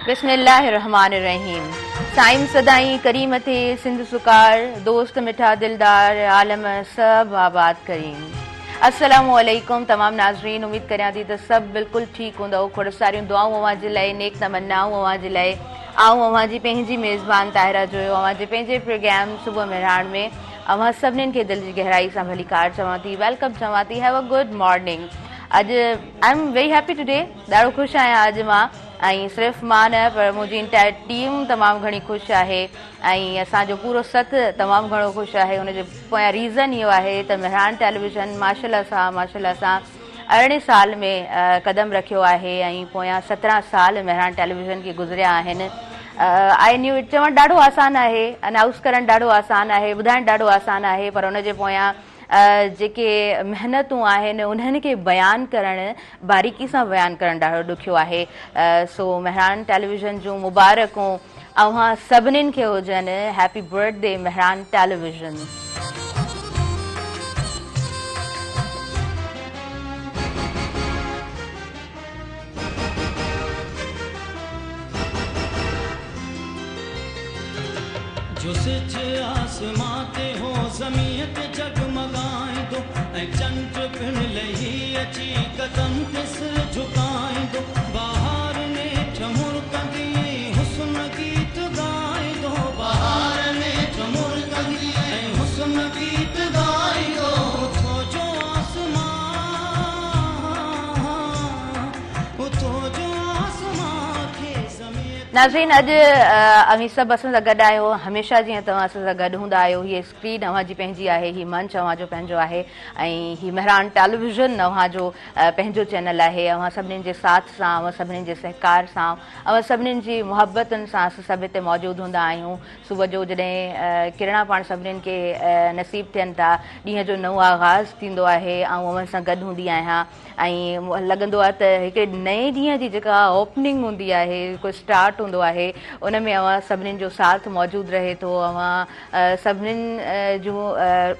बिस्मिल्लाहिर्रहमानिर्रहीम। साइम सदाई करीम थे सिंध सुकार, दोस्त मिठा दिलदार आलम सब आबाद करीम। अस्सलामु अलैकुम तमाम नाज़रीन, उम्मीद करियां थी त सब बिल्कुल ठीक हूंदव। खोड़ सारियूं दुआऊं अवां जे लाइ, नेक तमन्नाऊं अवां जे लाइ। आऊं अवां जी पंहिंजी मेज़बान ताहिरा जोयो, अवां जे पंहिंजे प्रोग्राम सुबुह मेहरान में अवां सभिनीनि खे दिलि जी गहराई सां भली कार चवां थी, वेलकम चवां थी, हैव अ गुड मॉर्निंग। अॼु I am very happy today, ॾाढो ख़ुशि आहियां अॼु मां। ऐं सिर्फ़ु मां न पर मुंहिंजी इंटायर टीम तमामु घणी ख़ुशि आहे ऐं असांजो पूरो सथ तमामु घणो ख़ुशि आहे। हुनजे पोयां रीज़न इहो आहे त मेहरान टेलीविज़न माशाल्लाह सां 18 साल में क़दम रखियो आहे ऐं पोयां 17 साल मेहरान टेलीविज़न खे गुज़रिया आहिनि। आई न्यू इट चवणु ॾाढो आसानु आहे, अनाउंस करणु ॾाढो आसानु आहे, ॿुधाइणु ॾाढो आसानु आहे, पर हुनजे पोयां जेके महिनतूं आहिनि उन्हनि खे बयानु करणु, बारीकी सां बयानु करणु ॾाढो ॾुखियो आहे। सो मेहरान टेलीविज़न जूं मुबारकूं अव्हां सभिनीनि खे हुजनि। Happy birthday Mehran television. जो सिज आसमां ते हो ज़मीन ते जगमगाईंदो ऐं चंड पिण लही अची कदम ते सिर झुकाईंदो। बहार नेठ मुरकंदी हुस्न गीत ॻाईंदो, बहार नेठ मुरकंदी ऐं हुस्न गीत ॻाईंदो। उथो जो आसमां, उथो जो आसमां खे ज़मीन। नाज़रीन, अॼु अवी सभु असां सां गॾु आहियो, हमेशह जीअं तव्हां असां सां गॾु हूंदा आहियो। हीअ स्क्रीन अव्हां जी पंहिंजी आहे, हीअ मंच अव्हां जो पंहिंजो आहे ऐं हीअ मेहरान टेलीविज़न अव्हां जो पंहिंजो चैनल आहे। अव्हां सभिनीनि जे साथ सां, अव्हां सभिनीनि जे सहकार सां, अव्हां सभिनीनि जी मुहबतनि सां असां सभु हिते मौजूदु हूंदा आहियूं। सुबुह जो जॾहिं किरणा पाण सभिनीनि खे नसीबु थियनि था, ॾींहं जो नओं आगाज़ थींदो आहे ऐं अव्हां सां गॾु हूंदी आहियां ऐं लॻंदो आहे त हिकिड़े नए ॾींहं जी जेका ओपनिंग हूंदी आहे, को स्टार्ट हूंदो आहे, उन में अव्हां सभिनीनि जो साथ मौजूदु रहे थो। अव्हां सभिनीनि जूं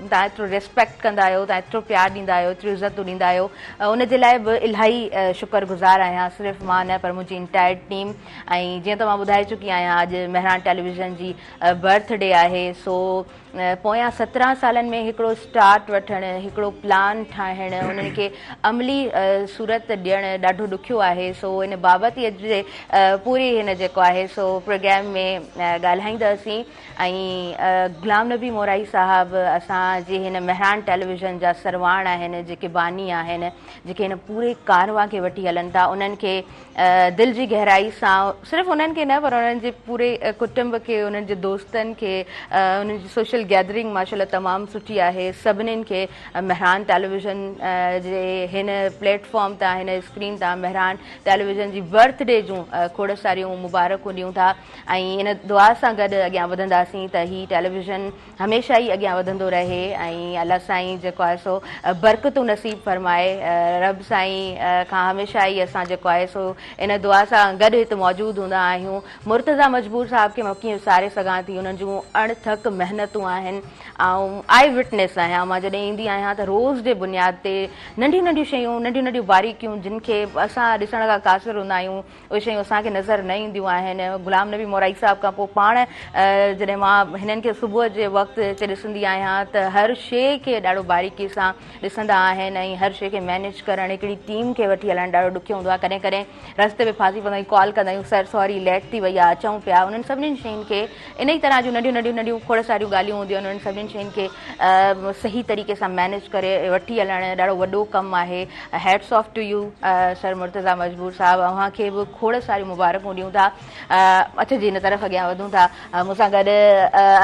तव्हां एतिरो रिस्पेक्ट कंदा आहियो, तव्हां एतिरो प्यारु ॾींदा आहियो, एतिरी इज़तूं ॾींदा आहियो, उनजे लाइ बि इलाही शुक्रगुज़ार आहियां। सिर्फ़ु मां न पर मुंहिंजी इंटायर टीम। ऐं जीअं त मां ॿुधाए चुकी आहियां, अॼु मेहरान टेलीविज़न जी बर्थडे आहे। सो पोयां 17 सालनि में हिकिड़ो स्टार्ट वठणु, हिकिड़ो प्लान ठाहिणु, उन्हनि खे अमली सूरत ॾियणु ॾाढो ॾुखियो आहे। सो इन बाबति अॼु पूरी हिन जेको आहे सो प्रोग्राम में ॻाल्हाईंदासीं ऐं गुलाम नबी मोराई साहबु असांजे हिन मेहरान टेलीविज़न जा सरवाण आहिनि, जेके बानी आहिनि, जेके हिन पूरे कारवां खे वठी हलनि था। उन्हनि खे दिलि जी गहराई सां, सिर्फ़ु उन्हनि खे न पर उन्हनि जे पूरे कुटुंब खे, उन्हनि जे दोस्तनि खे, उन्हनि जी सोशल गैदरिंग माशाल्लाह तमामु सुठी आहे। सभिनीनि खे मेहरान टेलीविज़न जे हिन प्लेटफॉर्म तां, हिन स्क्रीन तां मेहरान टेलीविज़न जी बर्थडे जूं खोड़ सारियूं मुबारकूं ॾियूं था ऐं इन दुआ सां गॾु अॻियां वधंदासीं त हीअ टेलीविज़न हमेशह ई अॻियां वधंदो रहे ऐं अलाह साईं जेको आहे सो बरकतूं नसीब फरमाए। रब साईं खां हमेशह ई असां जेको आहे सो इन दुआ सां गॾु हिते मौजूदु हूंदा आहियूं। मुर्तज़ा मजबूर साहब खे मां कीअं विसारे सघां थी, उन्हनि जूं अणथक महिनतूं आहिनि ऐं आई विटनेस आहियां। मां जॾहिं ईंदी आहियां त रोज़ जे बुनियाद ते नंढियूं नंढियूं शयूं, नंढियूं नंढियूं बारीकियूं जिन खे असां ॾिसण खां क़ासिर हूंदा आहियूं, उहे शयूं असांखे नज़र न ईंदियूं आहिनि। गुलाम नबी मोराई साहब खां पोइ पाण जॾहिं मां हिननि खे सुबुह जे वक़्तु हिते ॾिसंदी आहियां त हर शइ खे ॾाढो बारीकी सां ॾिसंदा आहिनि ऐं हर शइ खे मैनेज करणु, हिकिड़ी टीम खे वठी हलणु ॾाढो ॾुखियो हूंदो आहे। कॾहिं कॾहिं रस्ते में फासी पवंदा आहियूं, कॉल कंदा आहियूं, सर सॉरी लेट थी वई आहे, अचूं पिया। उन्हनि सभिनीनि शयुनि खे इन ई तरह जूं नंढियूं नंढियूं खोड़ सारियूं ॻाल्हियूं हूंदियूं आहिनि, उन्हनि सभिनीनि शयुनि खे सही तरीक़े सां मैनेज करे वठी हलणु ॾाढो वॾो कमु आहे। Hats off to you sir Murtaza Majboor साहब, अव्हांखे बि खोड़ सारियूं मुबारकूं ॾियूं था। अच्छा जी, हिन तरफ़ अॻियां वधूं था। मूंसां गॾु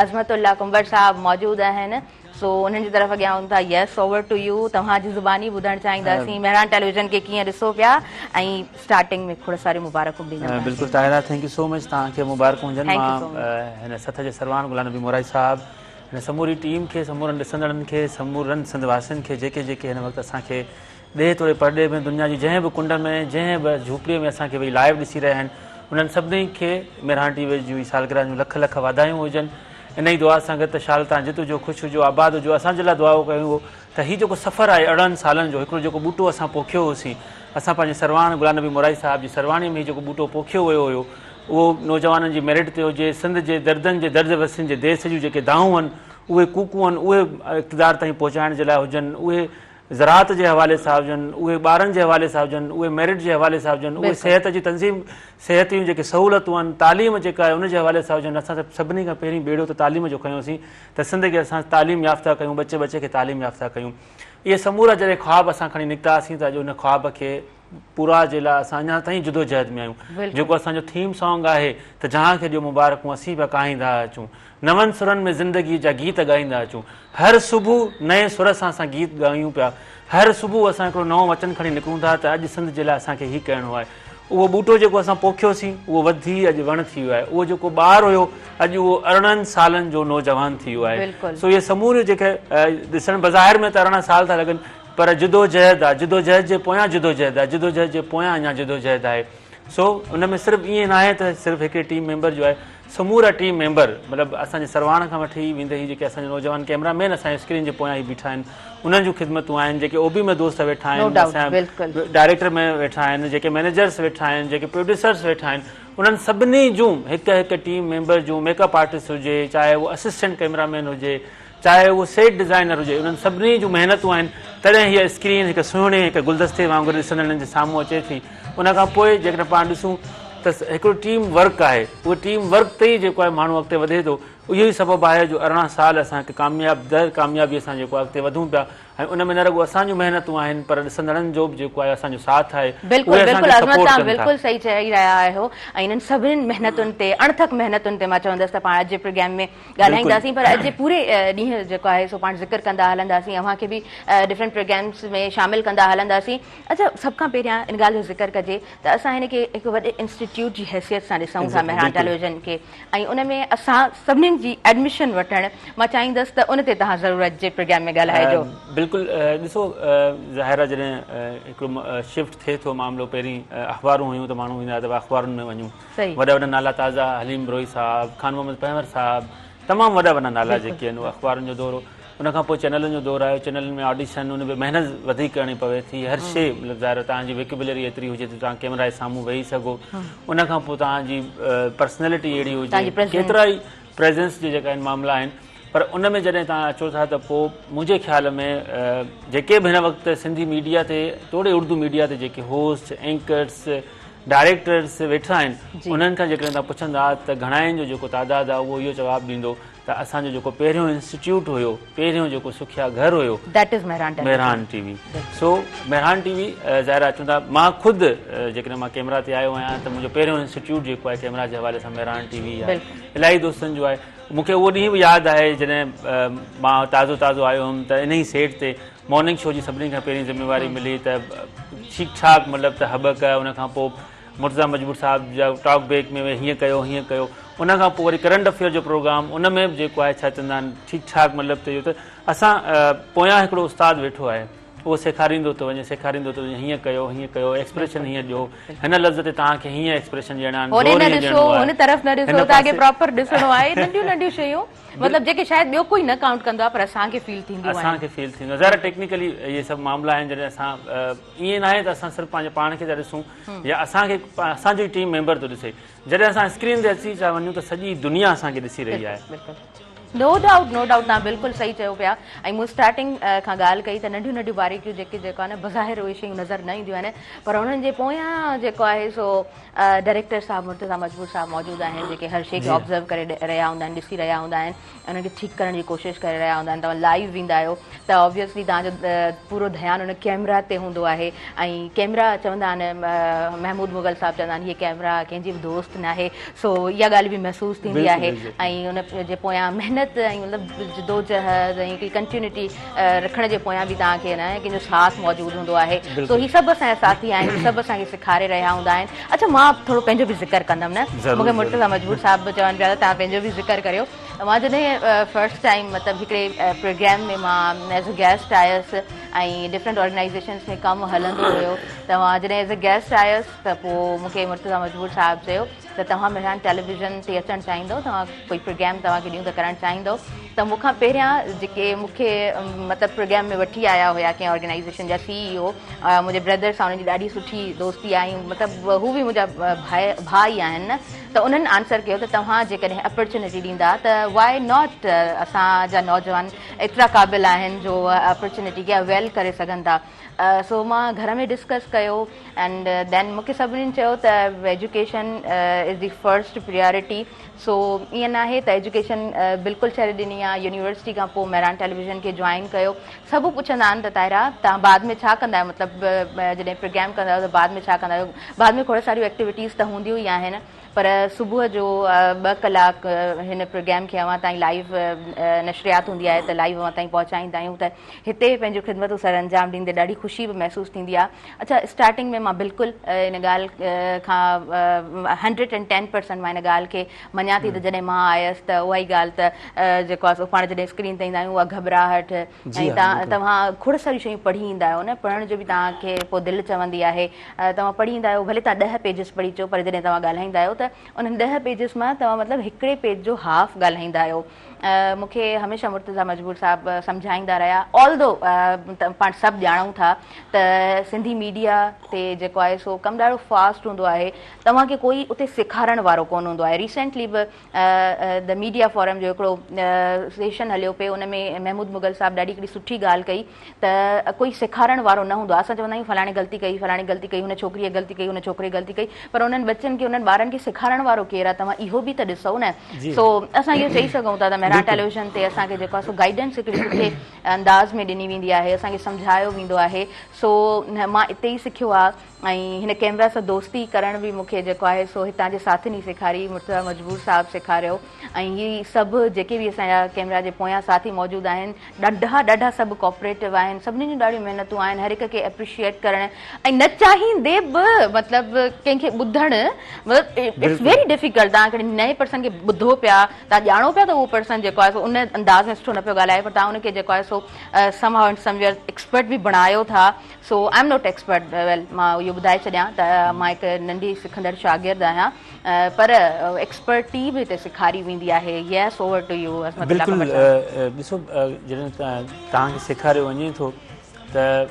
अज़मतुल्ला कुंबर साहब मौजूदु आहिनि। सो उन्हनि जी तरफ़ अॻियां वधूं था। यस, ओवर टू यू। तव्हांजी ज़ुबानी ॿुधणु चाहींदासीं मेहरान टेलीविज़न खे कीअं ॾिसो पिया ऐं स्टार्टिंग में खोड़ सारियूं मुबारकूं ॾींदा। बिल्कुलु Tahira, thank you so much, तव्हांखे मुबारकूं हुजनि। मां हिन सथ जे सरवान गुलाम नबी मोराई साहब, हिन समूरी टीम खे, समूरनि ॾिसंदड़नि खे, समूरनि सिंधवासियुनि खे जेके जेके हिन वक़्तु असांखे ॾे तोड़े परॾे में दुनिया जी जंहिं बि कुंड में, जंहिं बि झूपड़ीअ में असांखे वेही लाइव ॾिसी रहिया आहिनि, उन्हनि सभिनी खे मेहरान टीवी जूं सालगिरह जूं लख लख वाधायूं हुजनि। इन ई दुआ सां गॾु त शाल तव्हां जित हुजो, ख़ुशि हुजो, आबाद हुजो। असांजे लाइ दुआऊं कयूं त हीउ जेको सफ़र आहे 18 सालनि जो, हिकिड़ो जेको बूटो असां पोखियो होसीं, असां पंहिंजे सरवाण गुलाम नबी मोराई साहब जी सरवाणी में जेको बूटो पोखियो वियो हुयो, उहो नौजवाननि जी मेरिट ते हुजे, सिंध जे दर्दनि जे दर्द वसियुनि जे देश जूं जेके दाऊं आहिनि उहे कूकूं आहिनि उहे इक़्तिदार ताईं पहुचाइण जे लाइ हुजनि, उहे ज़राअत जे हवाले सां हुजनि, उहे ॿारनि जे हवाले सां हुजनि, उहे मेरिट जे हवाले सां हुजनि, उहे सिहत जी तंज़ीम, सिहत जूं जेके सहूलियतूं आहिनि, तालीम जेका आहे उनजे हवाले सां हुजनि। असां सभिनी खां पहिरीं बेड़ो त तालीम जो खयोंसीं त सिंध खे असां तालीम याफ़्ता कयूं, बचे बचे खे तालीम याफ़्ता कयूं। इहे समूरा जॾहिं ख़्वाब असां खणी निकितासीं त अॼु उन ख़्वाब खे पूरा जे लाइ असां अञा ताईं जुदोजहद में आहियूं। जेको असांजो थीम सॉन्ग आहे त जहां खे ॾियो मुबारकूं असीं पिया ॻाईंदा अचूं, नवनि सुरनि में ज़िंदगी जा गीत ॻाईंदा अचूं, हर सुबुह नए सुर सां असां गीत ॻायूं पिया, हर सुबुह असां हिकिड़ो नओं वचन खणी निकिरूं था त अॼु सिंध जे लाइ असांखे हीउ करिणो आहे। उहो ॿूटो जेको असां पोखियोसीं उहो वधी अॼु वण थी वियो आहे, उहो जेको ॿारु हुयो अॼु उहो 18 सालनि जो नौजवान थी वियो आहे। सो इहे समूरियूं जेके ॾिसण बज़ाहिर में त 18 साल था लॻनि पर जिदोजहद आहे, जिदोजहद जे पोयां जिदोजहद आहे, जिदोजहद जे पोयां अञा जिदोजहद आहे। सो उन में सिर्फ़ु ईअं न आहे त सिर्फ़ु हिकिड़े टीम मेंबर जो आहे, समूरा टीम मेंबर मतिलबु असांजे सरवाण खां वठी वेंदे ई जेके असांजे नौजवान कैमरामैन असांजे स्क्रीन जे पोयां ई बीठा आहिनि उन्हनि जूं ख़िदमतूं आहिनि, जेके ओबी में दोस्त वेठा आहिनि, असांजा डायरेक्टर में वेठा आहिनि, जेके मैनेजर्स वेठा आहिनि, जेके प्रोड्यूसर्स वेठा आहिनि, उन्हनि सभिनी जूं हिकु हिकु टीम मेंबर जूं मेकअप आर्टिस्ट हुजे, चाहे उहो असिस्टेंट कैमरामैन हुजे, चाहे उहो सेट डिज़ाइनर हुजे, उन्हनि सभिनी जूं महिनतूं आहिनि, तॾहिं हीअ स्क्रीन हिकु सुहिणे हिकु गुलदस्ते वांगुरु ॾिसंदड़नि जे साम्हूं अचे थी। उनखां पोइ जेकॾहिं पाण ॾिसूं त हिकिड़ो टीम वर्क आहे, उहो टीम वर्क ते ई जेको आहे माण्हू अॻिते वधे थो। इहो ई सबबु आहे जो 18 साल असांखे कामयाबीअ सां जेको आहे अॻिते वधूं पिया ऐं उन में न रुॻो असांजूं महिनतूं आहिनि पर ॾिसंदड़नि जो बि जेको आहे असांजो साथ आहे। बिल्कुलु सही चई रहिया आहियो ऐं इन्हनि सभिनीनि महिनतुनि ते अणथक महिनतुनि ते मां चवंदसि त पाण अॼु जे प्रोग्राम में ॻाल्हाईंदासीं, पर अॼु जे पूरे ॾींहुं जेको आहे सो पाण ज़िक्र कंदा हलंदासीं, अव्हांखे बि डिफरेंट प्रोग्राम्स में शामिलु कंदा हलंदासीं। अच्छा, सभ खां पहिरियां इन ॻाल्हि जो ज़िक्र कजे त असां हिन खे हिकु वॾे इंस्टीट्यूट जी हैसियत सां ॾिसूं था मेहरान टेलीविज़न खे, ऐं उन में असां सभिनीनि जी एडमिशन वठणु मां चाहींदसि त उन ते तव्हां ज़रूरु अॼु जे प्रोग्राम में ॻाल्हाइजो। बिल्कुलु ॾिसो ज़ाहिर जॾहिं हिकिड़ो शिफ्ट थिए थो मामिलो, पहिरीं अख़बारूं हुयूं त माण्हू ईंदा त अख़बारुनि में वञूं, वॾा वॾा नाला ताज़ा, हलीम रोई साहब, खान मोहम्मद पहवर साहब, तमामु वॾा वॾा नाला जेके आहिनि उहे अख़बारुनि जो दौरो। उनखां पोइ चैनलनि जो दौरु आयो, चैनलनि में ऑडिशन, उन में महिनत वधीक करणी पवे थी, हर शइ मतिलबु ज़ाहिर तव्हांजी वोकेबुलरी एतिरी हुजे त तव्हां कैमरा जे साम्हूं वेही सघो, उनखां पोइ तव्हांजी पर्सनैलिटी अहिड़ी हुजे, केतिरा ई प्रेज़ेंस जे जेका आहिनि मामला आहिनि। पर उन में जॾहिं तव्हां अचो था त पोइ मुंहिंजे ख़्याल में जेके बि हिन वक़्तु सिंधी मीडिया ते तोड़े उर्दू मीडिया ते जेके होस्ट, एंकर्स, डायरेक्टर्स वेठा आहिनि, उन्हनि खां जेकॾहिं तव्हां पुछंदा त घणाइनि जो जेको तादादु आहे उहो इहो जवाबु ॾींदो त असांजो जेको पहिरियों इंस्टीट्यूट हुयो, पहिरियों जेको सुखिया घर हुयो, that is Mehran TV. So Mehran TV ज़ाहिर अचूं था, मां ख़ुदि जेकॾहिं मां कैमरा ते आयो आहियां त मुंहिंजो पहिरियों इंस्टीट्यूट जेको आहे कैमरा जे हवाले सां मेहरान टीवी आहे। इलाही दोस्तनि जो आहे, मूंखे उहो ॾींहुं बि यादि आहे जॾहिं मां ताज़ो ताज़ो आयो हुउमि त इन ई सेट ते मॉर्निंग शो जी सभिनी खां पहिरीं ज़िम्मेवारी मिली त ठीकु ठाक मतिलबु त हबक, उनखां पोइ मुर्तज़ा मजबूर साहब जा टॉक बैक में हीअं कयो हीअं कयो, उनखां पोइ वरी करंट अफेयर जो प्रोग्राम, उन में बि जेको आहे छा चवंदा आहिनि ठीकु ठाक मतिलबु त इहो त असां पोयां हिकिड़ो उस्तादु वेठो आहे, उहो सेखारींदो थो वञे, सेखारींदो थो वञे, हीअं कयो हीअं कयो, एक्सप्रेशन हीअं ॾियो, हिन लफ़्ज़ ते तव्हांखे हीअं एक्सप्रेशन ॾियणा आहिनि, मतलब जेके शायदि ॿियो कोई न काउंट कंदो आहे पर असांखे फील थींदो आहे, असांखे फील थींदो आहे। ज़ाहिर टेक्निकली इहे सभु मामला आहिनि जॾहिं असां ईअं न आहे त असां सिर्फ़ु पंहिंजे पाण खे था ॾिसूं या असांखे असांजो टीम मेंबर थो ॾिसे, जॾहिं असां स्क्रीन ते अची था वञूं त सॼी दुनिया असांखे ॾिसी रही आहे। नो डाउट तव्हां बिल्कुलु सही चयो पिया। ऐं मूं स्टार्टिंग खां ॻाल्हि कई त नंढियूं नंढियूं बारीकियूं जेको आहे न बज़ाहिर उहे शयूं नज़र न ईंदियूं आहिनि, पर उन्हनि जे पोयां जेको आहे सो डायरेक्टर साहब मुर्तज़ा मजबूर साहब मौजूदु आहिनि, जेके हर शइ खे ऑब्ज़र्व करे रहिया हूंदा आहिनि, ॾिसी रहिया हूंदा आहिनि, उनखे ठीकु करण जी कोशिशि करे रहिया हूंदा आहिनि। तव्हां लाइव वेंदा आहियो त ऑब्वियसली तव्हांजो पूरो ध्यानु उन कैमरा ते हूंदो आहे, ऐं कैमरा चवंदा आहिनि, महमूद मुग़ल साहब चवंदा आहिनि हीअ कैमरा कंहिंजी बि दोस्त न आहे, सो इहा ॻाल्हि बि महसूसु थींदी आहे। ऐं उन जे पोयां महिनत ऐं मतिलबु जिदोजहद ऐं हिकिड़ी कंटिन्यूटी रखण जे पोयां बि तव्हांखे न कंहिंजो साथ मौजूदु हूंदो आहे। सो हीअ सभु असांजा साथी आहिनि, सभु असांखे सेखारे रहिया हूंदा आहिनि। अच्छा, मां थोरो पंहिंजो बि ज़िक्र कंदमि न, मूंखे मुर्तज़ा मजबूर साहब चवनि पिया त तव्हां पंहिंजो बि ज़िक्र करियो। मां जॾहिं फर्स्ट टाइम मतिलबु हिकिड़े प्रोग्राम में मां एज़ अ गेस्ट आयसि ऐं डिफरेंट ऑर्गेनाइज़ेशन्स में कमु हलंदो हुयो, त मां जॾहिं एज़ अ गेस्ट आयसि त पोइ मूंखे मुर्तज़ा मजबूर साहब चयो त तव्हां मेहरान टेलीविज़न ते अचणु चाहींदव, तव्हां कोई प्रोग्राम तव्हांखे ॾियूं त करणु चाहींदव, त मूंखां पहिरियां जेके मूंखे मतिलबु प्रोग्राम में वठी आया हुया कंहिं ऑर्गेनाइज़ेशन जा CEO, मुंहिंजे ब्रदर सां उन्हनि जी ॾाढी सुठी दोस्ती आहे, मतिलबु हू बि मुंहिंजा भाई आहिनि न, त उन्हनि आंसर कयो त तव्हां जेकॾहिं अपॉर्चुनिटी ॾींदा त वाई नॉट, असांजा नौजवान एतिरा क़ाबिल आहिनि जो अपॉर्चुनिटी खे अवेल करे सघनि था। सो मां घर में डिस्कस कयो एंड देन मूंखे सभिनीनि चयो त education is the first priority. सो ईअं न आहे त एजुकेशन बिल्कुलु छॾे ॾिनी आहे, यूनिवर्सिटी खां पोइ मेहरान टेलीविज़न खे जॉइन कयो। सभु पुछंदा आहिनि त ताहिरा तव्हां बाद में छा कंदा आहियो, मतिलबु जॾहिं प्रोग्राम कंदा आहियो त बाद में छा कंदा आहियो। बाद में खोड़ सारियूं एक्टिविटीज़ त हूंदियूं ई आहिनि, पर सुबुह जो 2 कलाक हिन प्रोग्राम खे अवां ताईं लाइव नशरियात हूंदी आहे त लाइव अवां ताईं पहुचाईंदा आहियूं, त हिते पंहिंजूं ख़िदमतूं सर अंजाम ॾींदे ॾाढी ख़ुशी बि महसूसु थींदी आहे। अच्छा, स्टार्टिंग में मां बिल्कुलु इन ॻाल्हि खां 110% मां इन ॻाल्हि खे मञा थी त जॾहिं मां आयसि त उहा ई ॻाल्हि त जेको आहे पाण जॾहिं स्क्रीन ते ईंदा आहियूं उहा घबराहट, ऐं तव्हां खोड़ सारियूं शयूं पढ़ी ईंदा आहियो न, पढ़ण जो बि तव्हांखे पोइ दिलि चवंदी आहे, तव्हां पढ़ी ईंदा आहियो, भले तव्हां 10 पेजिस पढ़ी अचो, पर जॾहिं तव्हां ॻाल्हाईंदा आहियो त उन्हनि 10 पेजिस मां तव्हां मतिलबु हिकिड़े पेज जो हाफ ॻाल्हाईंदा आहियो। मूंखे हमेशह मुर्तज़ा मजबूर साहब सम्झाईंदा रहिया, ऑल्दो पाण सभु ॼाणूं था त सिंधी मीडिया ते जेको आहे सो कमु ॾाढो फास्ट हूंदो आहे, तव्हांखे कोई उते सेखारण वारो कोन हूंदो आहे। Recently be the media forum जो हिकिड़ो सेशन हलियो पियो, उन में महमूद मुगल साहब ॾाढी हिकिड़ी सुठी ॻाल्हि कई त कोई सेखारण वारो न हूंदो आहे। असां चवंदा आहियूं फलाणे ग़लती कई, फलाणी ग़लती कई, हुन छोकिरीअ ग़लती कई, हुन छोकिरे ग़लती कई, पर उन्हनि बच्चनि खे, उन्हनि ॿारनि खे सेखारण वारो केरु आहे, तव्हां इहो बि त ॾिसो न। सो असां इहो चई सघूं था त मेहरान टेलीविज़न ते असांखे जेको आहे सो गाइडेंस हिकिड़ी सुठे अंदाज़ में ॾिनी वेंदी आहे, असांखे सम्झायो वेंदो आहे। सो मां इते ई सिखियो आहे, ऐं हिन कैमरा सां दोस्ती करण बि मूंखे जेको आहे सो हितां जे साथिनी सेखारी, मुर्तज़ा मजबूर साहब सेखारियो, ऐं इहे सभु जेके बि असांजा कैमरा जे पोयां साथी मौजूदु आहिनि, ॾाढा सभु कोऑपरेटिव आहिनि, सभिनी जूं ॾाढियूं महिनतूं आहिनि, हर हिक खे एप्रिशिएट करणु, ऐं न चाहींदे बि मतिलबु कंहिंखे ॿुधणु, इट्स वेरी डिफिकल्ट। तव्हां हिकिड़े नए पर्सन खे ॿुधो पिया, तव्हां ॼाणो पिया त उहो पर्सन जेको आहे सो उन अंदाज़ में सुठो न पियो ॻाल्हाए, पर तव्हां उनखे जेको आहे सो समहाउ एंड समवेयर एक्सपर्ट बि बणायो था। सो आई एम नॉट एक्सपर्ट, वेल मां इहो ॿुधाए छॾियां त मां हिकु नंढी सिखंदड़ शागिर्द आहियां, पर एक्सपर्टी बि हिते सेखारी वेंदी आहे। यस, ओवर टू यू। बिल्कुलु, ॾिसो जॾहिं तव्हांखे सेखारियो वञे थो त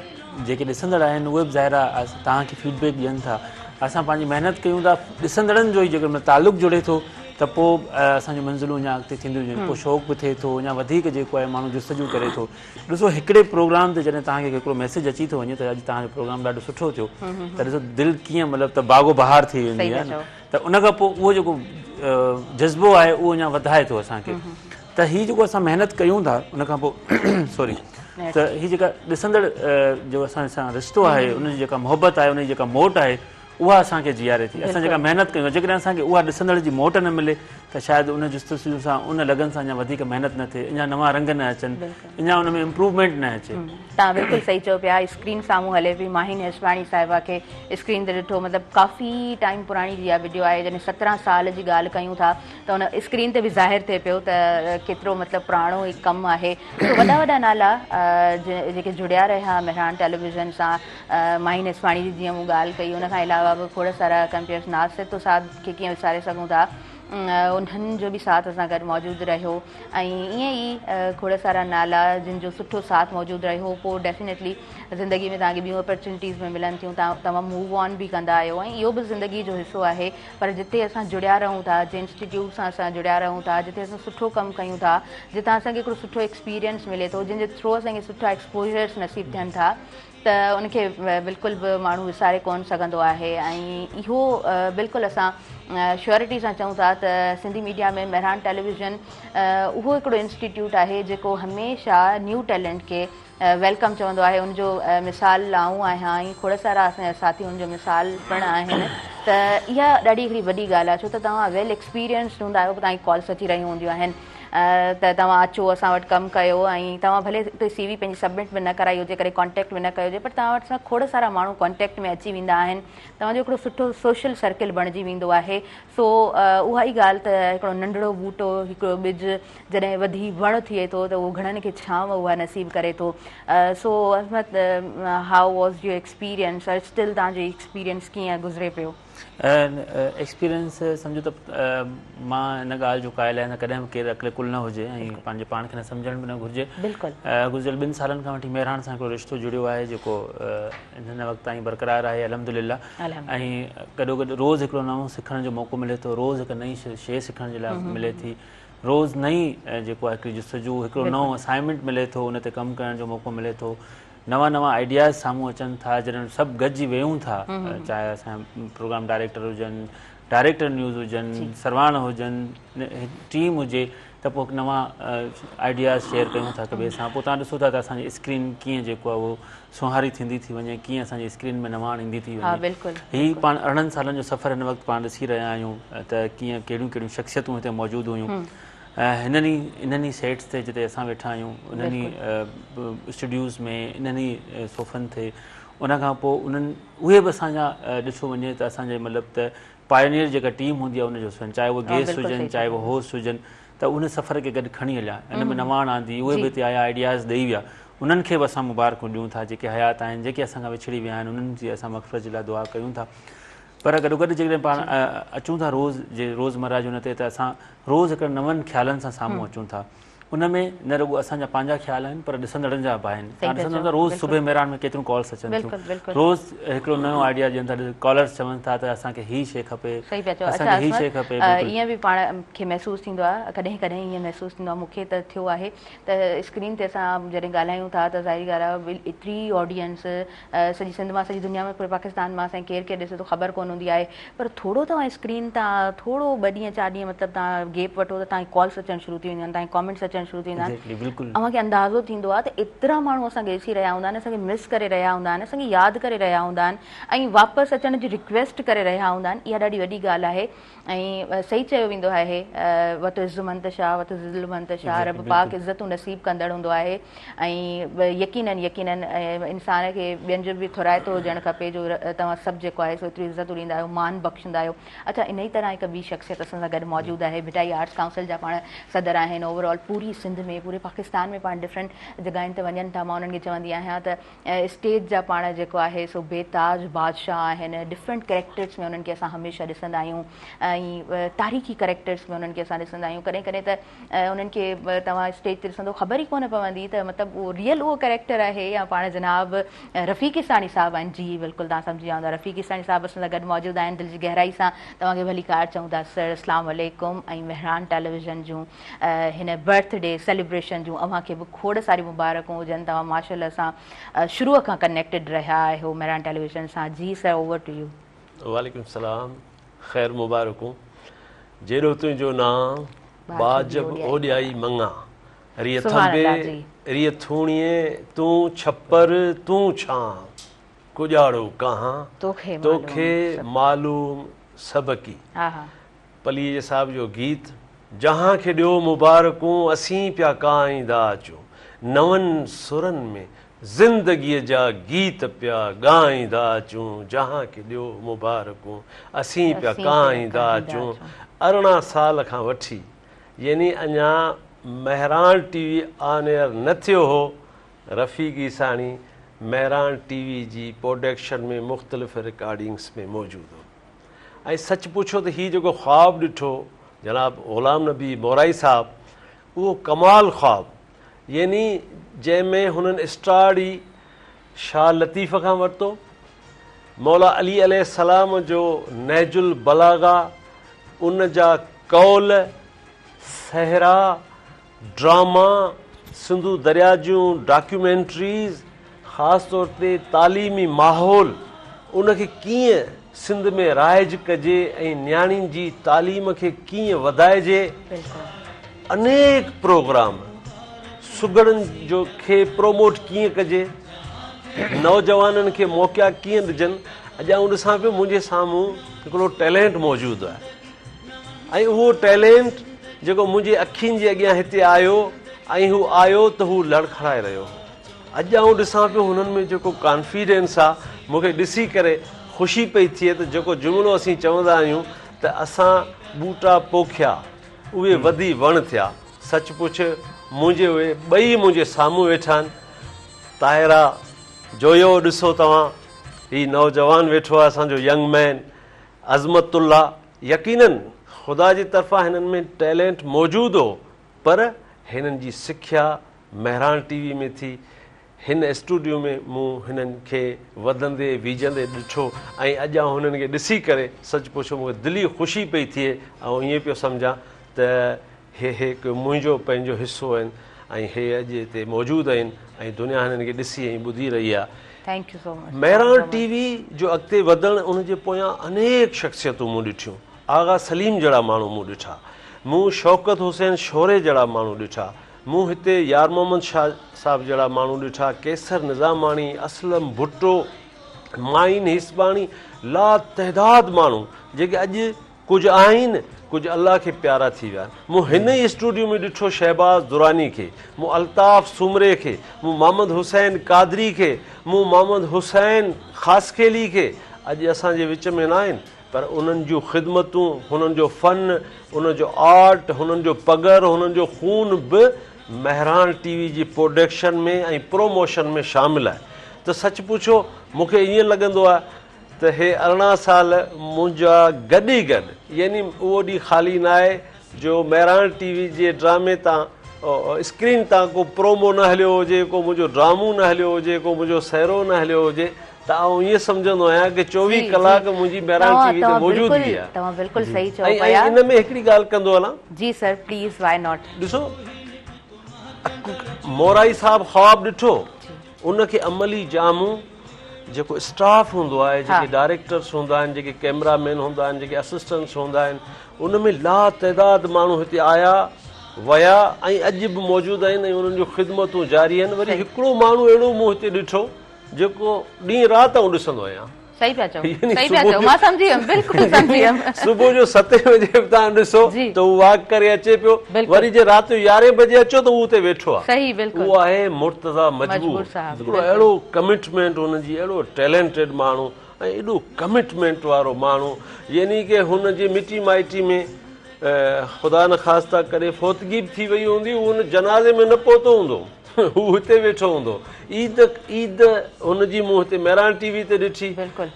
जेके ॾिसंदड़ आहिनि उहे बि ज़ाहिर आहे तव्हांखे फीडबैक ॾियनि था, असां पंहिंजी महिनत कयूं था, ॾिसंदड़नि जो ई जेकर तालुक़ु जुड़े थो त पोइ असांजूं मंज़िलूं अञा अॻिते थींदियूं वञनि, पोइ शौक़ु बि थिए थो, अञा वधीक जेको आहे माण्हू जुस्तजू करे थो। ॾिसो हिकिड़े प्रोग्राम ते जॾहिं तव्हांखे हिकिड़ो मैसेज अची थो वञे त अॼु तव्हांजो प्रोग्राम ॾाढो सुठो थियो, त ॾिसो दिलि कीअं मतिलबु त बागो बहार थी वेंदी आहे न, त उन खां पोइ उहो जेको जज़्बो आहे उहो अञा वधाए थो असांखे। त हीअ जेको असां महिनत कयूं था उन खां पोइ सॉरी त हीअ जेका ॾिसंदड़ जो असां सां रिश्तो आहे, उनजी जेका मोहबत आहे, उनजी जेका मोट आहे, उहा असांखे जीआरे थी। असां जेका महिनत कयूं, जेकॾहिं असांखे उहा ॾिसंदड़ जी मोट न मिले त शायदि उन जुस्तजू सां, उन लगन सां अञा वधीक महिनत न थिए, अञा नवां रंग न अचनि, अञा उन में इम्प्रूवमेंट न अचे। तव्हां बिल्कुलु सही चओ पिया, स्क्रीन साम्हूं हले पई, माहिन हसवाणी साहिबा खे स्क्रीन ते ॾिठो, मतिलबु काफ़ी टाइम पुराणी जी इहा वीडियो आहे, जॾहिं 17 साल जी ॻाल्हि कयूं था त उन स्क्रीन ते बि ज़ाहिर थिए पियो त केतिरो मतिलबु पुराणो ई कमु आहे। सो वॾा नाला जेके जुड़िया रहिया मेहरान टेलीविज़न सां, माहिन हसवाणी जी जीअं मूं ॻाल्हि कई, उनखां अलावा बि खोड़ सारा कंपेयर्स, नासिर तो साहब खे कीअं विसारे सघूं था, उन्हनि जो बि साथ असां गॾु मौजूदु रहियो, ऐं ईअं ई खोड़ सारा नाला जिन जो सुठो साथ मौजूदु रहियो। पोइ डेफिनेटली ज़िंदगी में तव्हांखे ॿियूं अपॉर्चुनिटीज़ में मिलनि थियूं, तव्हां मूव ऑन बि कंदा आहियो, ऐं इहो बि ज़िंदगी जो हिसो आहे। पर जिते असां जुड़िया रहूं था, जंहिं इंस्टीट्यूट सां असां जुड़िया रहूं था, जिते असां सुठो कमु कयूं था, जितां असांखे हिकिड़ो सुठो एक्सपीरियंस मिले थो, जंहिंजे थ्रू असांखे सुठा एक्सपोजर्स नसीब थियनि था, त उनखे बिल्कुलु बि माण्हू विसारे कोन सघंदो आहे। ऐं इहो बिल्कुलु असां श्योरिटी सां चऊं था त सिंधी मीडिया में मेहरान टेलीविज़न उहो हिकिड़ो इंस्टीट्यूट आहे जेको हमेशह न्यू टैलेंट खे वेलकम चवंदो आहे। उनजो मिसाल आऊं आहियां, ऐं खोड़ सारा असांजा साथी उनजो मिसाल पिणु आहिनि। त इहा ॾाढी हिकिड़ी वॾी ॻाल्हि आहे, छो त तव्हां वेल एक्सपीरियंस्ड हूंदा आहियो, तव्हांजी कॉल्स अची रहियूं हूंदियूं आहिनि, त तव्हां अचो असां वटि कमु कयो ऐं तव्हां भले हुते CV पंहिंजी सबमिट बि न कराई हुजे, करे कॉन्टेक्ट बि न कयो हुजे, पर तव्हां वटि सां खोड़ सारा माण्हू कॉन्टेक्ट में अची वेंदा आहिनि, तव्हांजो हिकिड़ो सुठो सोशल सर्किल बणिजी वेंदो आहे। सो उहा ई ॻाल्हि त हिकिड़ो नंढिड़ो ॿूटो, हिकिड़ो ॿिज जॾहिं वधी वण थिए थो त उहो घणनि खे छांव उहा नसीब करे थो। सो अहमद, हाउ वॉज योर एक्सपीरियंस, स्टिल तव्हांजो एक्सपीरियंस कीअं गुज़रे पियो? एक्सपीरियंस सम्झो त मां हिन ॻाल्हि जो क़ाइल आहियां कॾहिं बि केरु अकलेकुल न हुजे ऐं पंहिंजे पाण खे न सम्झण बि न घुरिजे। गुज़िरियल 2 सालनि खां वठी मेहरान सां हिकिड़ो रिश्तो जुड़ियो आहे जेको हिन वक़्तु ताईं बरक़रार आहे अल्हम्दुलिल्लाह। ऐं गॾोगॾु रोज़ु हिकिड़ो नओं सिखण जो मौक़ो मिले थो, रोज़ु हिकु नई शइ सिखण जे लाइ मिले थी, रोज़ु नई जेको आहे हिकिड़ी जुस्तजू, हिकिड़ो नओं असाइनमेंट मिले थो, उन ते कमु करण जो मौक़ो मिले थो, नवां नवां आइडियाज़ साम्हूं अचनि था जॾहिं सभु गॾिजी वेहूं था, चाहे असांजा प्रोग्राम डायरेक्टर हुजनि, डायरेक्टर न्यूज़ हुजनि, सरवान हुजनि, टीम हुजे, त पोइ नवां आइडियाज़ शेयर कयूं था हिक ॿिए सां। पोइ तव्हां ॾिसो था त असांजी स्क्रीन कीअं जेको आहे उहो सुहारी थींदी थी वञे, कीअं असांजी स्क्रीन में नवाण ईंदी थी वञे। हीअ पाण 18 सालनि जो सफ़र हिन वक़्तु पाण ॾिसी रहिया आहियूं त कीअं कहिड़ियूं कहिड़ियूं शख़्सियतूं हिते मौजूदु हुयूं इन्हनि ई सेट्स ते जिते असां वेठा आहियूं, उन्हनि ई स्टूडियोज़ में, इन्हनि ई सोफ़नि ते। उनखां पोइ उहे बि असांजा ॾिठो वञे त असांजे मतिलबु त पायनियर जेका टीम हूंदी आहे उनजो हुजनि, चाहे उहे गेस्ट हुजनि, चाहे उहे होस्ट हुजनि, त उन सफ़र खे गॾु खणी हलिया, हिन में नवाण आंदी, उहे बि हिते आया, आइडियाज़ ॾेई विया। उन्हनि खे बि असां मुबारकूं ॾियूं था जेके हयात आहिनि, जेके असां खां विछड़ी विया आहिनि, उन्हनि जी असां मग़फ़िरत जे लाइ दुआ कयूं था। पर गॾोगॾु जेकॾहिं पाण अचूं था रोज़मर्रा जे हुन ते, त असां रोज़ु हिकिड़े नवनि ख़्यालनि सां साम्हूं अचूं था। उन में न रुॻो असांजा पंहिंजा ख़्याल आहिनि पर ॾिसंदड़नि जा बि आहिनि। तव्हां ॾिसंदो त रोज़ु सुबुह मेहरान में केतिरियूं कॉल्स अचनि थियूं, रोज़ु हिकिड़ो नओं आइडिया ॾियनि था, कॉलर्स चवनि था त असांखे हीअ शइ खपे, असांखे हीअ शइ खपे। ईअं बि पाण खे महसूसु थींदो आहे, कॾहिं कॾहिं ईअं महसूसु थींदो आहे, मूंखे त थियो आहे त स्क्रीन ते असां जॾहिं ॻाल्हायूं था त ज़ाहिरी ॻाल्हि आहे एतिरी ऑडियंस सॼी सिंध मां, सॼी दुनिया में, पूरे पाकिस्तान मां असांखे केरु केरु ॾिसे थो ख़बर कोन हूंदी आहे। पर थोरो तव्हां स्क्रीन तां थोरो 2 ॾींहं 4 ॾींहं मतिलबु तव्हां गैप वठो त तव्हांखे कॉल्स अचणु शुरू थी वेंदियूं आहिनि, तव्हांखे कॉमेंट्स अचणु शुरू थी वेंदा आहिनि। अव्हांखे अंदाज़ो थींदो आहे त एतिरा माण्हू असांखे ॾिसी रहिया हूंदा आहिनि, असांखे मिस करे रहिया हूंदा आहिनि, असांखे यादि करे रहिया हूंदा आहिनि ऐं वापसि अचण जी रिक्वेस्ट करे रहिया हूंदा आहिनि। इहा ॾाढी वॾी ॻाल्हि आहे ऐं सही चयो वेंदो आहे वत इज़्ज़मंत शाह वत ज़िल्मंत शाह, रब पाक इज़तूं नसीब कंदड़ हूंदो आहे। ऐं यकीननि इंसान खे ॿियनि जो बि थोराइतो हुजणु खपे जो तव्हां सभु जेको आहे सो एतिरी इज़तूं ॾींदा आहियो, मान बख़्शींदा आहियो। अच्छा, इन ई तरह हिकु ॿी शख़्सियत असां सां गॾु मौजूदु आहे, भिटाई आर्ट्स काउंसिल जा पाण सदर आहिनि। ओवरऑल पूरी सिंध में, पूरे पाकिस्तान में पाण डिफरेंट जॻहियुनि ते वञनि था। मां उन्हनि खे चवंदी आहियां त स्टेज जा पाण जेको आहे सो बेताज बादशाह आहिनि, डिफरेंट कैरेक्टर्स में उन्हनि खे असां हमेशह ॾिसंदा आहियूं ऐं तारीख़ी कैरेक्टर्स में उन्हनि खे असां ॾिसंदा आहियूं। कॾहिं कॾहिं त उन्हनि खे तव्हां स्टेज ते ॾिसंदो ख़बर ई कोन पवंदी त मतिलबु उहो रियल उहो कैरेक्टर आहे या पाण जनाब रफ़ीक इसानी साहिबु आहिनि। जी बिल्कुलु, तव्हां सम्झी विया हूंदा, रफ़ीक इसानी साहिबु असां सां गॾु मौजूदु आहिनि। दिलि जी गहराई सां तव्हांखे भली कार चऊं था सर, अस्सलाम वालेकुम। ऐं मेहरान टेलीविज़न जूं हिन बर्थडे सेलिब्रेशन जूं अव्हांखे बि खोड़ सारी मुबारकूं हुजनि। तव्हां माशाअल्लाह सां शुरूअ खां कनेक्टेड रहिया आहियो मेहरान टेलीविज़न सां। जी सर, ओवर टू यू। वालेकुम सलाम, ख़ैर मुबारकूं। जेड़ो तुंहिंजो नाम बाजब ओॾियाई मंगा, रिय थंबे रिय थूणिए तूं छपर तूं छां, कुॼाड़ो कहाँ तोखे मालूम सबकी। पलीअ साहिब जो गीत, जहां खे ॾियो मुबारकूं असीं पिया ॻाईंदा अचूं, नवनि सुरनि में ज़िंदगीअ जा गीत पिया ॻाईंदा अचूं, जहां खे ॾियो मुबारकूं असीं पिया ॻाईंदा अचूं। 18 साल खां वठी, यानी अञा मेहरान टीवी ऑन एयर न थियो हो, रफ़ीक इसानी मेहरान टीवी जी प्रोडक्शन में मुख़्तलिफ़ रिकॉर्डिंग्स में मौजूदु हो। ऐं सच पुछो त हीउ जेको ख़्वाबु ॾिठो जनाब ग़ुलाम नबी मोराई साहब, उहो कमाल ख़्वाबु, यानी जंहिंमें हुननि स्टार ई शाह लतीफ़ खां वरितो, मौला अली अलैहिस्सलाम जो नहजुल बलागा, उन जा कौल, सहरा, ड्रामा, सिंधु दरिया जूं डॉक्यूमेंट्रीज़, ख़ासि तौर ते तालीमी माहौल, उनखे कीअं सिंध में राइज कजे ऐं नियाणियुनि जी तालीम खे कीअं वधाइजे। अनेक प्रोग्राम, सुगड़नि जो खे प्रोमोट कीअं कजे, नौजवाननि खे मौक़ा कीअं ॾिजनि। अॼु आउं ॾिसां पियो मुंहिंजे साम्हूं हिकिड़ो टैलेंट मौजूदु आहे ऐं उहो टैलेंट जेको मुंहिंजे अखियुनि जे अॻियां हिते आयो ऐं हू आयो त हू लड़खड़ाए रहियो। अॼु आउं ॾिसां पियो हुननि में जेको कॉन्फिडेंस आहे, मूंखे ॾिसी करे ख़ुशी पई थिए त जेको जुमिलो असीं चवंदा आहियूं त असां ॿूटा पोखिया उहे वधी वण थिया। सचपुच मुंहिंजे उहे ॿई मुंहिंजे साम्हूं वेठा आहिनि। ताहिरा जोयो ॾिसो तव्हां, हीउ नौजवान वेठो आहे असांजो यंग मैन अज़मतुल्ला। यकीनन ख़ुदा जी तरफ़ां हिननि में टैलेंट मौजूदु हो, पर हिननि जी सिख्या महरान टीवी में थी। हिन स्टूडियो में मूं हिननि खे वधंदे वीजंदे ॾिठो ऐं अॼु आउं हुननि खे ॾिसी करे सच पुछो मूंखे दिली ख़ुशी पई थिए ऐं ईअं पियो सम्झां त हे हिकु मुंहिंजो पंहिंजो हिसो आहिनि ऐं हे अॼु हिते मौजूदु आहिनि ऐं दुनिया हिननि खे ॾिसी ऐं ॿुधी रही आहे। Thank you so much. Mehran TV जो अॻिते वधणु उनजे पोयां अनेक शख़्सियतूं मूं ॾिठियूं। आगा सलीम जहिड़ा माण्हू मूं ॾिठा, मूं शौकत हुसैन शोरे जहिड़ा माण्हू ॾिठा, मूं हिते यार मोहम्मद शाह साहब जहिड़ा माण्हू ॾिठा, केसर निज़ामाणी, असलम भुट्टो, माइन हिसबाणी, लातइदाद माण्हू जेके अॼु कुझु आहिनि, कुझु अलाह खे प्यारा थी विया आहिनि। मूं हिन ई स्टूडियो में ॾिठो शहबाज़ दुरानी खे, मूं अल्ताफ़ सुमरे खे, मूं मोहम्मद हुसैन कादरी खे, मूं मोहम्मद हुसैन ख़ासखेली खे। अॼु असांजे विच में न आहिनि, पर उन्हनि जूं ख़िदमतूं, हुननि जो फ़न, उन जो आर्ट, हुननि जो पगर, हुननि जो खून बि महरान टीवी जी प्रोडक्शन में ऐं प्रोमोशन में शामिल आहे। त सच पुछो मूंखे ईअं लॻंदो आहे त हे 18 साल मुंहिंजा गॾु ई गॾु, यानी उहो ॾींहुं ख़ाली न आहे जो महरान टीवी जे ड्रामे तां स्क्रीन तां को प्रोमो न हलियो हुजे, को मुंहिंजो ड्रामो न हलियो हुजे, को मुंहिंजो सहरो न हलियो हुजे, त आउं ईअं सम्झंदो आहियां कि 24 कलाक मुंहिंजी महरान टीवी ते मौजूदु हुई आहे। तव्हां बिल्कुलु सही चओ ऐं पिया। इन में हिकिड़ी ॻाल्हि कंदो हलां। जी सर प्लीज़, व्हाई नॉट। ॾिसो मोराई साहब ख़्वाब ॾिठो, उनखे अमली जामूं जेको स्टाफ हूंदो आहे, जेके डायरेक्टर्स हूंदा आहिनि, जेके कैमरामैन हूंदा आहिनि, जेके असिस्टेंट्स हूंदा आहिनि, उन में लातइदाद माण्हू हिते आया विया ऐं अॼु बि मौजूदु आहिनि ऐं उन्हनि जूं ख़िदमतूं जारी आहिनि। वरी हिकिड़ो माण्हू अहिड़ो मूं हिते ॾिठो जेको ॾींहुं राति आउं ॾिसंदो आहियां। सही पिया चओ, सही पिया चओ, मां सम्झी वियमि, बिल्कुलु सम्झी वियमि। सुबुह जो 7 बजे तव्हां ॾिसो त हू वॉक करे अचे पियो, वरी जे राति जो 11 बजे अचो त उहो उते वेठो आहे। सही, बिल्कुलु। उहो आहे मुर्तज़ा मजबूर साहब। हिकिड़ो अहिड़ो कमिटमेंट हुनजी, अहिड़ो टैलेंटेड माण्हू ऐं एॾो कमिटमेंट वारो माण्हू, यानी कि हुनजी मिटी माइटी में ख़ुदा न ख़ास्ता करे फोतगी बि थी वई हूंदी, उहो हुन जनाज़े में न पहुतो हूंदो, हू हिते वेठो हूंदो। ईद हुनजी मूं हिते महरान टीवी ते ॾिठी,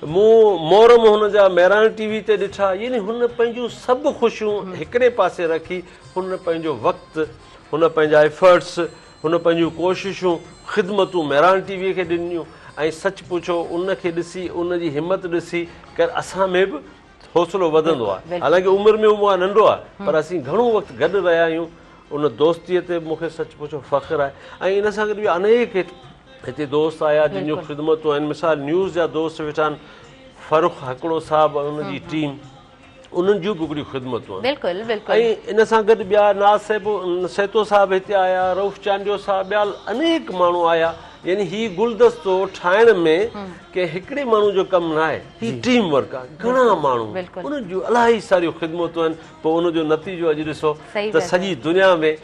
मूं मोहरम हुनजा महरान टीवी ते ॾिठा। यानी हुन पंहिंजूं सभु ख़ुशियूं हिकिड़े पासे रखी, हुन पंहिंजो वक़्तु, हुन पंहिंजा एफर्ट्स, हुन पंहिंजूं कोशिशूं, ख़िदमतूं महरान टीवीअ खे ॾिनियूं। ऐं सच पुछो उनखे ॾिसी, उनजी हिमत ॾिसी करे असां में बि हौसलो वधंदो आहे। हालांकि उमिरि में उहो नंढो आहे, पर असीं घणो वक़्तु गॾु रहिया आहियूं। उन दोस्तीअ ते मूंखे सच पुछो फ़ख़्रु आहे। ऐं इन सां गॾु बि अनेक हिते दोस्त आया जिन जूं ख़िदमतूं आहिनि। मिसाल न्यूज़ जा दोस्त वेठा आहिनि, फ़ारूक हकिड़ो साहब ऐं उनजी टीम, उन्हनि जूं बि हिकिड़ियूं ख़िदमतूं आहिनि। ऐं इन सां गॾु ॿिया नाज़ साहिब हिते आया, रऊफ़ चांडियो साहब, ॿिया अनेक माण्हू आया। यानी हीउ गुलदस्तो ठाहिण में के हिकिड़े माण्हू जो कमु न आहे, हीउ टीम वर्क आहे। घणा माण्हू, उन्हनि जूं इलाही सारियूं ख़िदमतूं आहिनि। पोइ उनजो नतीजो अॼु ॾिसो त सॼी दुनिया में,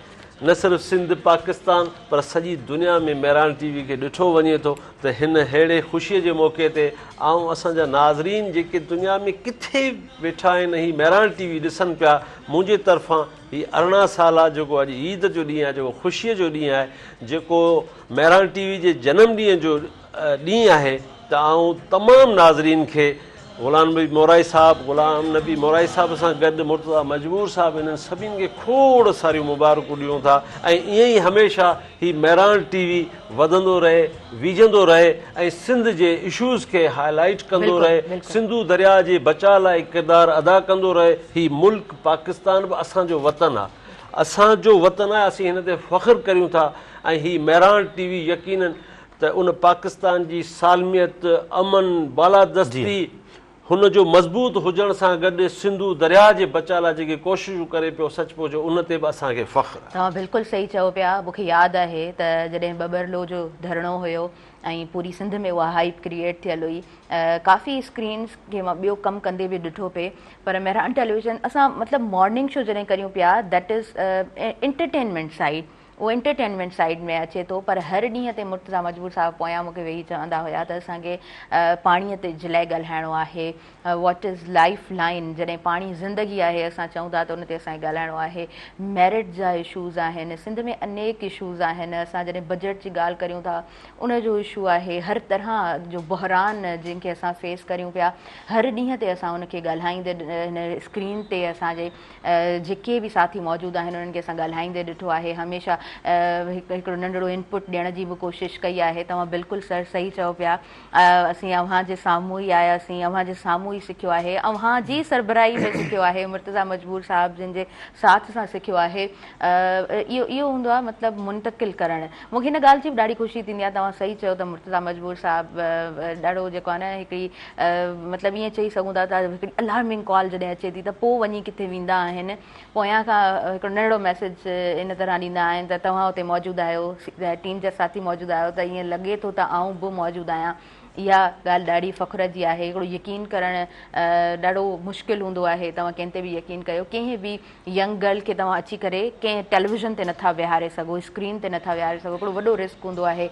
न सिर्फ़ु सिंध पाकिस्तान, पर सॼी दुनिया में महरान टीवी खे ॾिठो वञे थो। त हिन अहिड़े ख़ुशीअ जे मौक़े ते ऐं असांजा नाज़रीन जेके दुनिया में किथे वेठा आहिनि, हीउ महरान टीवी ॾिसनि पिया, मुंहिंजे तरफ़ां हीउ 18 साल आहे जेको अॼु ईद जो ॾींहुं आहे, जेको ख़ुशीअ जो ॾींहुं आहे, जेको महरान टीवी जे जनम ॾींहं जो ॾींहुं आहे। त आउं तमामु नाज़रीन खे, ग़ुलाम नबी मोराई साहब सां गॾु मुर्तज़ा मजबूर साहब, इन्हनि सभिनी खे खोड़ सारियूं मुबारकूं ॾियूं था। ऐं ईअं ई हमेशह हीउ महरान टीवी वधंदो रहे, विझंदो रहे ऐं सिंध जे इशूज़ खे हाईलाइट कंदो रहे, सिंधू दरिया जे बचाव लाइ किरदारु अदा कंदो रहे। हीउ मुल्क पाकिस्तान बि असांजो वतन आहे, असांजो वतन आहे, असीं हिन ते फ़ख़्रु करियूं था। ऐं हीउ महरान टीवी यकीनन त उन पाकिस्तान जी सालमियत, अमन, बालादस्ती, हुन जो मज़बूत हुजण सां गॾु सिंधू दरिया जे बचाव लाइ जेके कोशिशूं करे पियो सचमुच जो उन ते बि असांखे फ़ख्रु आहे। तव्हां बिल्कुलु सही चओ पिया। मूंखे यादि आहे त जॾहिं बबरलो जो धरणो हुयो ऐं पूरी सिंध में उहा हाइप क्रिएट थियल हुई, काफ़ी स्क्रीन्स खे मां ॿियो कमु कंदे बि ॾिठो पिए, पर मेहरान टेलीविज़न असां मतिलबु मॉर्निंग शो जॾहिं करियूं पिया दैट इज़ एंटरटेनमेंट साइड, उहो एंटरटेनमेंट साइड में अचे थो, पर हर ॾींहं ते मुर्तज़ा मजबूर साहिबु पोयां मूंखे वेही चवंदा हुया त असांखे पाणीअ ते जे लाइ ॻाल्हाइणो आहे, वॉट इज़ लाइफ लाइन, जॾहिं पाणी ज़िंदगी आहे असां चऊं था त उन ते असांखे ॻाल्हाइणो आहे। मैरिट जा इशूज़ आहिनि, सिंध में अनेक इशूज़ आहिनि, असां जॾहिं बजट जी ॻाल्हि करियूं था उन जो इशू आहे, हर तरह जो बहरान जंहिंखे असां फेस करियूं पिया, हर ॾींहं ते असां उनखे ॻाल्हाईंदे हिन स्क्रीन ते असांजे जेके बि साथी मौजूदु आहिनि उन्हनि खे असां ॻाल्हाईंदे ॾिठो आहे, हमेशह हिकिड़ो नंढिड़ो इनपुट ॾियण जी बि कोशिशि कई आहे। तव्हां बिल्कुलु सर सही चओ पिया, असीं अव्हां जे साम्हूं ई आयासीं, अव्हां जे साम्हूं ई सिखियो आहे, अव्हां जी सरबराही में सिखियो आहे, मुर्तज़ा मजबूर साहिबु जिन जे साथ सां सिखियो आहे। इहो हूंदो आहे मतिलबु मुंतकिल करणु। मूंखे हिन ॻाल्हि जी बि ॾाढी ख़ुशी थींदी आहे, तव्हां सही चयो त मुर्तज़ा मजबूर साहिबु ॾाढो जेको आहे न हिकिड़ी मतिलबु ईअं चई सघूं था त हिकिड़ी अलार्मिंग कॉल जॾहिं अचे थी त पोइ वञी किथे वेंदा आहिनि, पोयां खां हिकिड़ो नंढिड़ो मैसेज इन तरह ॾींदा आहिनि त तव्हां हुते मौजूदु आहियो, टीम जा साथी मौजूदु आहियो, त ईअं लॻे थो त आऊं बि मौजूदु आहियां। इहा ॻाल्हि ॾाढी फ़ख्र जी आहे। हिकिड़ो यकीन करणु ॾाढो मुश्किल हूंदो आहे, तव्हां कंहिं ते बि यकीन कयो, कंहिं बि यंग गर्ल खे तव्हां अची करे कंहिं टेलीविज़न ते नथा विहारे सघो, स्क्रीन ते नथा विहारे सघो, हिकिड़ो वॾो रिस्क हूंदो आहे।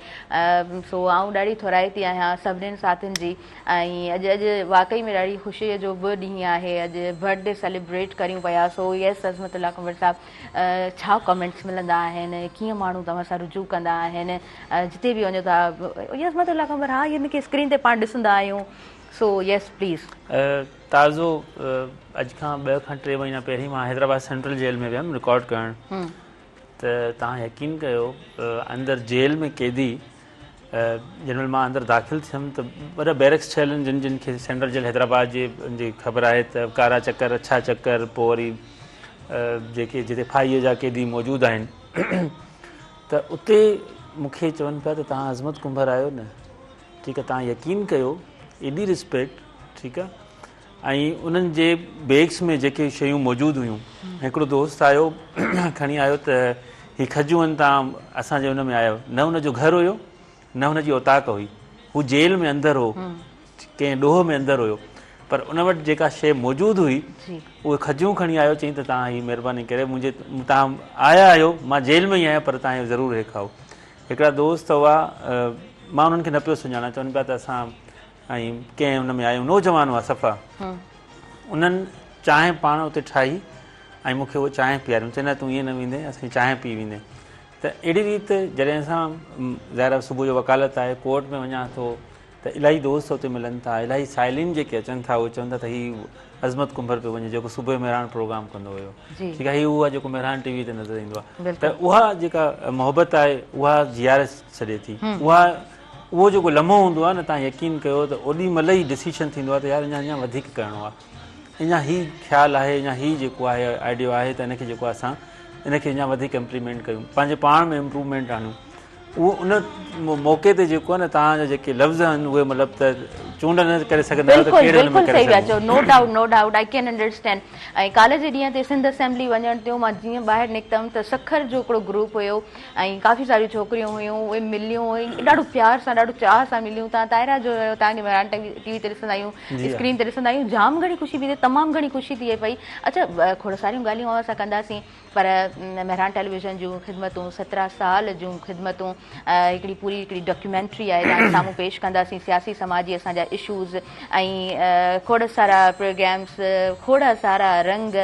सो आऊं ॾाढी थोराइती आहियां सभिनीनि साथियुनि जी, ऐं अॼु वाक़ई में ॾाढी ख़ुशीअ जो बि ॾींहुं आहे, अॼु बर्थडे सेलिब्रेट करियूं पिया। सो यस अज़मतुल्ला कुंवर साहिबु, छा कमेंट्स मिलंदा आहिनि, कीअं माण्हू तव्हां सां रुजू कंदा आहिनि, जिते बि वञो था यस अज़मतुल्ला कुंवर, हा हिन खे स्क्रीन ते पाण ॾिसंदा आहियूं। So yes please. ताज़ो अॼु खां 2 खां 3 महीना पहिरीं मां हैदराबाद सेंट्रल जेल में वियमि रिकॉर्ड करणु, त तव्हां यकीन कयो अंदरि जेल में कैदी जंहिंमहिल मां अंदरि दाख़िल थियुमि त वॾा बैरक्स ठहियल आहिनि जिन खे सेंट्रल जेल हैदराबाद जी ख़बर आहे त कारा चकर, अछा चकर, पोइ वरी जेके जिते फाईअ जा कैदी मौजूदु आहिनि त उते मूंखे चवनि पिया त तव्हां अज़मत कुंभर आहियो न, ठीकु आहे, तव्हां यकीन कयो एॾी रिस्पेक्ट, ठीकु आहे। ऐं उन्हनि जे बैग्स में जेके शयूं मौजूदु हुयूं, हिकिड़ो दोस्त आयो खणी आयो त हीअ खजूं आहिनि, तव्हां असांजे हुन में आयो, न हुनजो घर हुयो न हुनजी औताक हुई, हू जेल में अंदरि हो, कंहिं ॾोह में अंदरि हुयो, पर उन वटि जेका शइ मौजूदु हुई उहे खजूं खणी आयो, चई त तव्हां हीअ महिरबानी करे मुंहिंजे तव्हां आया आहियो, मां जेल में ई आहियां पर तव्हां ज़रूरु हे खाओ। हिकिड़ा दोस्त हुआ, मां उन्हनि खे न पियो सुञाणा, चवनि पिया त असां ऐं कंहिं हुन में आहियूं, नौजवान हुआ सफ़ा, उन्हनि चांहि पाण उते ठाही ऐं मूंखे उहो चांहि पीआरियो, चवंदा तूं ईअं न वेंदे, असांजी चांहि पी वेंदे। त अहिड़ी रीति जॾहिं असां ज़ाहिर सुबुह जो वकालत आहे, कोर्ट में वञा थो त इलाही दोस्त हुते मिलनि था, इलाही साइलिन जेके अचनि था उहे चवनि था त हीउ अज़मत कुंभर पियो वञे जेको सुबुह जो मेहरान प्रोग्राम कंदो हुयो, ठीकु आहे, हीउ उहा जेको मेहरान टीवी ते नज़र ईंदो आहे, त उहा जेका मोहबत आहे उहा जीआरे छॾे थी। उहो जेको लम्हो हूंदो आहे न, तव्हां यकीन कयो त ओॾी महिल ई डिसीशन थींदो आहे त यार अञा वधीक करिणो आहे, अञा हीउ ख़्यालु आहे, अञा हीउ जेको आहे आइडियो आहे त इनखे जेको असां इनखे अञा वधीक इम्प्लीमेंट कयूं, पंहिंजे पाण में इम्प्रूवमेंट आणूं। उहो उन मौक़े ते जेको आहे न तव्हांजा जेके लफ़्ज़ आहिनि उहे मतिलबु त चूंड न करे सघंदा आहियो त कहिड़े नमूने करे सघो। नो डाउट आई कैन अंडरस्टैंड। ऐं काल्ह जे ॾींहं ते सिंध असेंबली वञण थियो, मां जीअं ॿाहिरि निकितमि त सखर जो हिकिड़ो ग्रुप हुयो ऐं काफ़ी सारियूं छोकिरियूं हुयूं, उहे मिलियूं, ॾाढो प्यार सां ॾाढो चाह सां मिलियूं। तव्हां तायरा जो हुयो, तव्हांखे मेहरान टीवी ते ॾिसंदा आहियूं, स्क्रीन ते ॾिसंदा आहियूं, जाम घणी ख़ुशी थी थिए, तमामु घणी ख़ुशी थिए पई। अच्छा खोड़ सारियूं ॻाल्हियूं असां कंदासीं, पर मेहरान टेलीविज़न जूं ख़िदमतूं, 17 साल जूं ख़िदमतूं, हिकिड़ी पूरी हिकिड़ी डॉक्यूमेंट्री आहे तव्हांजे साम्हूं पेश कंदासीं, सियासी समाजी असांजा इशूज़ ऐं खोड़ सारा प्रोग्राम्स, खोड़ सारा रंग,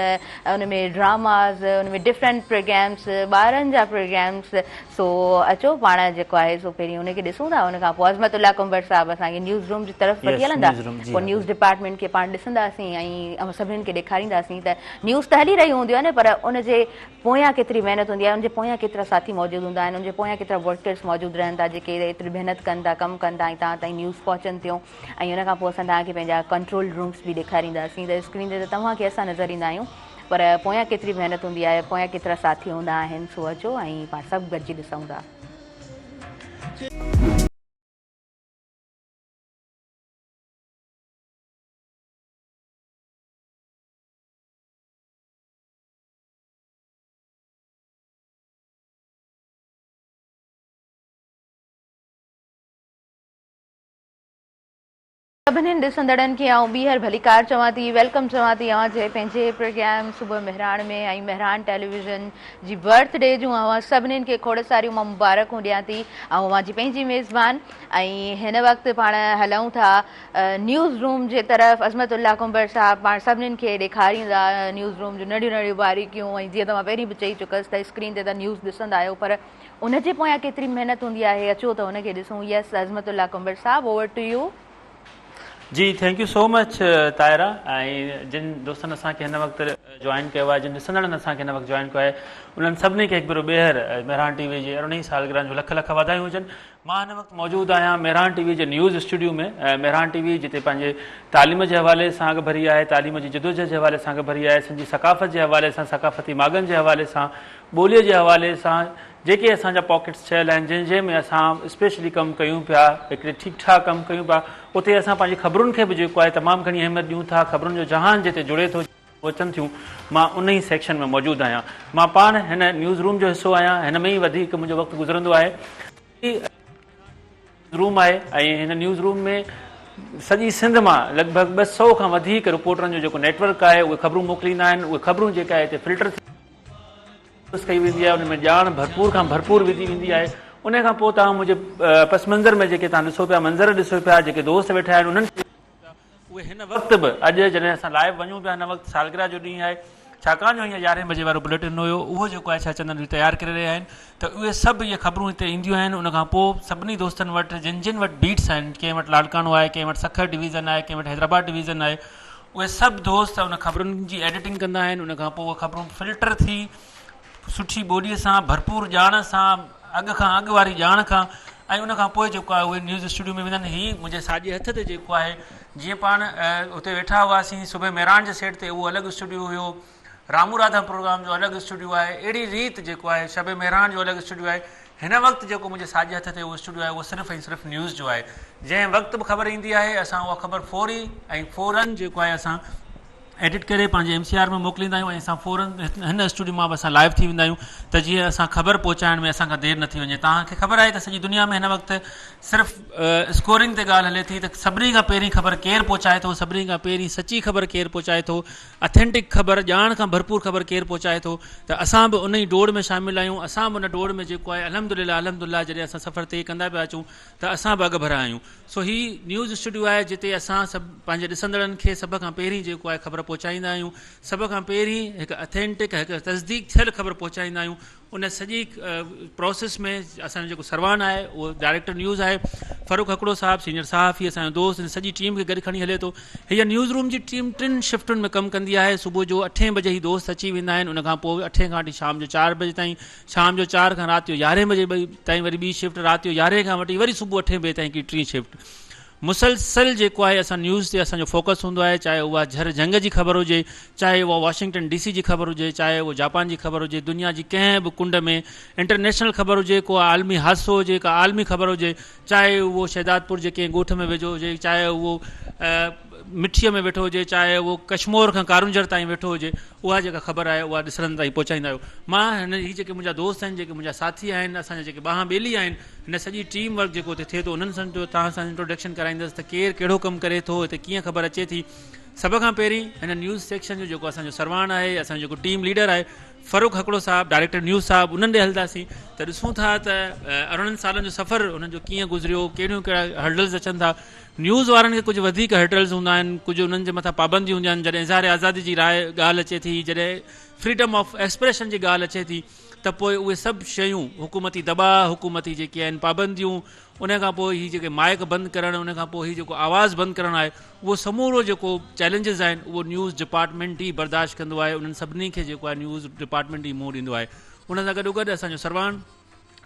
उनमें ड्रामाज़, उनमें डिफरेंट प्रोग्राम्स, ॿारनि जा प्रोग्राम्स। सो अचो पाण जेको आहे सो पहिरीं उनखे ॾिसूं था, उनखां पोइ अज़मतुल्ला कुंवर साहिबु असांखे न्यूज़ रूम जी तरफ़ वठी हलंदा, पोइ न्यूज़ डिपार्टमेंट खे पाण ॾिसंदासीं ऐं सभिनीनि खे ॾेखारींदासीं त न्यूज़ त हली रही हूंदी आहे न, पर उनजे पोयां केतिरी महिनत हूंदी आहे, उनजे पोयां केतिरा साथी मौजूदु हूंदा आहिनि, उनजे पोयां केतिरा वर्कर्स मौजूदु रहनि था जेके एतिरी महिनत कनि था, कमु कनि था ऐं तव्हां ताईं न्यूज़ पहुचनि थियूं। ऐं उनखां पोइ असां तव्हांखे पंहिंजा कंट्रोल रूम्स बि ॾेखारींदासीं, त स्क्रीन ते त तव्हांखे असां नज़र ईंदा आहियूं, पर पोयां केतिरी महिनत हूंदी आहे, पोयां केतिरा साथी हूंदा आहिनि। सो अचो ऐं पाण सभु गॾिजी ॾिसूं था। सभिनी ॾिसंदड़नि खे आउं ॿीहर भलीकार चवां थी, वेलकम चवां थी अवां जे पंहिंजे प्रोग्राम सुबुह मेहरान में ऐं मेहरान टेलीविज़न जी बर्थडे जूं अवां सभिनीनि खे खोड़ सारियूं मां मुबारकूं ॾियां थी। ऐं अवां जी पंहिंजी मेज़बान ऐं हिन वक़्तु पाण हलूं था न्यूज़ रूम जे तरफ़। अज़मतुल्ला कुंबर साहब पाण सभिनीनि खे ॾेखारींदा न्यूज़ रूम जूं नंढियूं नंढियूं बारीकियूं। ऐं जीअं तव्हां पहिरीं बि चई चुकसि त स्क्रीन ते त न्यूज़ ॾिसंदा आहियो, पर उनजे पोयां केतिरी महिनत हूंदी आहे, अचो त उनखे ॾिसूं। Yes Azmatullah Kumbhar Sahab, over to you. जी thank you so much Taira. ऐं जिन दोस्तनि असांखे हिन वक़्तु जॉइन कयो आहे, जिन ॾिसंदड़नि असांखे हिन वक़्तु जॉइन कयो आहे, उन्हनि सभिनी खे हिकु भेरो ॿीहर मेहरान टीवी जी 18 सालगिरह जो लख लख वाधायूं हुजनि। मां हिन वक़्तु मौजूदु आहियां मेहरान टीवी जे न्यूज़ स्टूडियो में। मेहरान टीवी जिते पंहिंजे तालीम जे हवाले सां अॻु भरी आहे, तालीम जी जदोजहद जे हवाले सां अॻु भरी आहे, सिंधी सकाफ़त जे हवाले सां, सकाफ़ती मागनि जे हवाले सां, ॿोलीअ जे हवाले सां जेके असांजा पॉकेट्स ठहियल आहिनि जंहिं में असां स्पेशली कमु कयूं पिया, हिकिड़े ठीकु ठाक कमु कयूं पिया, उते असां पंहिंजी ख़बरुनि खे बि जेको आहे तमामु घणी अहमियत ॾियूं था। ख़बरुनि जो जहान जिते जुड़े थो अचनि थियूं, मां उन ई सेक्शन में मौजूदु आहियां। मां पाण हिन न्यूज़ रूम जो हिसो आहियां, हिन में ई वधीक मुंहिंजो वक़्तु गुज़रंदो आहे। रूम आहे ऐं हिन न्यूज़ रूम में सॼी सिंध मां लॻभॻि 200 खां वधीक रिपोर्टरनि जो जेको नेटवर्क आहे उहे ख़बरूं मोकिलींदा आहिनि। उहे ख़बरूं जेका आहे हिते फिल्टर कई वेंदी आहे, उनमें ॼाण भरपूर खां भरपूर विधी वेंदी आहे। उन खां पोइ तव्हां मुंहिंजे पस मंज़र में जेके तव्हां ॾिसो पिया, मंज़र ॾिसो पिया, जेके दोस्त वेठा आहिनि उन्हनि खे उहे हिन वक़्तु बि अॼु जॾहिं असां लाइव वञूं पिया, हिन वक़्तु सालगिरह जो ॾींहुं आहे, छाकाणि जो हीअं 11 बजे वारो बुलेटिन हुयो, उहो जेको आहे छा चवंदा आहिनि तयारु करे रहिया आहिनि। त उहे सभु इहे ख़बरूं हिते ईंदियूं आहिनि। उनखां पोइ सभिनी दोस्तनि वटि जिन जिन वटि बीट्स आहिनि, कंहिं वटि लाड़कानो आहे, कंहिं वटि सखर डिवीज़न आहे, कंहिं वटि हैदराबाद डिवीज़न आहे, उहे सभु दोस्त उन ख़बरुनि जी एडिटिंग कंदा आहिनि। उनखां पोइ उहे ख़बरूं फिल्टर थी सुठी ॿोलीअ सां, भरपूर ॼाण सां, अॻु खां अॻु वारी ॼाण खां, ऐं उनखां पोइ जेको आहे उहे न्यूज़ स्टूडियो में वेंदा आहिनि। हीअ मुंहिंजे साॼे हथ ते जेको आहे, जीअं पाण उते वेठा हुआसीं सुबुह मेहरान जे सेट ते, उहो अलॻि स्टूडियो हुयो, रामू राधा प्रोग्राम जो अलॻि स्टूडियो आहे, अहिड़ी रीति जेको आहे शब मेहरान जो अलॻि स्टूडियो आहे। हिन वक़्तु जेको मुंहिंजे साॼे हथ ते उहो स्टूडियो आहे, उहो सिर्फ़ु ऐं सिर्फ़ु न्यूज़ जो आहे। जंहिं वक़्तु बि ख़बर ईंदी आहे असां उहा ख़बर फौरी ऐं फ़ौरन जेको आहे असां एडिट करे पंहिंजे MCR में मोकिलींदा आहियूं ऐं असां फ़ौरन हिन स्टूडियो मां बि असां लाइव थी वेंदा आहियूं, त जीअं असां ख़बर पहुचाइण में असांखां देरि न थी वञे। तव्हांखे ख़बर आहे त सॼी दुनिया में हिन वक़्तु सिर्फ़ु स्कोरिंग ते ॻाल्हि हले थी, त सभिनी खां पहिरीं ख़बर केरु पहुचाए थो, सभिनी खां पहिरीं सची ख़बर केरु पहुचाए थो, अथेंटिक ख़बर, ॼाण खां भरपूर ख़बर केरु पहुचाए थो। त असां बि उन ई डोड़ में शामिलु आहियूं। असां बि उन डोड़ में जेको आहे अल्हम्दुलिल्लाह जॾहिं असां सफ़र तय कंदा पिया अचूं त असां बि अॻु भरिया आहियूं। सो हीअ न्यूज़ स्टूडियो आहे जिते असां सभु पंहिंजे ॾिसंदड़नि खे सभ खां पहिरीं जेको आहे ख़बर पहुचाईंदा आहियूं। सभ खां पहिरीं हिकु अथेंटिक, हिकु तस्दीक थियल ख़बर पहुचाईंदा आहियूं। उन सॼी प्रोसेस में असांजो जेको सरवान आहे उहो डायरेक्टर न्यूज़ आहे, फ़ारूक हकड़ो साहब सीनियर सहाफ़ी, असांजो दोस्त, इन सॼी टीम खे गॾु खणी हले थो। हीअ न्यूज़ रूम जी टीम 3 शिफ्टुनि में कमु कंदी आहे। सुबुह जो 8 बजे ई दोस्त अची वेंदा आहिनि, उनखां पोइ 8 खां वठी शाम जो 4 बजे ताईं, शाम जो 4 खां राति जो 11 बजे ताईं वरी ॿी शिफ्ट, राति जो 11 खां वठी वरी सुबुह 8 बजे ताईं हिकिड़ी 3 शिफ्ट। मुसलसल जेको आहे असां न्यूज़ ते असांजो फोकस हूंदो आहे, चाहे उहा झर जंग जी ख़बर हुजे, चाहे उहा वॉशिंगटन DC जी ख़बर हुजे, चाहे उहो जापान जी ख़बर हुजे, दुनिया जी कंहिं बि कुंड में इंटरनेशनल ख़बर हुजे, को आलमी हादसो हुजे, का आलमी ख़बर हुजे, चाहे उहो शहदादपुर जे कंहिं ॻोठ में वेझो हुजे, चाहे उहो मिठीअ में वेठो हुजे, चाहे उहो कश्मोर खां कारुंजर ताईं वेठो हुजे, उहा जेका ख़बर आहे उहा ॾिसण ताईं पहुचाईंदा आहियो। मां हीअ जेके मुंहिंजा दोस्त आहिनि, जेके मुंहिंजा साथी आहिनि, असांजा जेके ॿाह ॿेली आहिनि, हिन सॼी टीम वर्क जेको हिते थिए थो, उन्हनि सां तव्हां सां इंट्रोडक्शन कराईंदुसि त केरु कहिड़ो कमु करे थो, हिते कीअं ख़बर अचे थी। सभ खां पहिरीं हिन न्यूज़ सेक्शन जो जेको असांजो सरवान आहे, असांजो जेको टीम लीडर आहे फ़ारूक हकड़ो साहब, डायरेक्टर न्यूज़ साहब, उन्हनि ॾे हलंदासीं त ॾिसूं था त 18 सालनि जो सफ़र उन्हनि जो कीअं गुज़रियो, कहिड़ियूं कहिड़ा हर्डल्स अचनि था। न्यूज़ वारनि खे कुझु वधीक हर्डल्स हूंदा आहिनि, कुझु उन्हनि जे मथां पाबंदी हूंदियूं आहिनि। जॾहिं इज़हार आज़ादी जी ॻाल्हि अचे थी, जॾहिं फ्रीडम ऑफ एक्सप्रेशन जी ॻाल्हि अचे थी, त पोइ उहे सभु शयूं, हुकूमती दॿा, हुकूमती जेके आहिनि पाबंदियूं, उन खां पोइ हीअ जेके माइक बंदि करणु, उन खां पोइ हीअ जेको आवाज़ु बंदि करणु आहे, उहो समूरो जेको चैलेंजिस आहिनि उहो न्यूज़ डिपार्टमेंट ई बर्दाश्त कंदो आहे। उन्हनि सभिनी खे जेको आहे न्यूज़ डिपार्टमेंट ई मुंहुं ॾींदो आहे। उन सां गॾोगॾु असांजो सरवान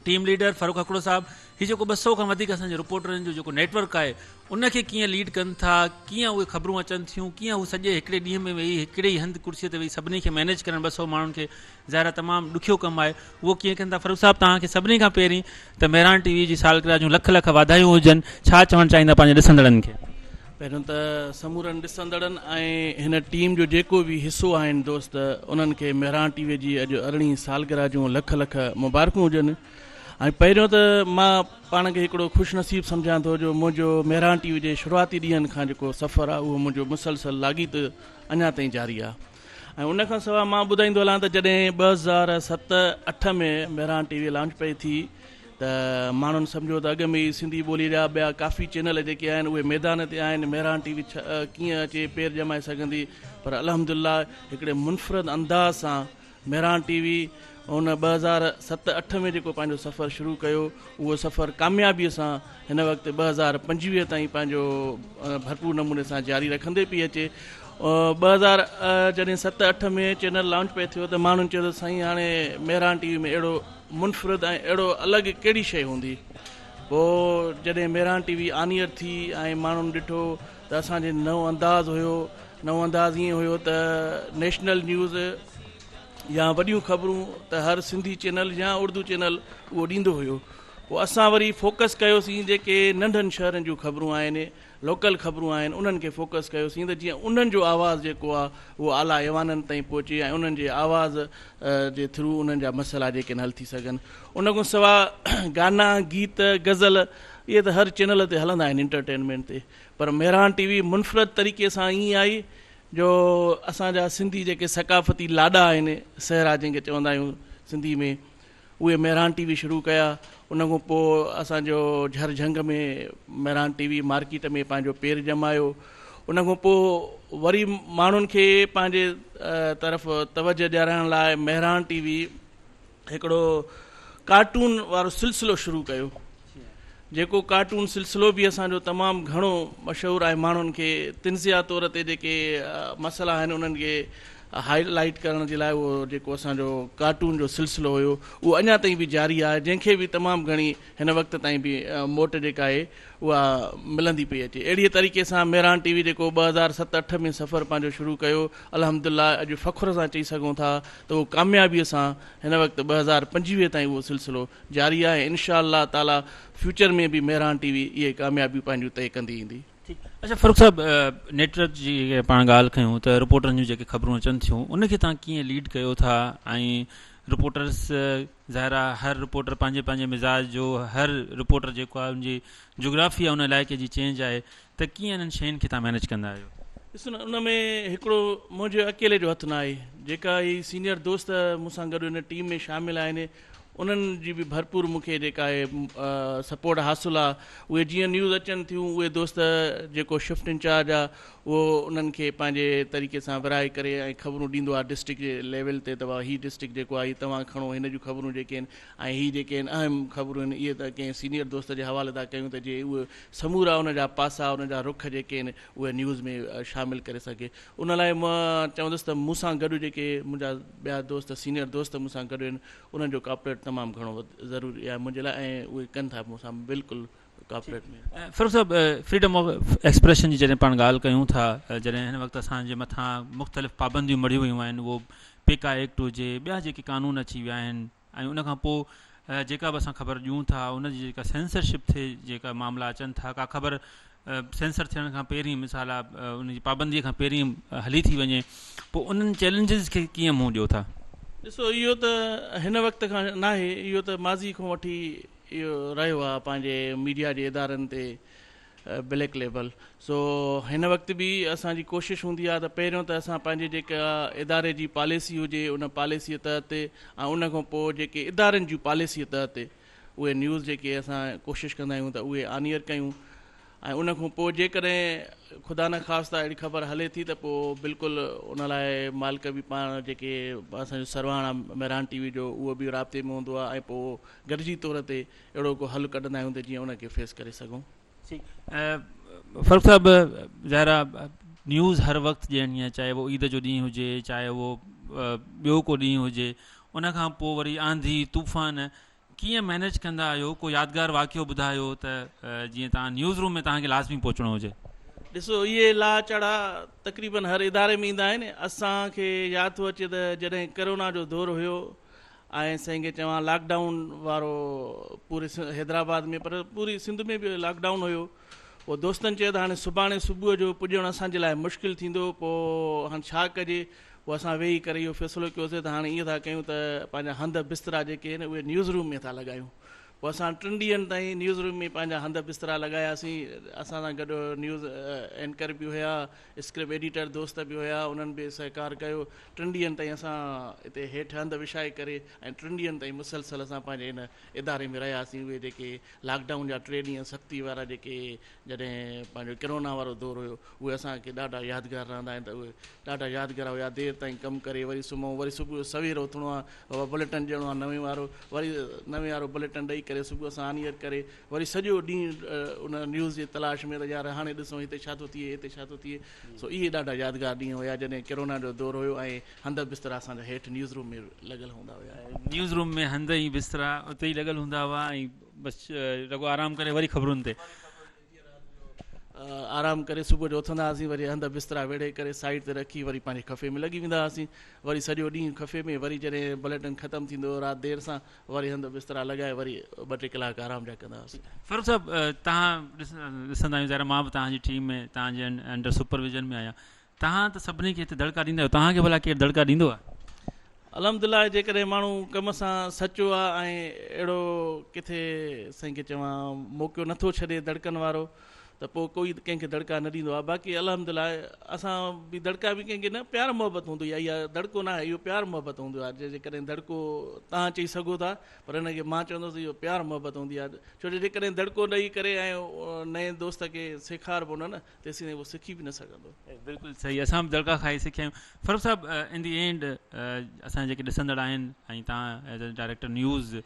टीम लीडर फ़ारूक हकड़ो साहब, हीअ जेको 200 खां वधीक असांजे रिपोर्टरनि जो जेको नेटवर्क आहे, उनखे कीअं लीड कनि था, कीअं उहे ख़बरूं अचनि थियूं, कीअं उहे सॼे हिकिड़े ॾींहं में वेही हिकिड़े ई हंधि कुर्सीअ ते वेही सभिनी खे मैनेज करणु 200 माण्हुनि खे ज़ाहिर तमामु ॾुखियो कमु आहे। उहो कीअं कनि था। फ़ारूक साहब, तव्हांखे सभिनी खां पहिरीं त मेहरान TV जी सालगिरह जूं लख लख वाधायूं हुजनि। छा चवणु चाहींदा पंहिंजे ॾिसंदड़नि खे? पहिरियों त समूरनि ॾिसंदड़नि ऐं हिन टीम जो जेको बि हिसो आहिनि दोस्त, उन्हनि खे मेहरान TV जी अॼु 18 सालगिरह जूं लख लख मुबारकूं हुजनि। ऐं पहिरियों त मां पाण खे हिकिड़ो ख़ुशनसीब सम्झां थो जो मुंहिंजो मेहरान टीवी जे शुरूआती ॾींहंनि खां जेको सफ़र आहे उहो मुंहिंजो मुसलसल लाॻीत अञा ताईं जारी आहे। ऐं उन खां सवाइ मां ॿुधाईंदो हलां त जॾहिं 2007-08 में मेहरान टीवी लॉन्च पई थी त माण्हुनि सम्झो त अॻ में ई सिंधी ॿोलीअ जा ॿिया काफ़ी चैनल जेके आहिनि उहे मैदान ते आहिनि, मेहरान टीवी कीअं अचे पेर ॼमाए सघंदी, पर अल्हम्दुलिल्लाह हिकिड़े मुनफ़रद अंदाज़ सां मेहरान टीवी उन 2007-08 में जेको पंहिंजो सफ़र शुरू कयो उहो सफ़र कामयाबीअ सां हिन वक़्तु 2025 ताईं पंहिंजो भरपूर नमूने सां जारी रखंदे पई अचे। 2007-08 में चैनल लॉन्च पे थियो त माण्हुनि चयो त साईं हाणे मेहरान टीवी में अहिड़ो मुनफ़रद ऐं अहिड़ो अलॻि कहिड़ी शइ हूंदी। पोइ जॾहिं मेहरान टीवी आनियर थी ऐं माण्हुनि ॾिठो त असांजे नओं अंदाज़ हुयो, नओं अंदाज़ ईअं हुयो त नेशनल न्यूज़ या वॾियूं ख़बरूं त हर सिंधी चैनल या उर्दू चैनल उहो ॾींदो हुयो। पोइ असां वरी फोकस कयोसीं जेके नंढनि शहरनि जूं ख़बरूं आहिनि, लोकल ख़बरूं आहिनि, उन्हनि खे फोकस कयोसीं त जीअं उन्हनि जो आवाज़ु जेको आहे उहो आला ऐवाननि ताईं पहुचे ऐं उन्हनि जे आवाज़ जे थ्रू उन्हनि जा मसइला जेके हल थी सघनि। उन खां सवाइ गाना, गीत, गज़ल इहे त हर चैनल ते हलंदा आहिनि इंटरटेनमेंट ते, पर मेहरान टीवी मुनफ़रद तरीक़े सां ईअं आई जो असांजा सिंधी जेके सकाफ़ती लाॾा आहिनि, सहरा जंहिंखे चवंदा आहियूं सिंधी में, उहे मेहरान टीवी शुरू कया। उन खां पोइ असांजो झरझंग में मेहरान टीवी मार्केट में पंहिंजो पेर ॼमायो। उन खां पोइ वरी माण्हुनि खे पंहिंजे तरफ़ तवजो ॾियारण लाइ मेहरान टीवी हिकिड़ो कार्टून वारो सिलसिलो शुरू कयो, जेको कार्टून सिलसिलो बि असांजो तमामु घणो मशहूरु आहे। माण्हुनि खे तिनज़िया तौर ते जेके मसइला आहिनि उन्हनि खे हाईलाइट करण जे लाइ उहो जेको असांजो कार्टून जो सिलसिलो हुयो उहो अञा ताईं बि जारी आहे, जंहिंखे बि तमामु घणी हिन वक़्त ताईं बि मोट जेका आहे उहा मिलंदी पई अचे। अहिड़ीअ तरीक़े सां मेहरान टीवी जेको 2007-08 में सफ़र पंहिंजो शुरू कयो, अल्हम्दुलिल्लाह अॼु फ़ख़्र सां चई सघूं था त उहो कामयाबीअ सां हिन वक़्तु 2025 ताईं उहो सिलसिलो जारी आहे। इंशाअल्लाह ताला फ्यूचर में बि मेहरान टीवी इहे कामयाबियूं पंहिंजूं तय कंदी ईंदी। अच्छा फ़ारूक साहब, नेटवर्क जी पाण ॻाल्हि कयूं त रिपोर्टरनि जूं जेके ख़बरूं अचनि थियूं उनखे तव्हां कीअं लीड कयो था, ऐं रिपोर्टर्स ज़ाहिर आहे हर रिपोर्टर पंहिंजे पंहिंजे मिज़ाज जो, हर रिपोर्टर जेको आहे उनजी जोग्राफी आहे उन इलाइक़े जी चेंज आहे, त कीअं इन्हनि शयुनि खे तव्हां मैनेज कंदा आहियो? ॾिसो न, उन में हिकिड़ो मुंहिंजे अकेले जो हथु न आहे, जेका ई सीनियर दोस्त मूंसां गॾु हिन टीम में शामिल आहिनि उन्हनि जी बि भरपूर मूंखे जेका आहे सपोर्ट हासिलु आहे। उहे जीअं न्यूज़ अचनि थियूं उहे दोस्त जेको शिफ्ट इंचार्ज आहे उहो उन्हनि खे पंहिंजे तरीक़े सां विराए करे ऐं ख़बरूं ॾींदो आहे डिस्ट्रिक्ट जे लेवल ते, त हीअ डिस्ट्रिक्ट जेको आहे तव्हां खणो, हिन जूं ख़बरूं जेके आहिनि ऐं हीअ जेके आहिनि अहम ख़बरूं आहिनि इहे त कंहिं सीनियर दोस्त जे हवाले था कयूं त जे उहे समूरा उन जा पासा उन जा रुख जेके आहिनि उहे न्यूज़ में शामिलु करे सघे। उन लाइ मां चवंदुसि त मूंसां गॾु जेके मुंहिंजा ॿिया दोस्त सीनियर दोस्त मूंसां गॾु आहिनि उन्हनि जो कॉपरेट तमामु घणो ज़रूरी आहे मुंहिंजे लाइ, ऐं उहे कनि था मूंसां बिल्कुलु कॉपरेट में। फ़ारूक साहब, फ्रीडम ऑफ एक्सप्रेशन जी जॾहिं पाण ॻाल्हि कयूं था, जॾहिं हिन वक़्तु असांजे मथां मुख़्तलिफ़ पाबंदियूं मढ़ियूं वियूं आहिनि, उहो पेका एक्ट हुजे, ॿिया जेके कानून अची विया आहिनि, ऐं उनखां पोइ जेका बि असां ख़बर ॾियूं था उनजी जेका सेंसरशिप थिए, जेका मामला अचनि था, का ख़बर सेंसर थियण खां पहिरीं मिसाल आहे उनजी पाबंदीअ खां पहिरीं हली थी वञे, पोइ उन्हनि चैलेंजिस खे कीअं मुंहुं ॾियो था? ॾिसो, इहो त हिन वक़्त खां न आहे, इहो त माज़ी खां वठी इहो रहियो आहे पंहिंजे मीडिया जे इदारनि ते ब्लैक लेवल। सो हिन वक़्तु बि असांजी कोशिशि हूंदी आहे त पहिरियों त असां पंहिंजे जेका इदारे जी पॉलिसी हुजे उन पॉलिसीअ तहत ऐं उन खां पोइ जेके इदारनि जूं पॉलिसीअ तहत उहे न्यूज़ जेके असां कोशिशि कंदा आहियूं त उहे आनियर कयूं, ऐं उन खां पोइ जेकॾहिं ख़ुदा न ख़ासिता अहिड़ी ख़बर हले थी त पोइ बिल्कुलु उन लाइ मालिक बि पाण जेके असांजो सरवाणा मेहरान टीवी जो उहो बि राब्ते में हूंदो आहे, ऐं पोइ गॾिजी तौर ते अहिड़ो को हल कढंदा आहियूं त जीअं उनखे फेस करे सघूं। फ़ारूक साहब, ज़ाहिर न्यूज़ हर वक़्तु ॾियणी आहे, चाहे वो ईद जो ॾींहुं हुजे, चाहे वो ॿियो को ॾींहुं हुजे, उनखां पोइ वरी आंधी तूफ़ान, कीअं मैनेज कंदा आहियो? को यादगार वाक़ियो ॿुधायो त जीअं तव्हां न्यूज़ रूम में तव्हांखे लाज़मी पहुचणो हुजे। ॾिसो, इहे लाह चढ़ा तक़रीबन हर इदारे में ईंदा आहिनि। असांखे यादि थो अचे त जॾहिं करोना जो दौरु हुयो ऐं साईं खे चवां लॉकडाउन वारो पूरे हैदराबाद में, पर पूरी सिंध में बि लॉकडाउन हुयो, पोइ दोस्तनि चयो त हाणे सुभाणे सुबुह जो पुॼणु असांजे लाइ मुश्किल थींदो, पोइ हाणे छा कजे? पोइ असां वेही करे इहो फ़ैसिलो कयोसीं त हाणे ईअं था कयूं त पंहिंजा हंध बिस्तरा जेके आहिनि उहे न्यूज़ रूम में था लॻायूं। पोइ असां 3 ॾींहंनि ताईं न्यूज़ रूम में पंहिंजा हंध बिस्तरा लॻायासीं। असां सां गॾु न्यूज़ एंकर बि हुया, स्क्रिप्ट एडिटर दोस्त बि हुया, उन्हनि बि सहकार कयो। 3 ॾींहंनि ताईं असां हिते हेठि हंधु विछाए करे ऐं 3 ॾींहंनि ताईं मुसलसल असां पंहिंजे हिन इदारे में रहियासीं। उहे जेके लॉकडाउन जा 3 ॾींहं सख़्ती वारा जेके जॾहिं पंहिंजो कोरोना वारो दौर हुयो, उहे असांखे ॾाढा यादगार रहंदा आहिनि। त उहे ॾाढा यादगार हुया। देरि ताईं कमु करे वरी सुम्हूं, वरी सुबुह सवेर उथिणो आहे, बुलेटिन ॾियणो आहे नवे वारो, वरी नवे वारो बुलेटिन ॾेई करे सुबुह असां आनियत करे वरी सॼो ॾींहुं उन न्यूज़ जी तलाश में त यार हाणे ॾिसूं हिते छा थो थिए, हिते छा थो थिए। सो इहे ॾाढा यादगार ॾींहं हुया जॾहिं कोरोना जो दौर हुयो ऐं हंध बिस्तरा असांजा हेठि न्यूज़ रूम में लॻल हूंदा हुया। न्यूज़ रूम में हंध ऐं बिस्तरा उते ई लॻल हूंदा हुआ ऐं बसि रुॻो आराम करे वरी ख़बरुनि ते आराम करे सुबुह जो उथंदा हुआसीं, वरी हंध बिस्तरा वेड़े करे साइड ते रखी वरी पंहिंजे खफ़े में लॻी वेंदा हुआसीं। वरी सॼो ॾींहुं खफ़े में, वरी जॾहिं बुलेटिन ख़तमु थींदो राति देरि सां, वरी हंध बिस्तरा लॻाए वरी 2-3 कलाक आराम जा कंदा हुआसीं। फ़ारूक साहब, तव्हां ॾिसंदा आहियूं ज़ाहिर मां बि तव्हांजी टीम में तव्हांजे अंडर सुपरविजन में आहियां। तव्हां त सभिनी खे हिते दड़का ॾींदा आहियो, तव्हांखे भला केरु दड़का ॾींदो आहे? अलहमदिल्ला, जेकॾहिं माण्हू कम सां सचो आहे ऐं अहिड़ो किथे साईं खे चवां मौक़ो नथो छॾे दड़कनि वारो, त पोइ कोई कंहिंखे दड़का न ॾींदो आहे। बाक़ी अलहमदिल्ला असां बि दड़का बि कंहिंखे न, प्यार मोहबत हूंदी आहे। इहा दड़को न आहे, इहो प्यार मोहबत हूंदो आहे। जेकॾहिं दड़को तव्हां चई सघो था, पर हिनखे मां चवंदुसि इहो प्यार मोहबत हूंदी आहे। छो जो जेकॾहिं दड़को ॾेई करे ऐं नए दोस्त खे सेखारिबो न, तेसीं उहो सिखी बि न सघंदो। बिल्कुलु सही, असां बि दड़का खाई सिखिया आहियूं। फ़ारूक साहब, इन दी एंड असां जेके ॾिसंदड़ आहिनि ऐं तव्हां एज़ अ डायरेक्टर न्यूज़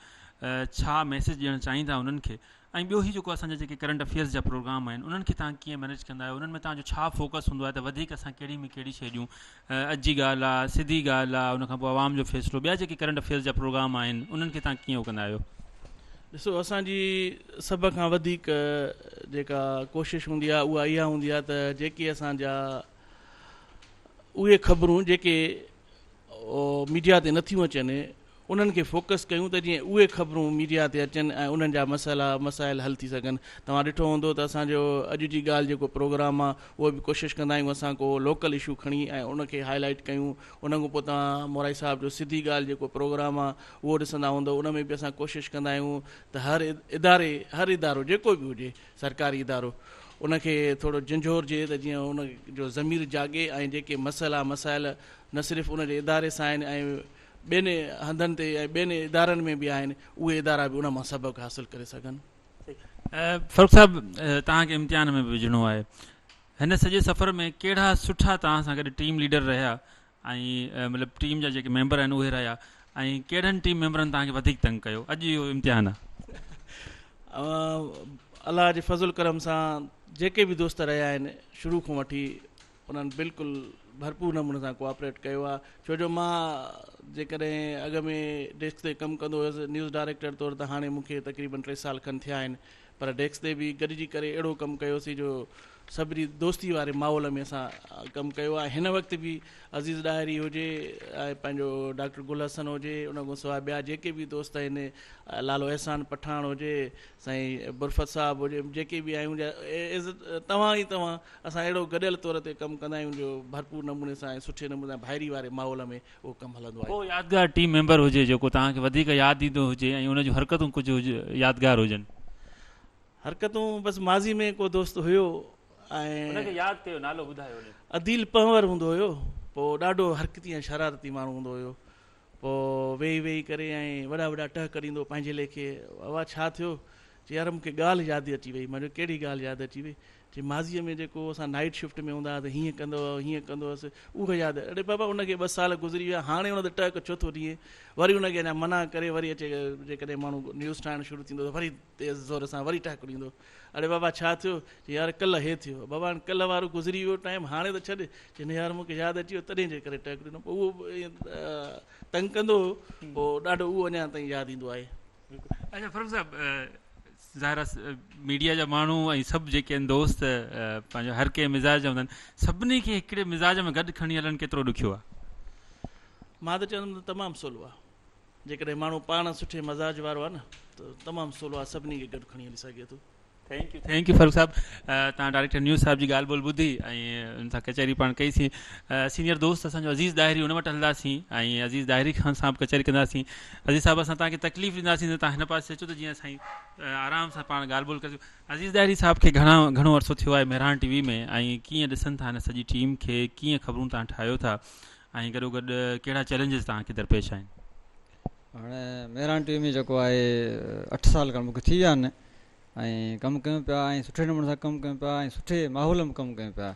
छा मैसेज ॾियणु चाहींदा उन्हनि खे? ऐं ॿियो ई जेको असांजा जेके करंट अफेयर्स जा प्रोग्राम आहिनि उन्हनि खे तव्हां कीअं मैनेज कंदा आहियो? उन्हनि में तव्हांजो छा फोकस हूंदो आहे त वधीक असां कहिड़ी में कहिड़ी शइ ॾियूं? अॼु जी ॻाल्हि आहे, सिधी ॻाल्हि आहे, उनखां पोइ आवाम जो फ़ैसिलो, ॿिया जेके करंट अफेयर्स जा प्रोग्राम आहिनि उन्हनि खे तव्हां कीअं कंदा आहियो? ॾिसो, असांजी सभ खां वधीक जेका कोशिशि हूंदी आहे उहा इहा हूंदी आहे त जेके असांजा उहे ख़बरूं जेके मीडिया ते नथियूं अचनि उन्हनि खे फोकस कयूं त जीअं उहे ख़बरूं मीडिया ते अचनि ऐं उन्हनि जा मसाइल हल थी सघनि। तव्हां ॾिठो हूंदो त असांजो अॼु जी ॻाल्हि जेको प्रोग्राम आहे उहो बि कोशिशि कंदा आहियूं असां को लोकल इशू खणी ऐं उनखे हाईलाइट कयूं। उन खां पोइ तव्हां मोराई साहिब जो सिधी ॻाल्हि जेको प्रोग्राम आहे उहो ॾिसंदा हूंदो, उन में बि असां कोशिशि कंदा आहियूं त हर इदारो जेको बि हुजे सरकारी इदारो उनखे थोरो झंझोरिजे त जीअं उन जो ज़मीर जाॻे ऐं जेके मसाइल न सिर्फ़ु उन जे इदारे सां आहिनि ऐं ॿियनि हंधनि ते ऐं ॿियनि इदारनि में बि आहिनि, उहे इदारा बि उन मां सबक़ु हासिलु करे सघनि। फ़ारूक साहब, तव्हांखे इम्तिहान में बि विझणो आहे, हिन सॼे सफ़र में कहिड़ा सुठा तव्हां सां गॾु टीम लीडर रहिया ऐं मतिलबु टीम जा जेके मेंबर आहिनि उहे रहिया ऐं कहिड़नि टीम मेंबरनि तव्हांखे वधीक तंग कयो? अॼु इहो इम्तिहान आहे। अलाह जे फज़ुल करम सां जेके बि दोस्त रहिया आहिनि शुरू खां वठी उन्हनि बिल्कुलु भरपूर नमूने सां कोऑपरेट कयो आहे। छो जो मां जेकॾहिं अॻ में डेस्क ते कमु कंदो हुयुसि न्यूज़ डायरेक्टर तौरु, त हाणे मूंखे तक़रीबन 3 साल खनि थिया आहिनि, पर डेस्क ते बि गॾिजी करे अहिड़ो कमु कयोसीं जो सभिनी दोस्ती वारे माहौल में असां कमु कयो आहे। हिन वक़्तु बि अज़ीज़ डायरी हुजे ऐं पंहिंजो डॉक्टर गुल हसन हुजे, उन खां सवाइ ॿिया जेके बि दोस्त आहिनि, लालो अहसान पठान हुजे, साईं बुरफत साहब हुजे, जेके बि आहियूं तव्हां असां अहिड़ो गॾियल तौर ते कमु कंदा आहियूं जो भरपूर नमूने सां ऐं सुठे नमूने सां भाइरी वारे माहौल में उहो कमु हलंदो आहे। को यादगार टीम मेंबर हुजे जेको तव्हांखे वधीक यादि ईंदो हुजे ऐं उन जूं हरकतूं कुझु यादगार हुजनि? हरकतूं बसि माज़ी में को दोस्त हुयो ऐं यादि कयो, नालो ॿुधायो। अदील पंवर हूंदो हुयो, पोइ ॾाढो हरकती ऐं शरारती माण्हू हूंदो हुयो। पोइ वेही करे ऐं वॾा टहक ॾींदो पंहिंजे लेखे। वाह छा थियो? चई यार मूंखे ॻाल्हि यादि अची वई। मां चयो कहिड़ी ॻाल्हि यादि अची वई? चई माज़ीअ में जेको असां नाइट शिफ्ट में हूंदा हुआ त हीअं कंदो हुअसि, उहो यादि। अड़े बाबा उनखे 2 साल गुज़री विया, हाणे उन ते टहक छो थो ॾिए? वरी उनखे अञा मना करे वरी अचे, जेकॾहिं माण्हू न्यूज़ ठाहिणु शुरू थींदो त वरी तेज़ ज़ोर सां वरी टहक ॾींदो। अड़े बाबा छा थियो? चई यार कल्ह हे थियो। बाबा कल्ह वारो गुज़री वियो टाइम, हाणे त छॾ। चई न यार मूंखे यादि अची वियो तॾहिं जे करे टहक ॾिनो। पोइ उहो तंग कंदो, पोइ ॾाढो उहो अञा ताईं यादि ईंदो आहे। अच्छा फ़ारूक साहब, ज़ाहिर आहे मीडिया जा माण्हू ऐं सभु जेके आहिनि दोस्त पंहिंजो हर कंहिं मिज़ाज जा हूंदा आहिनि, सभिनी खे हिकिड़े मिज़ाज में गॾु खणी हलणु केतिरो ॾुखियो आहे? मां त चवंदुमि त तमामु सवलो आहे। जेकॾहिं माण्हू पाण सुठे मिज़ाज वारो आहे न त तमामु सवलो आहे, सभिनी खे गॾु खणी हली सघे थो। थैंक यू फारूक साहब। तव्हां डायरेक्टर न्यूज़ साहब जी ॻाल्हि ॿोल ॿुधी ऐं उन सां कचहरी पाण कईसीं। सीनियर दोस्त असांजो अज़ीज़ दाहिरी उन वटि हलंदासीं ऐं अज़ीज़ दाहिरी खां सां बि कचहरी कंदासीं। अज़ीज़ साहब असां तव्हांखे तकलीफ़ ॾींदासीं त तव्हां हिन पासे अचो त जीअं असां आराम सां पाण ॻाल्हि ॿोल करियूं। अज़ीज़ दाहिरी साहब खे घणो अरसो थियो आहे मेहरान टीवी में ऐं कीअं ॾिसनि था हिन सॼी टीम खे, कीअं ख़बरूं तव्हां ठाहियो था ऐं गॾोगॾु कहिड़ा चैलेंजिस तव्हांखे दरपेश आहिनि? हाणे मेहरान टीवी में जेको आहे 8 साल खां मूंखे थी विया आहिनि ऐं कमु कयूं पिया ऐं सुठे नमूने सां कमु कयूं पिया ऐं सुठे माहौल में कमु कयूं पिया।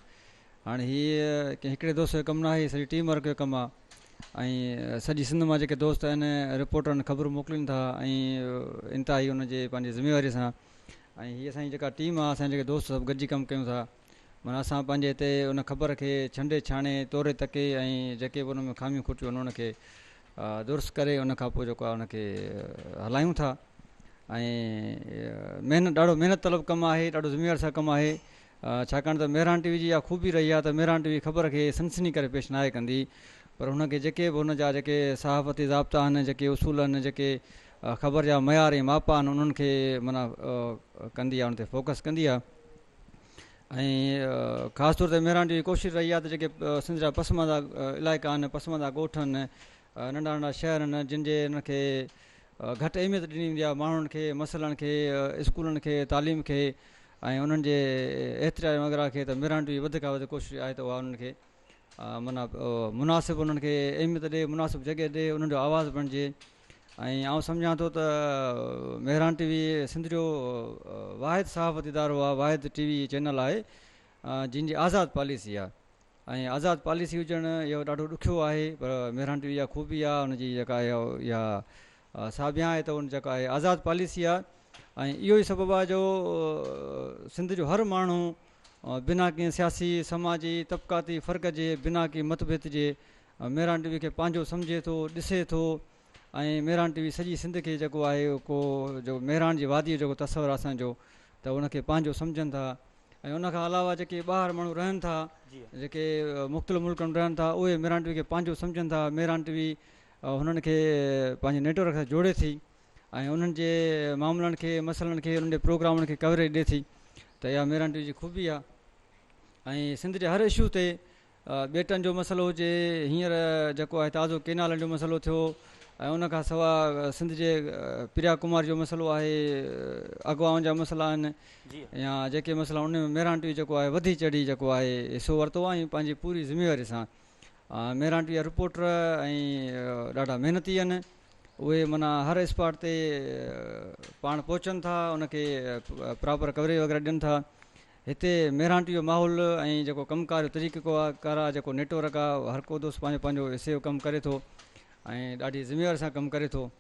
हाणे हीअ कंहिं हिकिड़े दोस्त जो कमु न आहे, सॼी टीम वर्क जो कमु आहे ऐं सॼी सिंध मां जेके दोस्त आहिनि रिपोर्टरनि ख़बरूं मोकिलीनि था ऐं इंतिहाई हुनजे पंहिंजी ज़िम्मेवारीअ सां ऐं हीअ असांजी जेका टीम आहे, असांजे जेके दोस्त सभु गॾिजी कमु कयूं था। माना असां पंहिंजे हिते उन ख़बर खे छंडे छाणे तोरे तके ऐं जेके बि उन में ख़ामियूं खुटियूं आहिनि उनखे दुरुस्त करे उन खां पोइ जेको आहे उनखे हलायूं था ऐं ॾाढो महिनत तलब कमु आहे, ॾाढो ज़िम्मेवारी सां कमु आहे। छाकाणि त मेहरान टीवी जी इहा ख़ूबी रही आहे त मेहरान टीवी ख़बर खे सनसनी करे पेश न आहे कंदी, पर हुनखे जेके बि हुनजा जेके सहाफ़ती ज़ाब्ता आहिनि, जेके उसूल आहिनि, जेके ख़बर जा मयार ऐं माप आहिनि, उन्हनि खे माना कंदी आहे, उन ते फोकस कंदी आहे। ऐं ख़ासि तौर ते मेहरान टीवी कोशिशि रही आहे त जेके सिंध जा पसमानदा इलाइक़ा आहिनि, पसमानदा ॻोठ आहिनि, नंढा नंढा शहर आहिनि, जिन जे हिनखे घटि अहमियत ॾिनी वेंदी आहे, माण्हुनि खे, मसइलनि खे, स्कूलनि खे, तालीम खे ऐं उन्हनि जे एतिराज वग़ैरह खे, त मेहरान टीवी वधि खां वधि कोशिशि आहे त उहा उन्हनि खे माना मुनासिबु उन्हनि खे अहमियत ॾिए, मुनासिबु जॻह ॾिए, उन्हनि जो आवाज़ु बणिजे। ऐं आउं सम्झां थो त मेहरान टीवी सिंध जो वाहिद सहाफ़ती इदारो आहे, वाहिद टीवी चैनल आहे जिन जी आज़ादु पॉलिसी आहे ऐं आज़ादु पॉलिसी हुजणु इहो ॾाढो ॾुखियो आहे, पर मेहरान टीवी जा ख़ूबी आहे हुनजी जेका आहे इहा साबिया आहे त उन जेका आहे आज़ादु पॉलिसी आहे। ऐं इहो ई सबबु आहे जो सिंध जो हर माण्हू बिना कंहिं सियासी, समाजी, तबक़ाती फ़र्क़ जे, बिना कंहिं मतभेद जे मेहरान टीवी खे पंहिंजो सम्झे थो, ॾिसे थो ऐं मेहरान टीवी सॼी सिंध खे जेको आहे को जो मेहरान जी वादीअ जो जेको तस्वर आहे असांजो, त उनखे पंहिंजो सम्झनि था। ऐं उनखां अलावा जेके ॿाहिरि माण्हू रहनि था, जेके मुख़्तलिफ़ मुल्कनि में रहनि था, उहे मेहरान टीवी खे पंहिंजो सम्झनि था। मेहरान टीवी हुननि खे पंहिंजे नेटवर्क सां जोड़े थी ऐं उन्हनि जे मामलनि खे, मसइलनि खे, उन्हनि जे प्रोग्रामनि खे कवरेज ॾिए थी, त इहा मेहरान टीवी जी ख़ूबी आहे। ऐं सिंध जे हर इशू ते ॿेटनि जो मसइलो हुजे, हींअर जेको आहे ताज़ो केनालनि जो मसइलो थियो ऐं उनखां सवाइ सिंध जे प्रिया कुमार जो मसइलो आहे, अॻुवाउनि जा मसइला आहिनि या जेके मसइला उन में मेहरान टीवी जेको आहे वधी चढ़ी जेको आहे हिसो वरितो आहे ऐं पंहिंजी पूरी ज़िम्मेवारी सां। मेहरान टीवी जा रिपोर्टर ऐं ॾाढा महिनती आहिनि, उहे माना हर स्पॉट ते पाण पहुचनि था, उनखे प्रॉपर कवरेज वग़ैरह ॾियनि था। हिते मेहरान टीवी जो माहौल ऐं जेको कमकार जो तरीक़ेकार आहे, जेको नेटवर्क आहे, हर को दोस्त पंहिंजो हिसे जो कमु करे थो ऐं ॾाढी ज़िम्मेवारी सां कमु करे थो।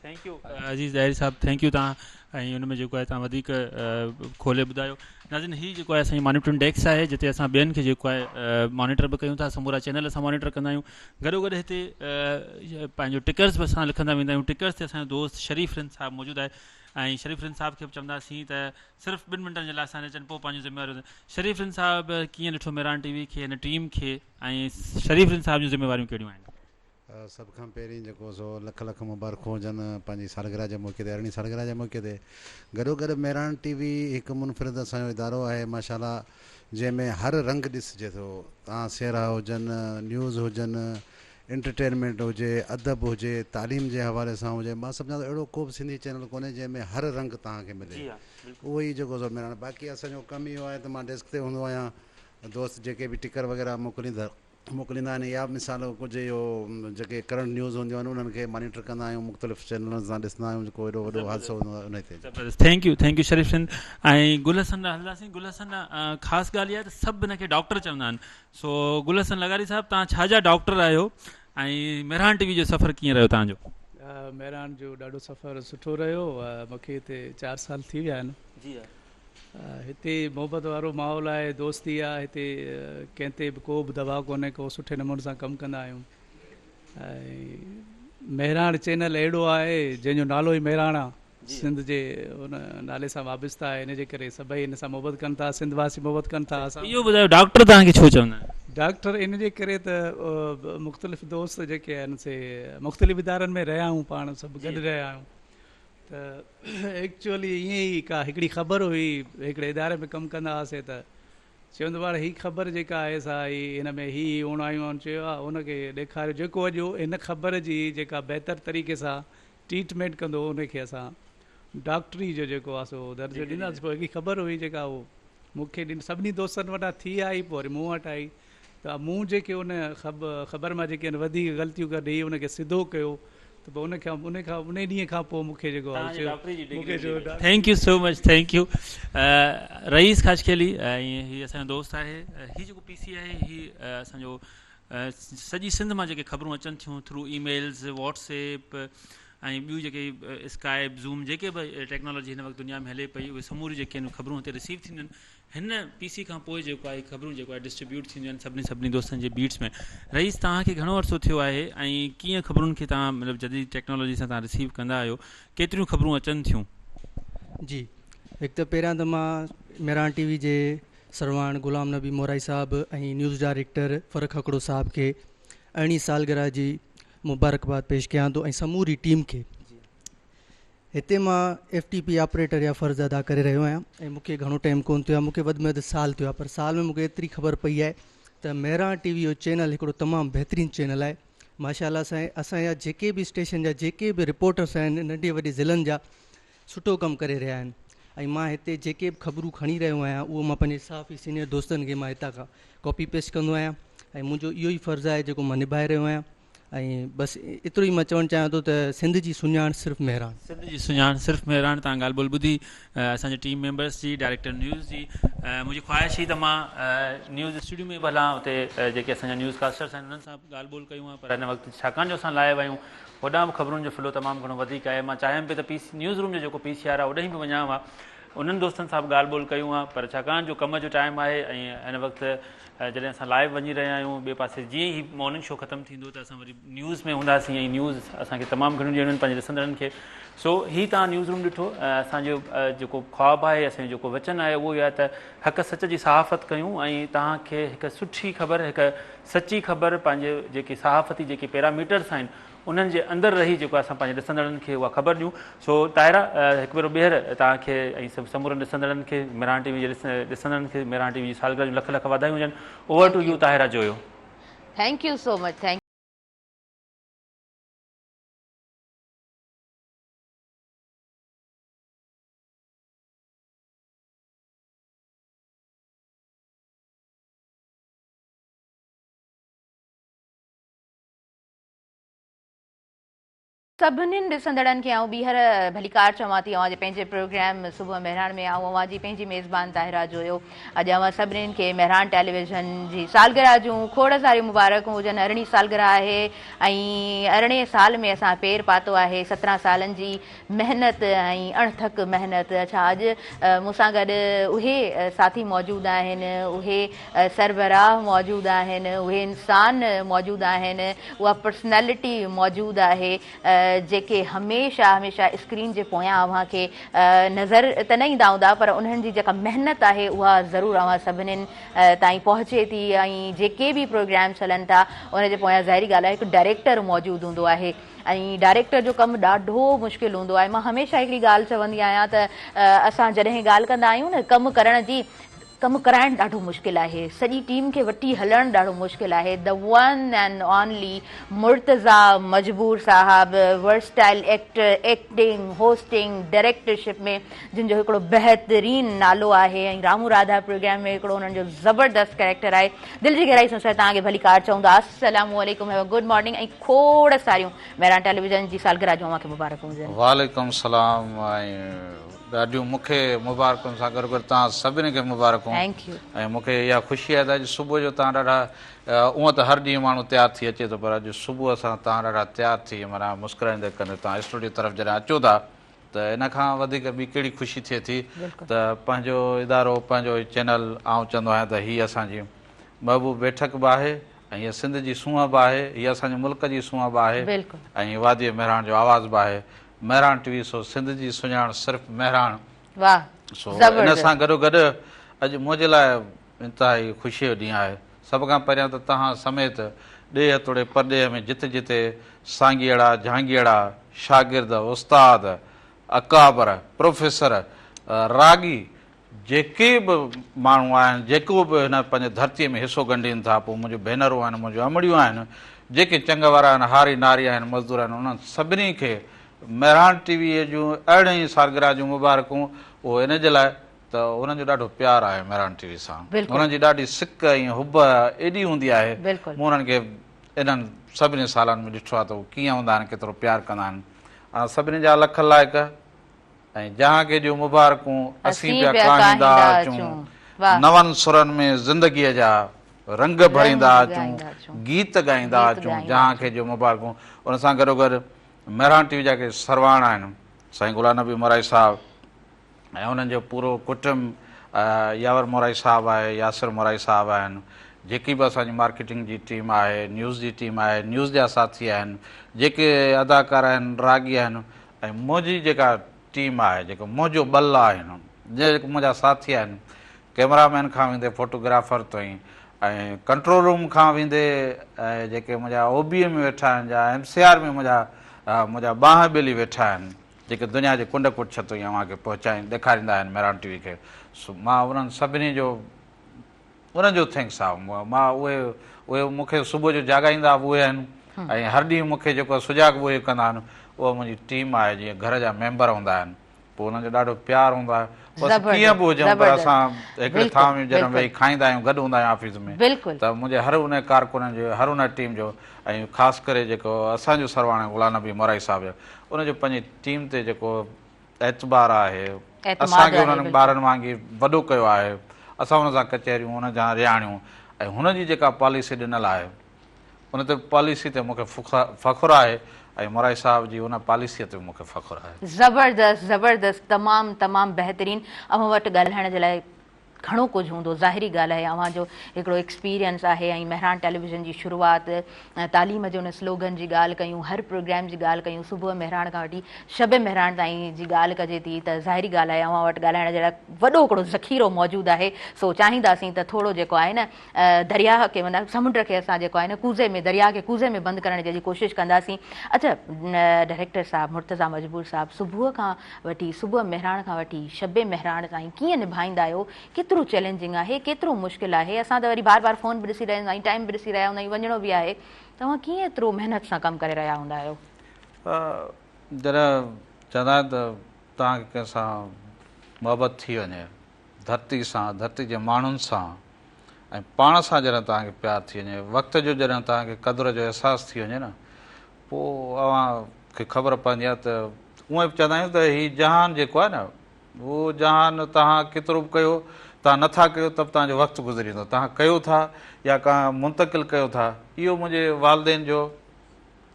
थैंक यू अज़ीज़ दाहिरी साहब, थैंक यू तव्हां ऐं हुन में जेको आहे तव्हां वधीक खोले ॿुधायो। नाज़रीन, हीअ जेको आहे असांजी मॉनिटरिंग डेस्क आहे, जिते असां ॿियनि खे जेको आहे मॉनिटर बि कयूं था, समूरा चैनल असां मॉनिटर कंदा आहियूं। गॾोगॾु हिते पंहिंजो टिकर्स बि असां लिखंदा वेंदा आहियूं। टिकर्स ते असांजो दोस्त शरीफ़ रिन साहब मौजूदु आहे ऐं शरीफ़ रिन साहब खे बि चवंदासीं त सिर्फ़ु 2 मिंटनि जे लाइ असांजे अचनि, पोइ पंहिंजो ज़िम्मेवारी। शरीफ़ रिन साहब कीअं ॾिठो मेहरान टीवी खे, हिन टीम खे, ऐं शरीफ़ रिन साहब जूं ज़िम्मेवारियूं कहिड़ियूं आहिनि? सभ खां पहिरीं जेको सो लख लख मुबारकूं हुजनि पंहिंजी सालगिरह जे मौक़े ते, अरिड़हीं सालगिरह जे मौक़े ते। गॾोगॾु मेहरान टीवी हिकु मुनफ़रिद असांजो इदारो आहे माशाल्लाह, जंहिंमें हर रंग ॾिसिजे थो। तव्हां सिहरा हुजनि, न्यूज़ हुजनि, एंटरटेनमेंट हुजे, अदब हुजे, तालीम जे हवाले सां हुजे, मां सम्झां थो अहिड़ो को बि सिंधी चैनल कोन्हे जंहिंमें हर रंग तव्हांखे मिले। उहो ई जेको सो मेहरान। बाक़ी असांजो कमु इहो आहे त मां डेस्क ते हूंदो आहियां, दोस्त जेके बि टिकर वग़ैरह मोकिलींदा आहिनि, या मिसाल कुझु इहो जेके करंट न्यूज़ हूंदियूं आहिनि उन्हनि खे मॉनिटर कंदा आहियूं, मुख़्तलिफ़ चैनलनि सां ॾिसंदा आहियूं, को एॾो वॾो हादसो हूंदो आहे उन ते। थैंक यू शरीफ़ सिंध। ऐं गुलहसन हलंदासीं। गुलहसन ख़ासि ॻाल्हि इहा आहे त सभु हिनखे डॉक्टर चवंदा आहिनि। सो गुलहसन लगारी साहब, तव्हां छा जा डॉक्टर आहियो ऐं मेहरान टीवी जो सफ़र कीअं रहियो तव्हांजो? मेहरान जो ॾाढो सफ़र सुठो रहियो। मूंखे हिते 4 साल थी विया आहिनि। जी हा। हिते मोहबत वारो माहौल आहे, दोस्ती आहे। हिते कंहिं ते बि को बि दवा कोन्हे, को सुठे नमूने सां कमु कंदा आहियूं। ऐं मेहरान चैनल अहिड़ो आहे जंहिंजो नालो ई मेहरान आहे, सिंध जे हुन नाले सां वाबस्ता आहे, इन जे करे सभई हिन सां मोहबत कनि था, सिंध वासी मोहबत कनि था। इहो ॿुधायो, डॉक्टर तव्हांखे छो चवंदा आहिनि? डॉक्टर इन जे करे त मुख़्तलिफ़ दोस्त जेके आहिनि से मुख़्तलिफ़ इदारनि में रहिया आहियूं, पाण सभु गॾु रहिया आहियूं, त त एक्चुअली ईअं ई का हिकिड़ी ख़बर हुई, हिकिड़े इदारे में कमु कंदा हुआसीं त चवंदो पाण हीअ ख़बर जेका आहे सा हिन में हीअ उणायूं चयो आहे, उनखे ॾेखारियो जेको अॼु हिन ख़बर जी जेका बहितर तरीक़े सां ट्रीटमेंट कंदो उनखे असां डॉक्टरी जो जेको आहे सो दर्जो ॾींदासीं। पोइ हिकिड़ी ख़बर हुई जेका उहो मूंखे सभिनी दोस्तनि वटां थी आई, पोइ वरी मूं वटि आई, त मूं जेके उन ख़बर मां जेके वधीक ग़लतियूं करे ॾेई उनखे सिधो कयो, त पोइ उन ॾींहं खां पोइ मूंखे जेको आहे thank you so much, thank you Rais Khashkheli. ऐं हीअ असांजो दोस्त आहे, हीअ जेको PC आहे हीअ असांजो सॼी सिंध मां जेके ख़बरूं अचनि थियूं थ्रू ईमेल्स, व्हाट्सएप ऐं ॿियूं जेके स्काइप, ज़ूम जेके बि टेक्नोलॉजी हिन वक़्तु दुनिया में हले पई, उहे समूरी जेके आहिनि ख़बरूं हिते रिसीव थींदियूं आहिनि। हिन PC खां पोइ जेको आहे ख़बरूं जेको आहे डिस्ट्रीब्यूट थींदियूं आहिनि सभिनी दोस्तनि जे बीट्स में। रईस, तव्हांखे घणो अर्सो थियो आहे ऐं कीअं ख़बरुनि खे तव्हां मतिलबु जदीद टेक्नोलॉजी सां तव्हां रिसीव कंदा आहियो, केतिरियूं ख़बरूं अचनि थियूं? जी, हिकु त पहिरियां त मां मेरान TV जे सरवाण गुलाम नबी मोराई साहब ऐं न्यूज़ डायरेक्टर फ़रक हकड़ो साहब खे 18 सालगिरह जी मुबारकबाद पेश कयां थो ऐं समूरी टीम खे। हिते मां FTP ऑपरेटर या फ़र्ज़ु अदा करे रहियो आहियां ऐं मूंखे घणो टाइम कोन थियो आहे, मूंखे वधि में वधि साल थियो आहे, पर साल में मूंखे एतिरी ख़बर पई आहे त मेरान TV जो चैनल हिकिड़ो तमामु बहितरीनु चैनल आहे। माशाअल्लाह सां असांजा जेके बि स्टेशन जा जेके बि रिपोर्टर्स आहिनि नंढे वॾे ज़िलनि जा सुठो कमु करे रहिया आहिनि। ऐं मां हिते जेके बि ख़बरूं खणी रहियो आहियां उहो मां पंहिंजे साफ़ी सीनियर दोस्तनि खे मां हितां खां कॉपी पेस्ट कंदो आहियां ऐं मुंहिंजो इहो ई फ़र्ज़ु आहे जेको मां निभाए रहियो आहियां। ऐं बसि एतिरो ई मां चवणु चाहियां थो त सिंध जी सुञाण सिर्फ़ु मेहरान, सिंध जी सुञाण सिर्फ़ु मेहरान। तव्हां ॻाल्हि ॿोल ॿुधी असांजे टीम मेंबर्स जी, डायरेक्टर न्यूज़ जी। मुंहिंजी ख़्वाहिश हुई त मां न्यूज़ स्टूडियो में बि हलां, उते जेके असांजा न्यूज़ कास्टर्स आहिनि उन्हनि सां ॻाल्हि ॿोल कयूं, पर हिन वक़्तु छाकाणि जो असां लाइव आहियूं होॾां बि ख़बरुनि जो फ्लो तमामु घणो वधीक आहे। मां चाहियां पियो त न्यूज़ रूम जो जेको PCR आहे होॾे बि वञां हा, उन्हनि दोस्तनि सां बि ॻाल्हि ॿोल कयूं हा, पर छाकाणि जो कम जो टाइम आहे ऐं हिन वक़्तु जॾहिं असां लाइव वञी रहिया आहियूं, ॿिए पासे जीअं ई मॉर्निंग शो ख़तमु थींदो त असां वरी न्यूज़ में हूंदासीं ऐं न्यूज़ असांखे तमामु घणियूं ॾियणियूं आहिनि पंहिंजे ॾिसंदड़नि खे। सो हीअ तव्हां न्यूज़ रूम ॾिठो, असांजो जेको ख्वाबु आहे, असांजो जेको वचन आहे उहो आहे त हक़ सच जी सहाफ़त कयूं ऐं तव्हांखे हिकु सुठी ख़बर, हिकु सची ख़बर पंहिंजे जेके सहाफ़ती जेके पैरामीटर्स आहिनि उन्हनि जे अंदरि रही जेको असां पंहिंजे ॾिसंदड़नि खे उहा ख़बर ॾियूं। सो ताहिरा, हिकु भेरो ॿीहर तव्हांखे ऐं सभु समूरनि ॾिसंदड़नि खे, मेरान TV जे ॾिसंदड़नि खे मेरान TV जी सालगिरह जूं लख लख वाधायूं हुजनि। ओवर टू यू ताहिरा जोयो। Thank you so much. Thank सभिनीनि ॾिसंदड़नि खे आउं ॿीहर भलीकार चवां थी अवां जे पंहिंजे प्रोग्राम सुबुह मेहरान में आऊं अवां जी पंहिंजी मेज़बान ताहिरा जोयो। अॼु अवां सभिनीनि खे मेहरान टेलीविज़न जी सालगिरह जूं खोड़ सारियूं मुबारकूं हुजनि। 18 सालगिरह आहे ऐं 18 साल में असां पेर पातो आहे, 17 सालनि जी महिनत ऐं अणथक महिनत। अच्छा, अॼु मूंसां गॾु उहे साथी मौजूदु आहिनि, उहे सरबराह मौजूदु आहिनि, उहे इंसान मौजूदु आहिनि, उहा पर्सनैलिटी मौजूदु आहे जेके हमेशह स्क्रीन जे पोयां अव्हांखे नज़र त न ईंदा हूंदा, पर उन्हनि जी जेका महिनत आहे उहा ज़रूरु अव्हां सभिनीनि ताईं पहुचे थी। ऐं जेके बि प्रोग्राम्स हलनि था उनजे पोयां ज़ाहिरी ॻाल्हि आहे हिकु डायरेक्टर मौजूदु हूंदो आहे ऐं डायरेक्टर जो कमु ॾाढो मुश्किल हूंदो आहे। मां हमेशह हिकिड़ी ॻाल्हि चवंदी आहियां त असां जॾहिं ॻाल्हि कंदा आहियूं न कमु करण जी, कमु कराइणु ॾाढो मुश्किल आहे, सॼी टीम खे वठी हलणु ॾाढो मुश्किल आहे। The one and only Murtaza Majboor Sahab, versatile actor, acting, hosting, directorship में जिन जो हिकिड़ो बहितरीनु नालो आहे ऐं रामू राधा प्रोग्राम में हिकिड़ो उन्हनि जो ज़बरदस्त कैरेक्टर आहे। दिलि जी गहराई सां तव्हांखे भली कार चऊं था, अस्सलामु अलैकुम, हैव अ गुड मॉर्निंग ऐं खोड़ सारियूं मेहरान टेलीविज़न जी सालगिरह जूं अव्हांखे मुबारकूं हुजनि। वालेकुम सलाम ऐं ॾाढियूं मूंखे मुबारकुनि सां गॾु गॾु तव्हां सभिनी खे मुबारकूं। ऐं मूंखे इहा ख़ुशी आहे त अॼु सुबुह जो तव्हां ॾाढा, उअं त हर ॾींहुं माण्हू तयारु थी अचे थो, पर अॼु सुबुह सां तव्हां ॾाढा तयारु थी माना मुस्कुराईंदे कंदे तव्हां स्टूडियो तरफ़ जॾहिं अचो था त इन खां वधीक ॿी कहिड़ी ख़ुशी थिए थी त पंहिंजो इदारो, पंहिंजो चैनल, आउं चवंदो आहियां त हीअ असांजी महबूब बैठक बि आहे ऐं हीअ सिंध जी सूंहं बि आहे, हीअ असांजे मुल्क जी सूंहं बि आहे ऐं वादी मेहरान जो आवाज़ बि आहे। मेहरान TV सो सिंध जी सुञाण सिर्फ़ु मेहरान। सो इन सां गॾोगॾु अॼु मुंहिंजे लाइ इंतिहाई ख़ुशीअ जो ॾींहुं आहे। सभ खां पहिरियां त तव्हां समेत ॾे हथोड़े परॾेह में जिते जिते सांगीअड़ा, झांगीअड़ा, शागिर्द, उस्ताद, अकाबर प्रोफेसर रागी जेके बि माण्हू आहिनि जेको बि हिन पंहिंजे धरतीअ में हिसो ॻंढीनि था, पोइ मुंहिंजूं भेनरूं आहिनि, मुंहिंजूं अमड़ियूं आहिनि, जेके चङ वारा आहिनि, हारी नारी आहिनि, मज़दूर आहिनि, उन्हनि सभिनी खे मेहरान टीवीअ जूं अरिड़हीं सालगिरह जूं मुबारकूं। उहो इन जे लाइ त उन्हनि जो ॾाढो प्यारु आहे मेहरान टीवी सां, उन्हनि जी ॾाढी सिक ऐं हुब एॾी हूंदी आहे। मूं उन्हनि खे इन्हनि सभिनी सालनि में ॾिठो आहे त उहे कीअं हूंदा आहिनि, केतिरो प्यारु कंदा आहिनि। सभिनी जा लख लाइक ऐं जहां के जूं मुबारकूं असीं पिया काहींदा अचूं, नवनि सुरनि में ज़िंदगीअ जा रंग भरींदा अचूं, गीत ॻाईंदा अचूं, जहां खे जूं मुबारकूं। उन सां गॾोगॾु मेहरान टीवी जा के सरवाण आहिनि, साईं गुलाम नबी मोराई साहिबु ऐं उन्हनि जो पूरो कुटुंब, यावर मोराई साहिबु आहे, यासिर मोराई साहिबु आहिनि, जेकी बि असांजी मार्केटिंग जी टीम आहे, न्यूज़ जी टीम आहे, न्यूज़ जा साथी आहिनि, जेके अदाकार आहिनि, रागी आहिनि, ऐं मुंहिंजी जेका टीम आहे, जेको मुंहिंजो बल आहिनि, जेके मुंहिंजा साथी आहिनि, कैमरामैन खां वेंदे फोटोग्राफर ताईं ऐं कंट्रोल रूम खां वेंदे ऐं जेके मुंहिंजा OBA में वेठा आहिनि, या MCR में मुंहिंजा बाह ॿेली वेठा आहिनि, जेके दुनिया जे कुंड कुछ ताईं अव्हांखे ॾेखारींदा आहिनि मेहरान टीवी खे। मां उन्हनि सभिनी जो उन्हनि जो थैंक्स आहे। मां उहे मूंखे सुबुह जो जाॻाईंदा उहे आहिनि, ऐं हर ॾींहुं मूंखे जेको सुजाॻ उहे कंदा आहिनि, उहा मुंहिंजी टीम आहे, जीअं घर जा मेंबर हूंदा आहिनि। पोइ उन्हनि जो ॾाढो प्यारु हूंदो आहे। बसि कीअं बि हुजूं, पर असां हिकिड़े थां में जॾहिं वेही खाईंदा आहियूं, गॾु हूंदा आहियूं ऑफिस में, त मुंहिंजे हर उन कारकुननि जो, हर उन टीम जो, ऐं ख़ासि करे जेको असांजो सरवाण गुलाम नबी मोराई साहिब जो, उनजो पंहिंजी टीम ते जेको एतबार आहे, असांखे उन्हनि ॿारनि वांगुरु वॾो कयो आहे। असां हुन सां कचहरियूं, हुन जा रिहाणियूं, ऐं हुनजी जेका पॉलिसी ॾिनल आहे, उन ते पॉलिसी ते मूंखे फ़ख़ुरु आहे, ऐं मोराई साहिब जी हुन पॉलिसीअ ते मूंखे फ़ख़ुरु आहे। ज़बरदस्त ज़बरदस्त, तमामु तमामु बहितरीनु। अव्हां वटि ॻाल्हाइण जे लाइ घणो कुझु हूंदो, ज़ाहिरी ॻाल्हि आहे अव्हांजो हिकिड़ो एक्सपीरियंस आहे। ऐं मेहरान टेलीविज़न जी शुरूआति, तालीम जो उन स्लोगन जी ॻाल्हि कयूं, हर प्रोग्राम जी ॻाल्हि कयूं, सुबुह मेहरान खां वठी शब मेहरान ताईं जी ॻाल्हि कजे थी, त ज़ाहिरी ॻाल्हि आहे अव्हां वटि ॻाल्हाइण जे लाइ वॾो हिकिड़ो ज़ख़ीरो मौजूदु आहे। सो चाहींदासीं त थोरो जेको आहे न दरिया खे, माना समुंड खे असां जेको आहे न कूज़े में, दरिया खे कूज़े में बंदि करण जी कोशिशि कंदासीं। अच्छा डायरेक्टर साहिबु मुर्तज़ा मजबूर साहिबु, सुबुह खां वठी, सुबुह मेहरान खां वठी शब मेहरान ताईं कीअं निभाईंदा आहियो? केतिरो चैलेंजिंग आहे, केतिरो मुश्किल आहे? असां त वरी बार बार फ़ोन बि ॾिसी रहिया आहियूं, टाइम बि ॾिसी रहिया हूंदा आहियूं, वञिणो बि आहे। तव्हां कीअं एतिरो महिनत सां कमु करे रहिया हूंदा आहियो? जॾहिं चवंदा आहिनि त तव्हांखे कंहिंसां मुहबत थी वञे, धरती सां, धरती जे माण्हुनि सां, ऐं पाण सां जॾहिं तव्हांखे प्यारु थी वञे, वक़्त जो जॾहिं तव्हांखे क़दुरु जो अहसासु थी वञे न, पोइ अव्हांखे ख़बर पवंदी आहे त उअं बि चवंदा आहियूं त हीउ जहान जेको आहे न, उहो जहान तव्हां केतिरो बि कयो, तव्हां नथा कयो त बि तव्हांजो वक़्तु गुज़री वेंदो, तव्हां कयो था या का मुंतक़िल कयो था। इहो मुंहिंजे वालदेन जो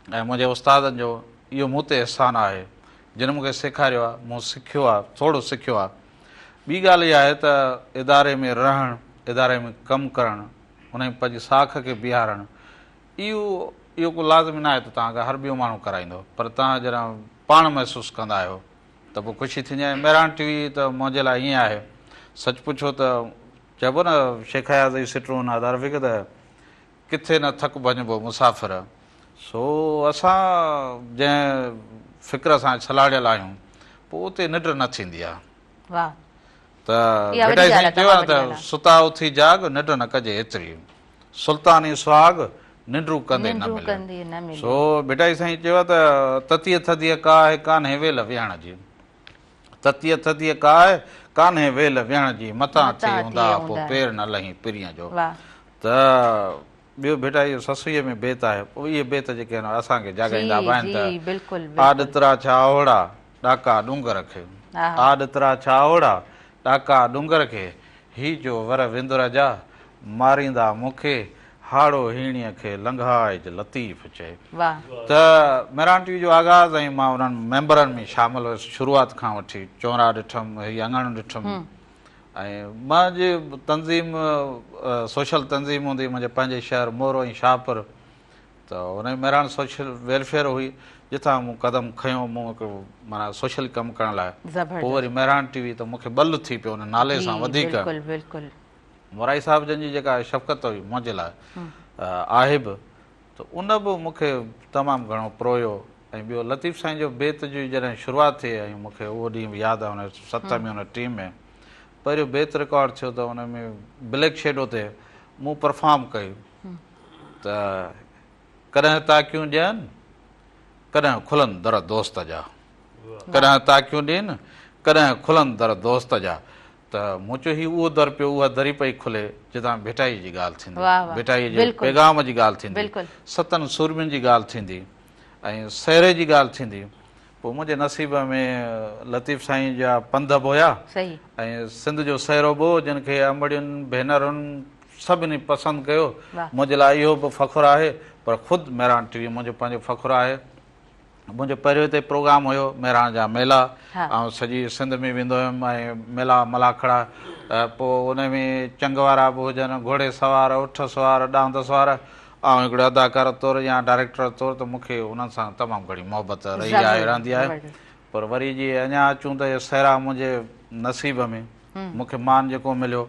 ऐं मुंहिंजे उस्तादनि जो इहो मूं ते अहसानु आहे, जिन मूंखे सेखारियो आहे, मूं सिखियो आहे, थोरो सिखियो आहे। ॿी ॻाल्हि इहा आहे त इदारे में रहणु, इदारे में कमु करणु, उन जी पंहिंजी साख खे बीहारणु, इहो को लाज़मी न आहे त तव्हांखे हर ॿियो माण्हू कराईंदो, पर तव्हां जॾहिं पाण महसूसु कंदा आहियो त पोइ ख़ुशी थींदी आहे। मेहरान टीवी त मुंहिंजे लाइ ईअं आहे, सच पुछो त चइबो न शेख हयात जी सिटरूं अदार फिक त किथे न थक वञिबो मुसाफ़िर। सो असां जंहिं फ़िक्र सां छलाड़ियल आहियूं, पोइ उते निंड न थींदी आहे। त बेटा साईं चयो आहे त सुता उथी जाग, निंड न कजे एतिरी, सुल्तानी सुहाग निंड्रू कंदे न मिले। सो बेटा साईं चयो आहे त ततीअ थधीअ का आहे कान्हे वेल विहण जी, ततीअ थधीअ का आहे कान्हे वेल विहण जी, मथां थी हूंदा पोइ पेर न लही पिरीअ जो। त ॿियो बेटा इहो ससुईअ में बेत आहे, पोइ इहे बेत जेके आहिनि असांखे जाॻाईंदा बि आहिनि त आॾतरा छा ओड़ा ॾाका डूंगर खे, आॾतरा छा ओड़ा ॾाका डूंगर खे, ही जो वर विंदुर जा मारींदा मूंखे, हाड़ो हीणीअ खे लंघाइज लतीफ़ चए। त मेहरान टीवी जो आगाज़ ऐं मां उन्हनि मेंबरनि में शामिल हुयुसि शुरूआति खां वठी। चौरा ॾिठुमि, हीअ अङण ॾिठुमि, ऐं मुंहिंजी तंज़ीम सोशल तंज़ीम हूंदी मुंहिंजे पंहिंजे शहर मोरो ऐं शाहपुर, त हुन मेहरान सोशल वेलफेयर हुई, जितां मूं कदम खयो मूं हिकिड़ो माना सोशल कमु करण लाइ। पोइ वरी मेहरान टीवी त मूंखे बल थी पियो हुन नाले सां वधीक। मोराई साहिब जन जी जेका शफ़क़त हुई मुंहिंजे लाइ आहे बि, त उन बि मूंखे तमामु घणो प्रोयो ऐं ॿियो लतीफ़ साईं जो बेत जी जॾहिं शुरूआति थिए ऐं मूंखे उहो ॾींहुं यादि आहे, हुन 7 में हुन टीम में पहिरियों बेत रिकॉर्ड थियो त हुन में ब्लैक शेडो ते मूं परफॉर्म कई त कॾहिं ताकियूं ॾियनि कॾहिं खुलनि दर दोस्त जा, कॾहिं ताकियूं ॾियनि कॾहिं खुलनि दर दोस्त जा। त मूं चयो ही उहो दर पियो, उहा दरी पई खुले जितां भेटाई जी ॻाल्हि थींदी, भेटाई जे पैगाम जी ॻाल्हि थींदी, सतनि सूरमियुनि जी ॻाल्हि थींदी ऐं सहरे जी ॻाल्हि थींदी। पोइ मुंहिंजे नसीब में लतीफ़ साईं जा पंध बि हुया ऐं सिंध जो सहरो बि, जिन खे अंबड़ियुनि भेनरुनि सभिनी पसंदि कयो। मुंहिंजे लाइ इहो बि फ़ख़ुरु आहे, पर ख़ुदि मेहरान टीवी मुंहिंजो पंहिंजो फ़ख़ुरु आहे। मुंहिंजो पहिरियों हिते प्रोग्राम हुयो मेहरान जा मेला, ऐं सॼी सिंध में वेंदो हुयुमि ऐं मेला मलाखड़ा, पोइ उन में चंग वारा बि हुजनि, घोड़े सवार, उठ सवार, ॾांद सवार, ऐं हिकिड़े अदाकार तौरु या डायरेक्टर तौरु त मूंखे उन्हनि सां तमामु घणी मोहबत रही आहे, रहंदी आहे। पर वरी जीअं अञा अचूं त इहो सहरा मुंहिंजे नसीब में मूंखे मान जेको मिलियो,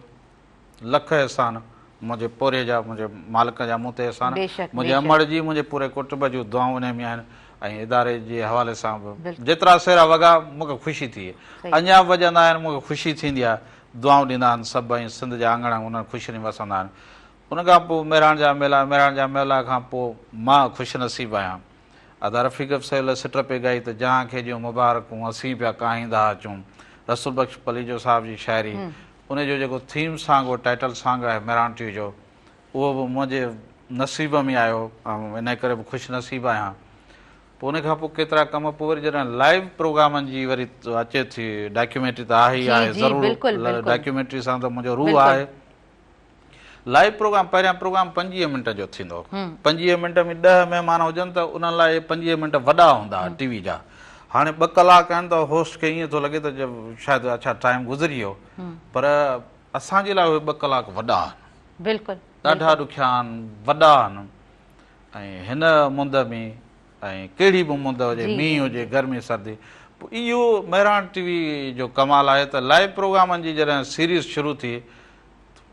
लख एहसान मुंहिंजे पोरे जा, मुंहिंजे मालिक जा मूं ते एहसान, मुंहिंजे अमड़ जी, मुंहिंजे पूरे कुटुंब जूं दुआऊं उन में आहिनि ऐं इदारे जे हवाले सां बि जेतिरा सहरा वॻा मूंखे ख़ुशी थी, अञा वॼंदा आहिनि मूंखे ख़ुशी थींदी आहे, दुआऊं ॾींदा आहिनि सभु ऐं सिंध जा आंगण उन्हनि ख़ुशी में वसंदा आहिनि। उन खां पोइ मेहरान जा मेला खां पोइ मां ख़ुशि नसीब आहियां। अदा रफ़ीक़ साहिब सिट पे ॻाई त जहां खे जो मुबारकूं असीं पिया काहींदा अचूं, रसूल बख़्श पलीजो साहिब जी शाइरी, उनजो जेको थीम सॉन्ग हो, टाइटल सॉन्ग आहे मेहरान टीवी जो, उहो बि मुंहिंजे नसीब में आयो ऐं इन करे बि ख़ुशि नसीब आहियां। पोइ उन खां पोइ केतिरा कम, पोइ वरी जॾहिं लाइव प्रोग्रामनि जी वरी अचे थी, डॉक्यूमेंट्री त आहे ई आहे, ज़रूरु डॉक्यूमेंट्री सां त मुंहिंजो रूह आहे। लाइव प्रोग्राम, पहिरियां प्रोग्राम 25 मिंट जो थींदो, 25 मिंट में 10 महिमान हुजनि त उन्हनि लाइ 25 मिंट वॾा हूंदा हुआ टीवी जा। हाणे 2 कलाक आहिनि त होस्ट खे ईअं थो लॻे त शायदि अच्छा टाइम गुज़री वियो, पर असांजे लाइ उहे 2 कलाक वॾा आहिनि, ॾाढा ॾुखिया आहिनि, वॾा आहिनि। ऐं हिन मुंद में ऐं कहिड़ी बि मुंद हुजे, मींहुं हुजे, गर्मी सर्दी, पोइ इहो मेहरान टीवी जो कमाल आहे त लाइव प्रोग्रामनि जी जॾहिं सीरीज़ शुरू थी,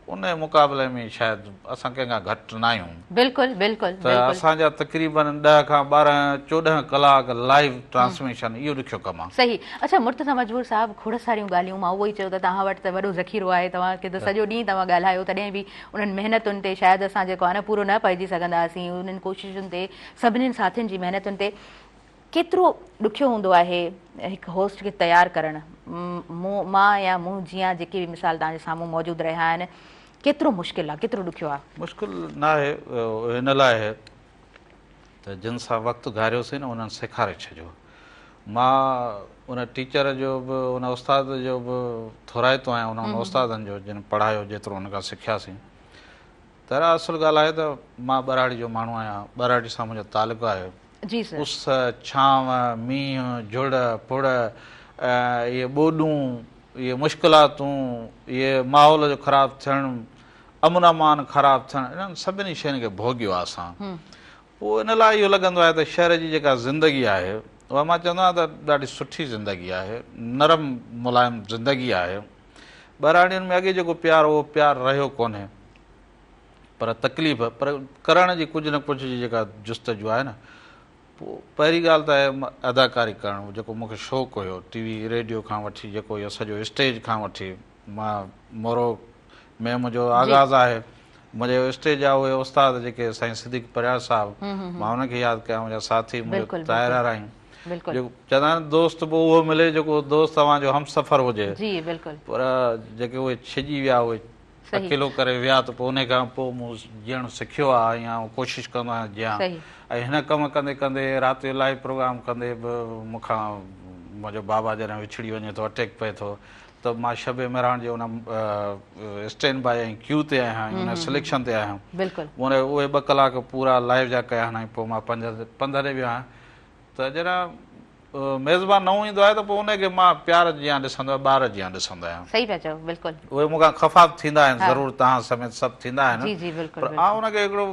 उन मुक़ाबले में शायदि असां कंहिंखां घटि न आहियूं। बिल्कुलु बिल्कुलु त असांजा तक़रीबन 10 खां 12 14 कलाक लाइव ट्रांसमिशन, इहो ॾुखियो कमु आहे। सही। अच्छा मुर्तज़ा मजबूर साहिबु, खोड़ सारियूं ॻाल्हियूं, मां उहो ई चयो त तव्हां वटि त वॾो ज़ख़ीरो आहे, तव्हांखे त सॼो ॾींहुं तव्हां ॻाल्हायो, तॾहिं बि उन्हनि महिनतुनि ते शायदि असां जेको आहे न पूरो न पइजी सघंदासीं, उन्हनि कोशिशुनि ते, सभिनीनि साथियुनि जी महिनतुनि ते। केतिरो ॾुखियो हूंदो आहे हिकु होस्ट खे तयारु करणु, मां या मूं जीअं जेके बि मिसाल तव्हांजे साम्हूं मौजूदु रहिया आहिनि, केतिरो मुश्किल आहे, केतिरो ॾुखियो आहे? मुश्किल न आहे, हिन लाइ आहे त जिन सां वक़्तु घारियोसीं न उन्हनि सेखारे छॾियो। मां उन टीचर जो बि, उन उस्ताद जो बि थोराइतो आहियां, उन उस्तादनि जो जिन पढ़ायो, जेतिरो हुन खां सिखियासीं। त असुलु ॻाल्हि आहे त मां ॿराड़ी जो माण्हू आहियां, ॿराड़ी सां मुंहिंजो तालुक़ु आहे। उस, छांव, मींहुं, झुड़ पुड़, इहे ॿोॾूं, इहे मुश्किलातूं, इहे माहौल जो ख़राबु थियणु, अमन अमान ख़राबु थियणु, इन्हनि सभिनी शयुनि खे भोॻियो आहे असां। पोइ इन लाइ इहो लॻंदो आहे त शहर जी जेका ज़िंदगी आहे उहा मां चवंदो आहियां त ॾाढी सुठी ज़िंदगी आहे, नरम मुलायम ज़िंदगी आहे। ॿराड़ियुनि में अॻे जेको प्यारु, उहो प्यारु रहियो कोन्हे, पर तकलीफ़, पर करण जी कुझु न कुझु जी जेका जुस्तजू आहे न। पोइ पहिरीं ॻाल्हि त आहे अदाकारी करणु, जेको मूंखे शौक़ु हुयो, टीवी रेडियो खां वठी जेको इहो सॼो स्टेज खां वठी, मां मोरो में मुंहिंजो आगाज़ आहे। मुंहिंजे स्टेज जा उहे उस्ताद जेके साईं सिद्दीक़ परियार साहिबु, मां हुनखे यादि कयां, मुंहिंजा साथी मुंहिंजो ताहिरा आहिनि, जेको चवंदा आहिनि दोस्त बि उहो मिले जेको दोस्त तव्हांजो हमसफ़र हुजे, पर जेके उहे छिजी विया, उहे अकेलो करे विया, त पोइ उन खां पोइ मूं ॼणु सिखियो आहे या कोशिशि कंदो आहियां ॼाण। ऐं हिन कमु कंदे कंदे, राति जो लाइव प्रोग्राम कंदे बि मूंखां मुंहिंजो बाबा जॾहिं विछड़ी वञे थो, अटैक पए थो, त मां शबे मेहरान जे उन स्टैंड बाय ऐं क्यू ते आहियां, उन सिलेक्शन ते आहियां। उहे 2 कलाक पूरा लाइव जा कया आहिनि, पोइ मां 5 ते वियो आहियां। त जॾहिं मेज़बान नओं ईंदो आहे त पोइ उनखे मां प्यार जीअं ॾिसंदो आहियां, ॿार जीअं ॾिसंदो आहियां। सही पिया चओ, बिल्कुलु। उहे मूंखां ख़फ़ा थींदा आहिनि, ज़रूरु तव्हां समेत सभु थींदा आहिनि, पर आउं उनखे हिकिड़ो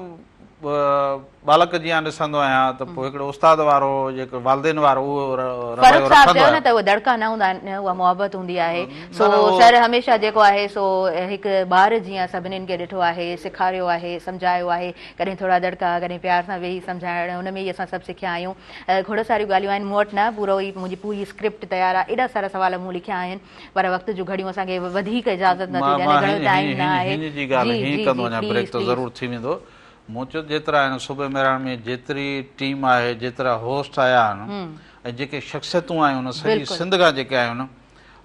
बालक जीअं ॾिसंदो आहियां त पोइ हिकिड़ो उस्ताद वारो जेको वालदेन वारो उहो फरूक साहब चयो न त उहे दड़का न हूंदा आहिनि, उहा मुहबत हूंदी आहे। सो सर हमेशह जेको आहे सो हिकु ॿार जीअं सभिनीनि खे ॾिठो आहे, सेखारियो आहे, सम्झायो आहे, कॾहिं थोरा दड़का, कॾहिं प्यार सां वेही सम्झाइण, हुन में ई असां सभु सिखिया आहियूं। खोड़ सारियूं ॻाल्हियूं आहिनि, मूं वटि न पूरो ई मुंहिंजी पूरी स्क्रिप्ट तयारु आहे, एॾा सारा सवाल मूं लिखिया आहिनि, पर वक़्त जूं घड़ियूं असांखे वधीक इजाज़त नथी ॾियनि, घणो टाइम न आहे। मूं चयो जेतिरा आहिनि सूबे मेराण में जेतिरी टीम आहे, जेतिरा होस्ट आया आहिनि ऐं जेके शख़्सियतूं आहियूं उन सॼी सिंध खां जेके आहियूं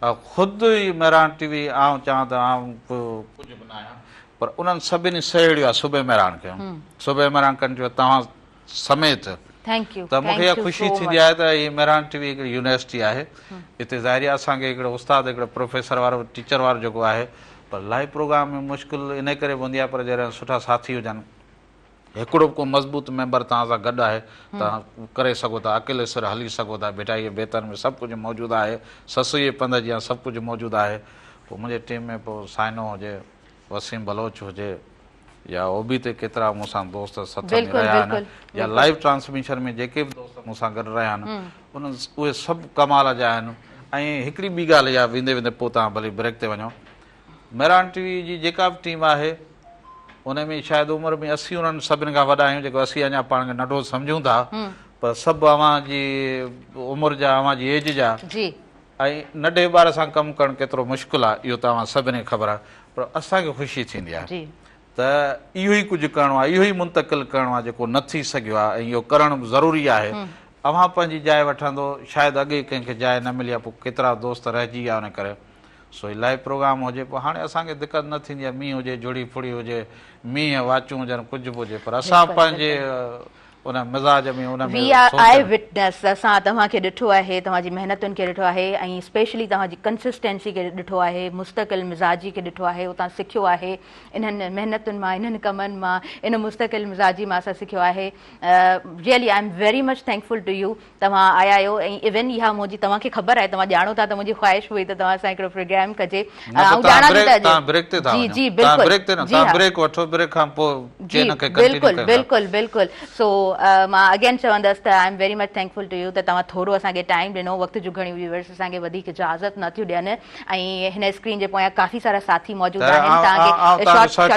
ख़ुदि ई मेराण टीवी आउं चवां त आउं कुझु बि न आहियां, पर उन्हनि सभिनी सहेड़ियो आहे सूबे मेराण खे, सूबे मेराण कंट्री तव्हां समेत। त मूंखे इहा ख़ुशी थींदी आहे त हीअ मेराण टीवी हिकिड़ी यूनिवर्सिटी आहे, हिते ज़ाहिरी आहे असांखे हिकिड़ो उस्ताद, हिकिड़ो प्रोफेसर वारो, टीचर वारो जेको आहे, पर लाइव प्रोग्राम में मुश्किल इन करे हूंदी आहे, पर जॾहिं सुठा साथी हुजनि, हिकिड़ो को मज़बूत मेंबर तव्हां सां गॾु आहे, तव्हां करे सघो था, अकेले सिर हली सघो था, बेटा इहे बेतन में सभु कुझु मौजूदु आहे, ससु जे पंध जीअं सभु कुझु मौजूदु आहे। पोइ मुंहिंजे टीम में पोइ साइनो हुजे, वसीम बलोच हुजे, या ओबी ते केतिरा मूंसां दोस्त सथ में रहिया आहिनि, या लाइव ट्रांसमिशन में जेके बि दोस्त मूंसां गॾु रहिया आहिनि, उहे सभु कमाल जा आहिनि। ऐं हिकिड़ी ॿी ॻाल्हि इहा, वेंदे वेंदे पोइ तव्हां भली ब्रेक ते वञो, मेराण टीवी जी जेका बि टीम आहे उन में शायदि उमिरि में 80 उन्हनि सभिनि खां वॾा आहियूं, जेको 80 अञा पाण खे नंढो सम्झूं था, पर सभु अव्हांजी उमिरि जा, अव्हांजी एज जा, ऐं नंढे ॿार सां कमु करणु केतिरो मुश्किल आहे इहो तव्हां सभिनी खे ख़बर आहे, पर असांखे ख़ुशी थींदी आहे त इहो ई कुझु करिणो आहे, इहो ई मुंतक़िल करिणो आहे जेको न थी सघियो आहे, ऐं इहो करणु ज़रूरी आहे। अव्हां पंहिंजी जाइ वठंदो, शायदि अॻे कंहिंखे जाइ न मिली आहे, पोइ केतिरा दोस्त रहिजी विया उन करे। सो ही लाइव प्रोग्राम हुजे, पोइ हाणे असांखे दिक़त न थींदी आहे, मींहुं हुजे, जुड़ी फुड़ी हुजे, मींहं वाचूं हुजनि, कुझु बि हुजे, पर असां पंहिंजे उन मिज़ाज में उन में आई विटनेस, असां तव्हांखे ॾिठो आहे, तव्हांजी महिनतुनि खे ॾिठो आहे, ऐं स्पेशली तव्हांजी कंसिस्टेंसी खे ॾिठो आहे, मुस्तक़िल मिज़ाजी खे ॾिठो आहे, उतां सिखियो आहे, इन्हनि महिनतुनि मां, इन्हनि कमनि मां, इन मुस्तक़िल मिज़ाजी मां असां सिखियो आहे। Really I am very much thankful to you, तव्हां आया आहियो, ऐं इवन इहा मुंहिंजी तव्हांखे ख़बर आहे, तव्हां ॼाणो था त मुंहिंजी ख़्वाहिश हुई त तव्हां सां हिकिड़ो प्रोग्राम कजे। बिल्कुलु बिल्कुलु। सो मां अगेन चवंदसि त I am very much thankful to you त तव्हां थोरो असांखे टाइम ॾिनो, वक़्त जूं घणियूं व्यूअर्स असांखे वधीक इजाज़त नथियूं ॾियनि, ऐं हिन स्क्रीन जे पोयां काफ़ी सारा साथी मौजूदु आहिनि।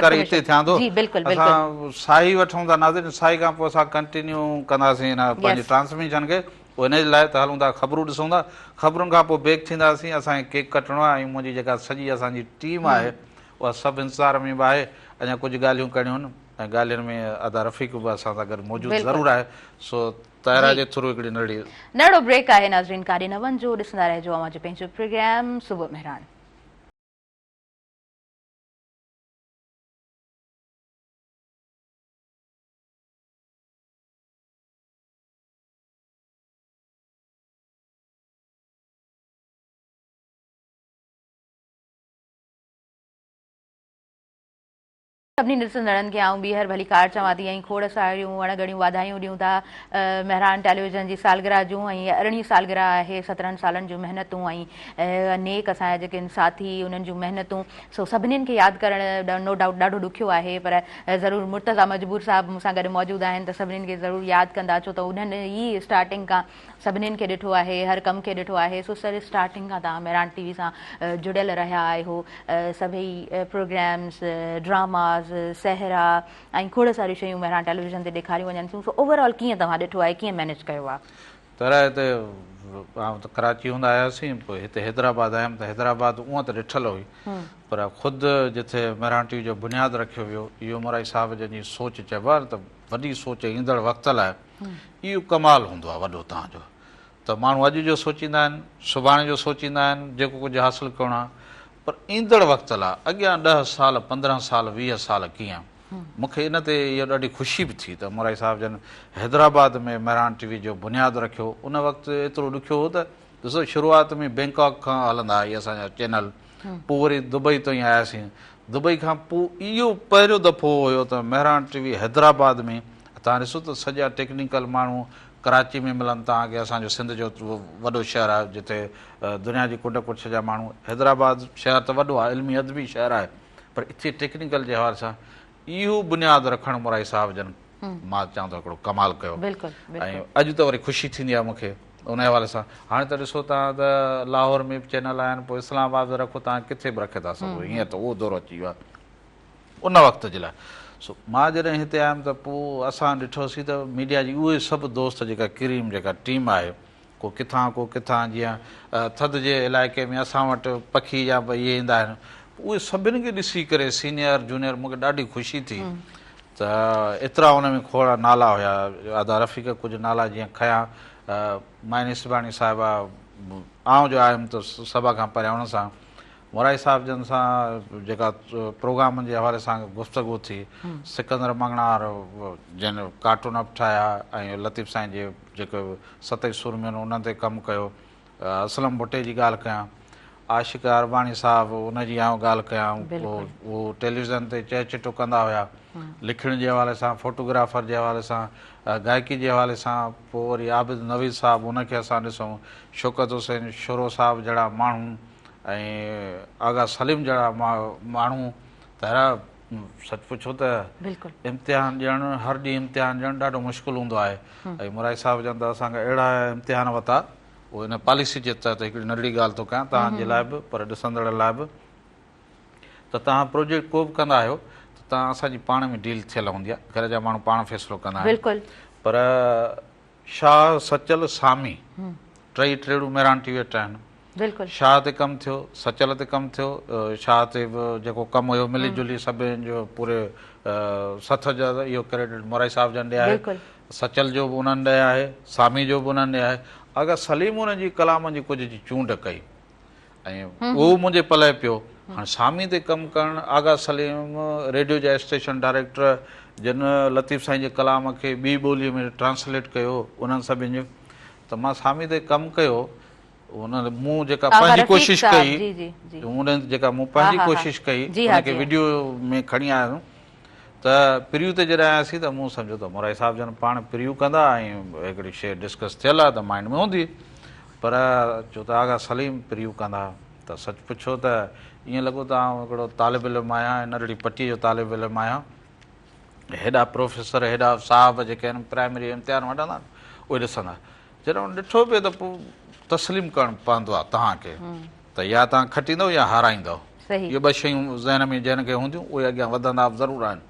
साई वठूं था नाज़रीन, साई खां पोइ असां कंटिन्यू कंदासीं हिन पंहिंजी ट्रांसमिशन खे, पोइ हिन जे लाइ त हलूं था ख़बरूं ॾिसूं था, ख़बरुनि खां पोइ ब्रेक थींदासीं, असांखे केक कटणो आहे, ऐं मुंहिंजी जेका सॼी असांजी टीम आहे उहा सभु इंतज़ार में बि आहे, अञा कुझु ॻाल्हियूं करणियूं आहिनि, ऐं ॻाल्हियुनि में अदा रफ़ीक बि असां सां गॾु मौजूदु ज़रूरु आहे। सो तायरा जे थ्रू हिकिड़ी नंढो ब्रेक आहे। नाज़रीन काॾे न वञिजो, ॾिसंदा रहिजो अव्हांजो पंहिंजो प्रोग्राम सुबुह मेहरान। सभिनी ॾिसंदड़नि खे आऊं ॿीहर भली कार चवां थी, ऐं खोड़ सारियूं अणगणियूं वाधायूं ॾियूं था मेहरान टेलीविज़न जी सालगिरह जूं, ऐं 18वीं सालगिरह आहे, 17 सालनि जूं महिनतूं, ऐं नेक असांजा जेके साथी उन्हनि जूं महिनतूं। सो सभिनीनि खे यादि करणु नो डाउट ॾाढो ॾुखियो आहे, पर ज़रूरु मुर्तज़ा मजबूर साहब मूंसां गॾु मौजूदु आहिनि, त सभिनीनि खे ज़रूरु यादि कंदा, छो त उन्हनि ई स्टार्टिंग खां सभिनीनि खे ॾिठो आहे, हर कम खे ॾिठो आहे। सो सर स्टार्टिंग खां तव्हां मेहरान टीवी सां जुड़ियल रहिया आहियो, सभई प्रोग्राम्स, ड्रामास, सहरा ऐं खोड़ सारियूं शयूं मेहरान टेलीविज़न ते ॾेखारियूं वञनि थियूं। सो ओवरऑल कीअं तव्हां ॾिठो आहे, कीअं मैनेज कयो आहे? तरह हिते आउं त कराची हूंदा आयासीं, पोइ हिते हैदराबाद आयुमि, त हैदराबाद उअं त ॾिठल हुई, पर ख़ुदि जिथे मेहरान टीवी जो बुनियादु रखियो वियो, इहो मोराई साहिब जंहिंजी सोच चइबो आहे त वॾी सोच ईंदड़ वक़्त लाइ इहो कमाल हूंदो आहे वॾो तव्हांजो, त माण्हू अॼु जो सोचींदा आहिनि, सुभाणे जो सोचींदा आहिनि, जेको कुझु हासिलु करिणो आहे, पर ईंदड़ वक़्त लाइ अॻियां 10 साल 15 साल 20 साल कीअं, मूंखे इन ते इहा ॾाढी ख़ुशी बि थी त मोराई साहिब जन हैदराबाद में मेहरान टीवी जो बुनियादु रखियो। उन वक़्तु एतिरो ॾुखियो हो त ॾिसो शुरूआति में बैंकॉक खां हलंदा इहे असांजा चैनल, पोइ वरी दुबई ताईं आयासीं, दुबई खां पोइ इहो पहिरियों दफ़ो हुयो त मेहरान टीवी हैदराबाद में, तव्हां ॾिसो त सॼा टेक्निकल माण्हू कराची में मिलनि, तव्हांखे असांजो सिंध जो वॾो शहरु आहे जिथे दुनिया जी कुंड कुछ जा माण्हू, हैदराबाद शहरु त वॾो आहे, इल्मी अदबी शहरु आहे, पर इते टेक्निकल जे हवाले सां इहो बुनियादु रखणु मोराई साहिब जन मां चवां थो हिकिड़ो कमाल कयो ऐं अॼु त वरी ख़ुशी थींदी आहे मूंखे उन हवाले सां। हाणे त ॾिसो तव्हां त लाहौर में बि चैनल आहिनि, पोइ इस्लामाबाद में रखो, तव्हां किथे बि रखे था सघो, हीअं त उहो दौरु अची वियो आहे उन वक़्त जे लाइ। सो मां जॾहिं हिते आयुमि त पोइ असां ॾिठोसीं त मीडिया जी उहे सभु दोस्त जेका क्रीम जेका टीम आहे, को किथां जीअं थधि जे इलाइक़े में असां वटि पखी या भई इहे ईंदा आहिनि, उहे सभिनी खे ॾिसी करे सीनियर जूनियर मूंखे ॾाढी ख़ुशी थी त एतिरा उन में खोड़ नाला हुया। आदा रफ़ीक कुझु नाला जीअं खयां, माइनी सिबाणी साहिबा, आउं जो आयुमि त सभ खां पहिरियां उन सां मोराई साहिब जन सां जेका प्रोग्रामनि जे हवाले सां गुफ़्तगू थी, सिकंदर मंगणार जिन कार्टून बि ठाहिया ऐं लतीफ़ साईं जे जेके सतई सुरमियुनि उन्हनि ते कमु कयो, असलम भुटे जी ॻाल्हि कयां, आशिक़ अरबाणी साहिबु उनजी आउं ॻाल्हि कयां, उहो टेलीविज़न ते चिटो कंदा हुया, लिखण जे हवाले सां, फोटोग्राफर जे हवाले सां, गायकी जे हवाले सां, पोइ वरी आबिद नवीद साहिबु उनखे असां ॾिसूं, शौकत हुसैन शुरो साहिबु जहिड़ा माण्हू ऐं आगा सलीम जहिड़ा माण्हू त अहिड़ा सच पुछो त इम्तिहान ॾियणु हर ॾींहुं इम्तिहान ॾियणु ॾाढो मुश्किल हूंदो आहे। ऐं मुराई साहिब जन त असांखे अहिड़ा इम्तिहान वरिता, उहो हिन पॉलिसी जे तहत हिकिड़ी नंढड़ी ॻाल्हि थो कयां तव्हांजे लाइ बि पर ॾिसंदड़ लाइ बि, त तव्हां प्रोजेक्ट को बि कंदा आहियो त तव्हां असांजी पाण में डील थियल हूंदी आहे, घर जा माण्हू पाण फ़ैसिलो कंदा आहिनि। पर शाह सचल सामी टई टेड़ूं मेरान टीवी वटि आहिनि, शाह ते कमु थियो, सचल ते कमु थियो, शाह ते बि जेको कमु हुयो मिली जुली सभिनी जो पूरे सथ जो इहो क्रेडिट मोराई साहिब जन ॾे आहे, सचल जो बि उन्हनि ॾे आहे, सामी जो बि उन्हनि ॾे आहे। अगरि सलीम उनजी कलाम जी कुझु जी चूंड कई ऐं उहो मुंहिंजे पले पियो। हाणे सामी ते कमु करणु आगा सलीम रेडियो जा स्टेशन डायरेक्टर जिन लतीफ़ साईं जे कलाम खे ॿी ॿोलीअ में ट्रांसलेट कयो उन्हनि सभिनि जो, त मां सामी ते कमु कयो, उन मूं जेका पंहिंजी कोशिशि कई, उन्हनि जेका मूं पंहिंजी कोशिशि कई उनखे वीडियो में खणी आयुमि त प्रिव्यू ते जॾहिं आयासीं त मूं सम्झो त मोराई साहिब जन पाण प्रिव्यू कंदा ऐं हिकिड़ी शइ डिस्कस थियल आहे त माइंड में हूंदी, पर चो त आगा सलीम प्रिव्यू कंदा त सच पुछो त ईअं लॻो त आउं हिकिड़ो तालिब इल्मु आहियां, नंढड़ी पटीअ जो तालिब इल्मु आहियां। हेॾा प्रोफेसर हेॾा साहब जेके आहिनि प्राइमरी इम्तिहान वठंदा आहिनि उहे ॾिसंदा, जॾहिं ॾिठो पियो त पोइ तस्लीम करणु पवंदो आहे तव्हांखे त या तव्हां खटींदव या हाराईंदव, इहे ॿ शयूं ज़हन में जिन खे हूंदियूं उहे अॻियां वधंदा बि ज़रूरु आहिनि।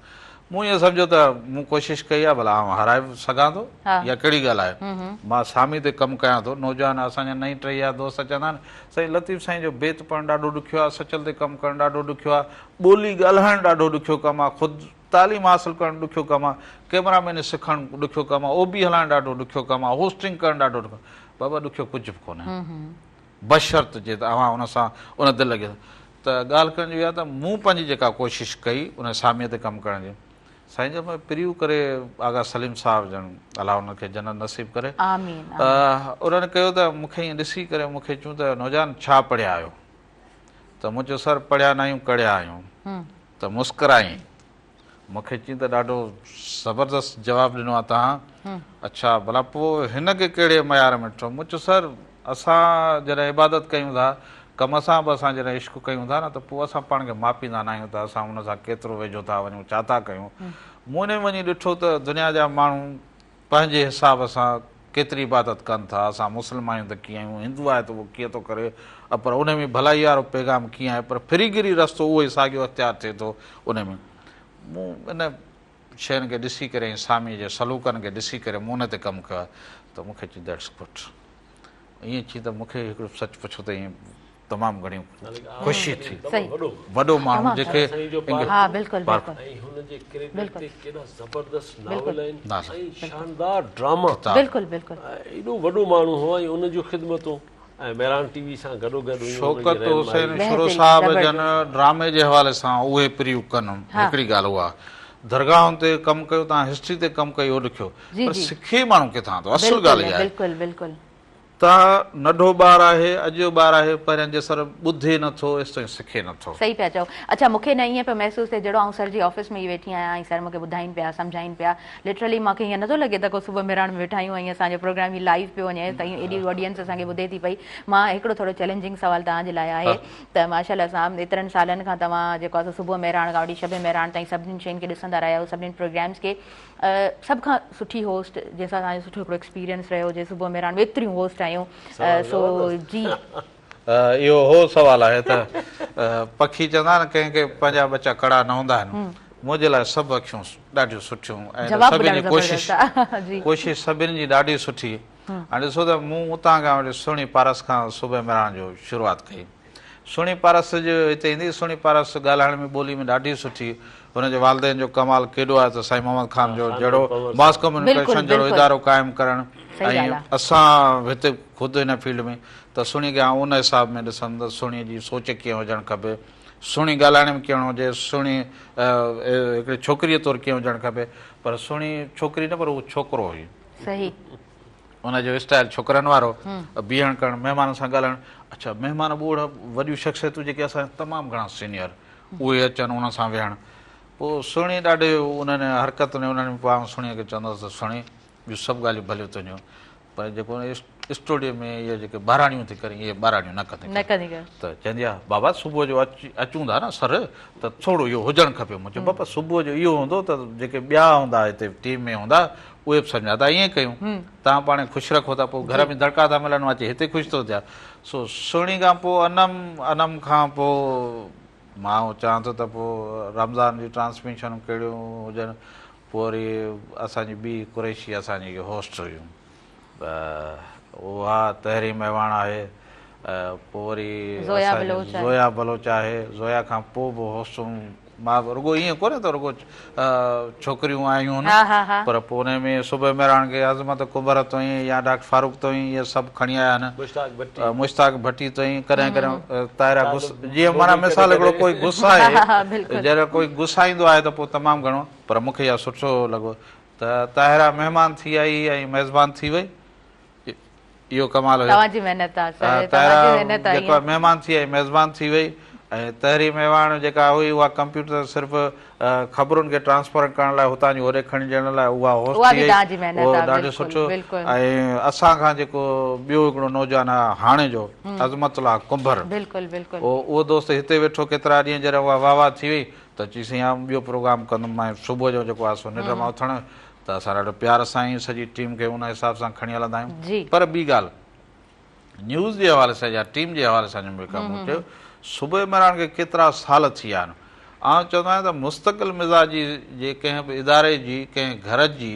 मूं ईअं सम्झो त मूं कोशिशि कई आहे भला आउं हाराए बि सघां थो या कहिड़ी ॻाल्हि आहे, मां सामी ते कमु कयां थो। नौजवान असांजा नई टई या दोस्त चवंदा आहिनि साईं लतीफ़ साईं जो बेत पढ़णु ॾाढो ॾुखियो आहे, सचल ते कमु करणु ॾाढो ॾुखियो आहे, ॿोली ॻाल्हाइणु ॾाढो ॾुखियो कमु आहे, ख़ुदि तालीम हासिलु करणु ॾुखियो कमु आहे, कैमरामैन सिखणु ॾुखियो कमु आहे, ओबी हलाइणु ॾाढो ॾुखियो कमु आहे, होस्टिंग करणु ॾाढो ॾुखियो, बाबा ॾुखियो कुझु बि कोन्हे बशर्त जे त अवां उन सां उन दिलि लॻे त ॻाल्हि करण जी आहे। त मूं पंहिंजी जेका कोशिशि कई उन सामीअ ते कमु करण जी, साईं जन प्रिव्यू करे आगा सलीम साहिब जन अलाह उनखे जन्नत नसीब करे, उन्हनि कयो त मूंखे ईअं ॾिसी करे मूंखे चयूं त नौजवान छा पढ़िया आहियो, त मूं चयो सर पढ़िया न आहियूं कड़िया आहियूं, त मुस्कराई मूंखे चई त ॾाढो ज़बरदस्त जवाबु ॾिनो आहे तव्हां, अच्छा भला पोइ हिनखे कहिड़े मयार में ॾिठो। मूं चयो सर असां जॾहिं इबादत कयूं था कम सां बि असां जॾहिं इश्क कयूं था न त पोइ असां पाण खे मापींदा न आहियूं त असां हुन सां केतिरो वेझो था वञूं, छा था कयूं। मूं ने वञी ॾिठो त दुनिया जा माण्हू पंहिंजे हिसाब सां केतिरी इबादत कनि था, असां मुस्लिम आहियूं त कीअं आहियूं, हिंदू आहे त उहो कीअं थो करे, पर उन में भलाई वारो पैगाम कीअं आहे, पर फिरीगिरी रस्तो उहो ई साॻियो अख़्तियार थिए थो उन में। मूं इन शयुनि खे ॾिसी करे ऐं सामी जे सलूकनि खे ॾिसी करे मूं उन ते कमु कयो त मूंखे चई दैट्स गुड, ईअं चई त मूंखे हिकिड़ो सच पुछो त ईअं तमामु घणियूं ख़ुशी थी, वॾो माण्हू जेके शानदार ड्रामा, एॾो वॾो माण्हू हो ऐं उनजूं ख़िदमतूं ऐं मेरान टीवी सां गॾोगॾु शौकत हुसैन शुरो साहिब जन ड्रामे जे हवाले सां उहे प्रिव्यू कनि। हिकिड़ी ॻाल्हि उहा दरगाहुनि ते कमु कयो, तव्हां हिस्ट्री ते कमु कयो ॾुखियो, पर सिखे माण्हू किथां थो, असुल ॻाल्हि इहा आहे। तव्हां नंढो ॿारु आहे, अॼु जो ॿारु आहे, पहिरियां जे सर ॿुधे नथो, एसि ताईं सिखे नथो। सही पिया चओ। अच्छा, मूंखे न ईअं पियो महसूसु थिए जहिड़ो आउं सर जी ऑफिस में ई वेठी आहियां ऐं सर मूंखे ॿुधाइनि पिया, सम्झाइनि पिया। लिटरली मूंखे हीअं नथो लॻे त को सुबुह मेराण में वेठा आहियूं ऐं असांजो प्रोग्राम ही लाइव पियो वञे त एॾी ऑडियंस असांखे ॿुधे थी पई। मां हिकिड़ो थोरो चैलेंजिंग सुवाल तव्हांजे लाइ आहे त माशाल्लाह साहब, एतिरनि सालनि खां तव्हां जेको आहे सुबुह मेराण खां वठी शब मेराण ताईं सभिनीनि शयुनि खे ॾिसंदा रहिया आहियो, सभिनीनि प्रोग्राम्स खे। सभ खां सुठी होस्ट जंहिंसां तव्हांजो सुठो हिकिड़ो एक्सपीरियंस रहियो, जे सुबुह मेराण में एतिरियूं होस्ट आहियूं, सो जी इहो हो सुवालु आहे त पखी चवंदा न कंहिंखे पंहिंजा बचा कड़ा न हूंदा आहिनि। मुंहिंजे लाइ सभु अखियूं ॾाढियूं सुठियूं ऐं सभिनी कोशिशि सभिनी जी ॾाढी सुठी। हाणे ॾिसो त मूं उतां खां वठी सुहिणी पारस खां सुबुह मेराण जो शुरूआति कई। सुहिणी पारस जो हिते ईंदी, सुहिणी पारस ॻाल्हाइण में ॿोली में ॾाढी सुठी। हुनजे वालदेन जो कमाल केॾो आहे त साईं मोहम्मद ख़ान जो जहिड़ो मास कम्युनिकेशन जहिड़ो इदारो क़ाइमु करणु, ऐं असां हिते ख़ुदि हिन फील्ड में त सुहिणी खे उन हिसाब में ॾिसंदुमि त सुहिणी जी सोच कीअं हुजणु खपे, सुहिणी ॻाल्हाइण में कीअं हुजे, सुहिणी हिकिड़ी छोकिरीअ तौरु कीअं हुजणु खपे। पर सुहिणी छोकिरी न, पर उहो छोकिरो हुई, सही हुनजो स्टाइल छोकिरनि वारो, बीहण करणु, महिमाननि सां ॻाल्हाइणु। अच्छा, महिमान ॿोड़ वॾियूं शख़्सियतूं जेके असांजा तमामु घणा सीनियर, उहे अचनि उन सां विहणु। पोइ सुहिणी ॾाढे उन्हनि हरकत में उन्हनि पाण सुहिणीअ खे चवंदासीं त सुहिणी ॿियूं सभु ॻाल्हियूं भलियूं तुंहिंजियूं, पर जेको स्टूडियो में इहे जेके ॿाराणियूं थी कनि, इहे ॿाराणियूं न कंदी त चवंदी आहे बाबा सुबुह जो अचूं था न सर, त थोरो इहो हुजणु खपे। मुंहिंजो बाबा सुबुह जो इहो हूंदो त जेके ॿिया हूंदा हिते टीम में हूंदा उहे बि सम्झा था ईअं कयूं, तव्हां पाण ख़ुशि रखो था, पोइ घर में दड़का था मिलनि, अचे हिते ख़ुशि थो थिया। सो सुहिणी खां पोइ अनम खां पोइ मां चवां थो त पोइ रमज़ान जी ट्रांसमिशन कहिड़ियूं हुजनि। पोइ वरी असांजी ॿी कुरैशी असांजी होस्ट हुयूं, उहा तहरीम मेवाण आहे। पोइ वरी ज़ोया बलोच आहे। ज़ोया खां पोइ बि होस्टूं मां रुगो ईअं कोन्हे त रुगो छोकिरियूं आयूं आहिनि, पर पोइ हुन में सुबुह मेराण खे अज़मत कुंबर तो ई या डॉक्टर फारूक तो ई इहे सभु खणी आया आहिनि, मुश्ताक भट्टी तो ई, कॾहिं कॾहिं ताहिरा जीअं माना मिसाल हिकिड़ो कोई गुस्सा आहे, जॾहिं कोई गुस्साईंदो आहे त पोइ तमामु घणो, पर मूंखे इहा सुठो लॻो त ताहिरा महिमान थी आई ऐं मेज़बान थी वई। इहो कमाल हुयो, जेको महिमान थी आई मेज़बान थी वई। ऐं तहरीम मेवाण जेका हुई उहा कंप्यूटर सिर्फ़ु ख़बरुनि खे ट्रांसफर करण लाइ हुतां जी होॾे खणी ॾियण लाइ उहा होस्ट थी वई, उहो ॾाढो सुठो। ऐं असांखां जेको ॿियो हिकिड़ो नौजवान आहे हाणे जो अज़मतुल्लाह कुंभर, उहो दोस्त हिते वेठो केतिरा ॾींहं जॾहिं उहा वाह वाह थी वई त चईसीं हा ॿियो प्रोग्राम कंदुमि ऐं सुबुह जो जेको आहे सो निंड मां उथणु, त असां ॾाढो प्यार सां ई सॼी टीम खे उन हिसाब सां खणी हलंदा आहियूं। पर ॿी ॻाल्हि न्यूज़ जे हवाले सां या टीम जे हवाले सां कमु चयो, सुबुह मेराण खे केतिरा साल थी विया आहिनि। आउं चवंदो आहियां त मुस्तक़िल मिज़ाजी जे कंहिं बि इदारे जी, कंहिं घर जी,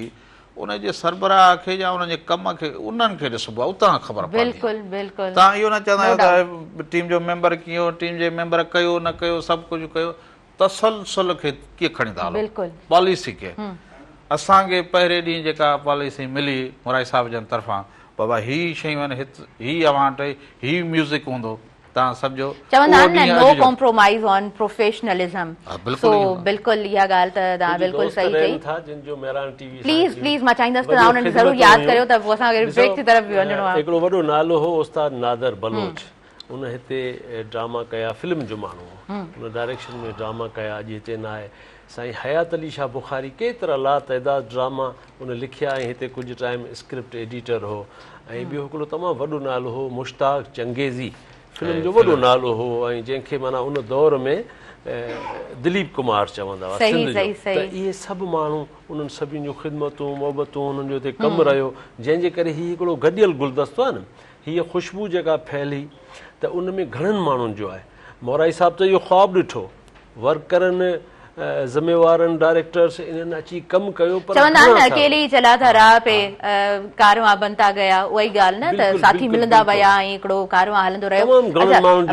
उनजे सरबराह खे या उनजे कम खे उन्हनि खे ॾिसबो आहे, उतां ख़बर पवंदी आहे। तव्हां इहो न चवंदा आहियो त टीम जो मेंबर कीअं, टीम जे मेंबर कयो न कयो, सभु कुझु कयो, तसलसल खे कीअं खणी था हलो, पॉलिसी खे। असांखे पहिरें ॾींहुं जेका पॉलिसी मिली मुराई साहिब जन तरफ़ां, बाबा ही शयूं आहिनि, ही अवांट, ही म्यूज़िक हूंदो, तव्हां सम्झो चवंदा आहिनि न नो कॉम्प्रोमाइज़ ऑन प्रोफेशनलिज्म। सो बिल्कुलु इहा ॻाल्हि त तव्हां बिल्कुलु सही चई। प्लीज़ प्लीज़ मां चाहींदसि त तव्हां उन्हनि खे ज़रूरु यादि करियो त पोइ असांखे ब्रेक जी तरफ़ बि वञिणो आहे। हिकिड़ो वॾो नालो हो उस्ताद नादर बलोच, उन हिते ड्रामा कया, फिल्म जो माण्हू हो, उन डायरेक्शन में ड्रामा कया, अॼु हिते न आहे। साईं हयात अली शाह बुखारी केतिरा लातइदाद ड्रामा उन लिखिया ऐं हिते कुझु टाइम स्क्रिप्ट एडिटर हो। ऐं ॿियो हिकिड़ो तमामु वॾो नालो हो मुश्ताक चंगेज़ी, फिल्म जो वॾो नालो हो, ऐं जंहिंखे माना उन दौर में दिलीप कुमार चवंदा हुआ सिंध जो। त इहे सभु माण्हू उन्हनि सभिनी जूं ख़िदमतूं मोहबतूं उन्हनि जो हिते कमु रहियो, जंहिंजे करे हीउ हिकिड़ो गॾियल गुलदस्तो आहे न, हीअ ख़ुशबू जेका फैली त उन में घणनि माण्हुनि जो आहे। मौराई साहब त इहो ख़्वाबु ॾिठो, वर्करनि ज़िम्मेवारनि डायरेक्टर्स इन्हनि अची कमु कयो, पर चवंदा आहिनि न अकेले ई चला था राह पे कारवां बनता गया, उहा ई ॻाल्हि न त साथी मिलंदा विया ऐं हिकिड़ो कारवां हलंदो रहियो।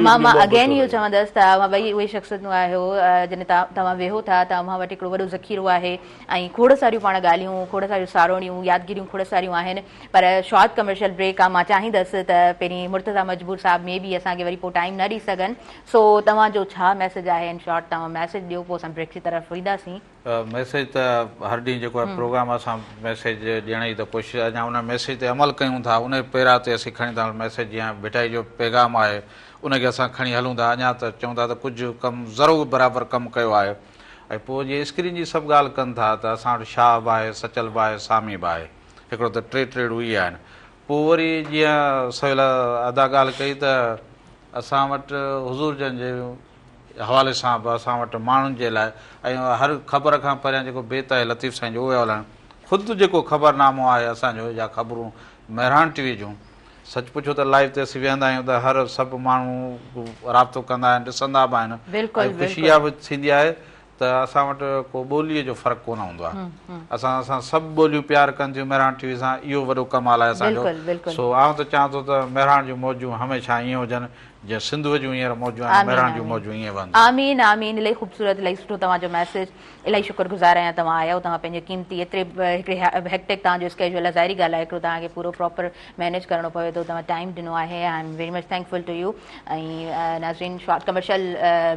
मां अगेन इहो चवंदसि त मां भई उहे शख़्सियतूं आहियो जॾहिं तव्हां वेहो था, तव्हां वटि हिकिड़ो वॾो ज़ख़ीरो आहे ऐं खोड़ सारियूं पाण ॻाल्हियूं, खोड़ सारियूं सारोणियूं, यादगिरियूं खोड़ सारियूं आहिनि। पर शॉर्ट कमर्शियल ब्रेक आहे, मां चाहींदसि त पहिरीं मुर्तज़ा मजबूर साहिब में बि असांखे वरी पोइ टाइम न ॾेई सघनि, सो तव्हांजो छा मैसेज आहे इन शॉर्ट, तव्हां मैसेज ॾियो, पोइ असां ब्रेक ब्रेक जी तरफ़ वेंदासीं। मैसेज त हर ॾींहुं जेको आहे प्रोग्राम असां मैसेज ॾियण जी त कोशिशि अञा उन मैसेज ते अमल कयूं था, उन पहिरां ते असीं खणी था मैसेज जीअं भिटाई जो पैगाम आहे उनखे असां खणी हलूं था। अञा त चऊं था त कुझु कमु ज़रूरु बराबरि कमु कयो आहे। ऐं पोइ जीअं स्क्रीन जी सभु ॻाल्हि कनि था त असां वटि शाह बि आहे, सचल बि आहे, सामी बि आहे, हिकिड़ो त टे उहे आहिनि। पोइ वरी जीअं सवेल अदा ॻाल्हि कई त असां वटि हुज़ूर जन जे हवाले सां बि असां वटि माण्हुनि जे लाइ ऐं हर ख़बर खां परियां जेको बेत आहे लतीफ़ साईं जो उहे हलनि ख़ुदि जेको ख़बरनामो आहे असांजो या ख़बरूं मेहरान टीवी जूं सच पुछो त लाइव ते असीं वेहंदा आहियूं त हर सभु माण्हू राब्तो कंदा आहिनि, ॾिसंदा बि आहिनि ऐं ख़ुशी इहा बि थींदी आहे त असां वटि को ॿोलीअ जो फ़र्क़ु कोन हूंदो आहे। असां सभु ॿोलियूं प्यारु कनि थियूं मेहरान टीवी सां, इहो वॾो कमाल आहे असांजो। सो आउं त चाहियां थो त मेहरान जूं मौजूं हमेशह ईअं हुजनि जीअं सिंधुअ जूं हींअर मौजूं आहिनि, मेहरान जूं मौजूं ईअं वञनि। आमीन आमीन। इलाही ख़ूबसूरत, इलाही सुठो तव्हांजो मैसेज, इलाही शुक्रगुज़ार आहियां तव्हां आया तव्हां पंहिंजे क़ीमती एतिरे हिकिड़े हेक्टिक तव्हांजो स्केड्यूल आहे, ज़ाहिरी ॻाल्हि आहे हिकिड़ो तव्हांखे पूरो प्रॉपर मैनेज करिणो पवे थो, तव्हां टाइम ॾिनो आहे। I am very much thankful to you. ऐं नाज़रीन शॉर्ट कमर्शियल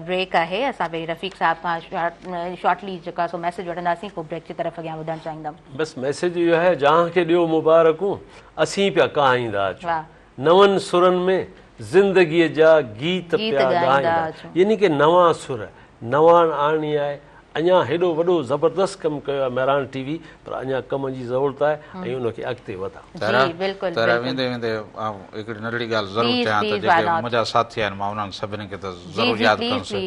ब्रेक आहे, असां पहिरीं रफ़ीक साहब खां शॉर्टली जेका सो मैसेज वठंदासीं, पोइ ब्रेक जी तरफ़ अॻियां वधणु चाहींदमि। बसि मैसेज इहो आहे, जहां खे ॾियो मुबारकूं असीं पिया कहाईंदा अचूं, नवनि सुरनि में ज़िंदगीअ जा गीत पिया ॻाईंदा, यानी की नवां सुर नवां आणी आहे। अञा हेॾो वॾो ज़बरदस्त कमु कयो आहे मेहरान टीवी, पर अञा कम जी ज़रूरत आहे ऐं उनखे अॻिते वधां। तर वेंदे वेंदे हिकिड़ी नंढड़ी ॻाल्हि ज़रूरु चाहियां त जेके मुंहिंजा साथी आहिनि मां उन्हनि सभिनी खे त ज़रूरु यादि कंदुसि।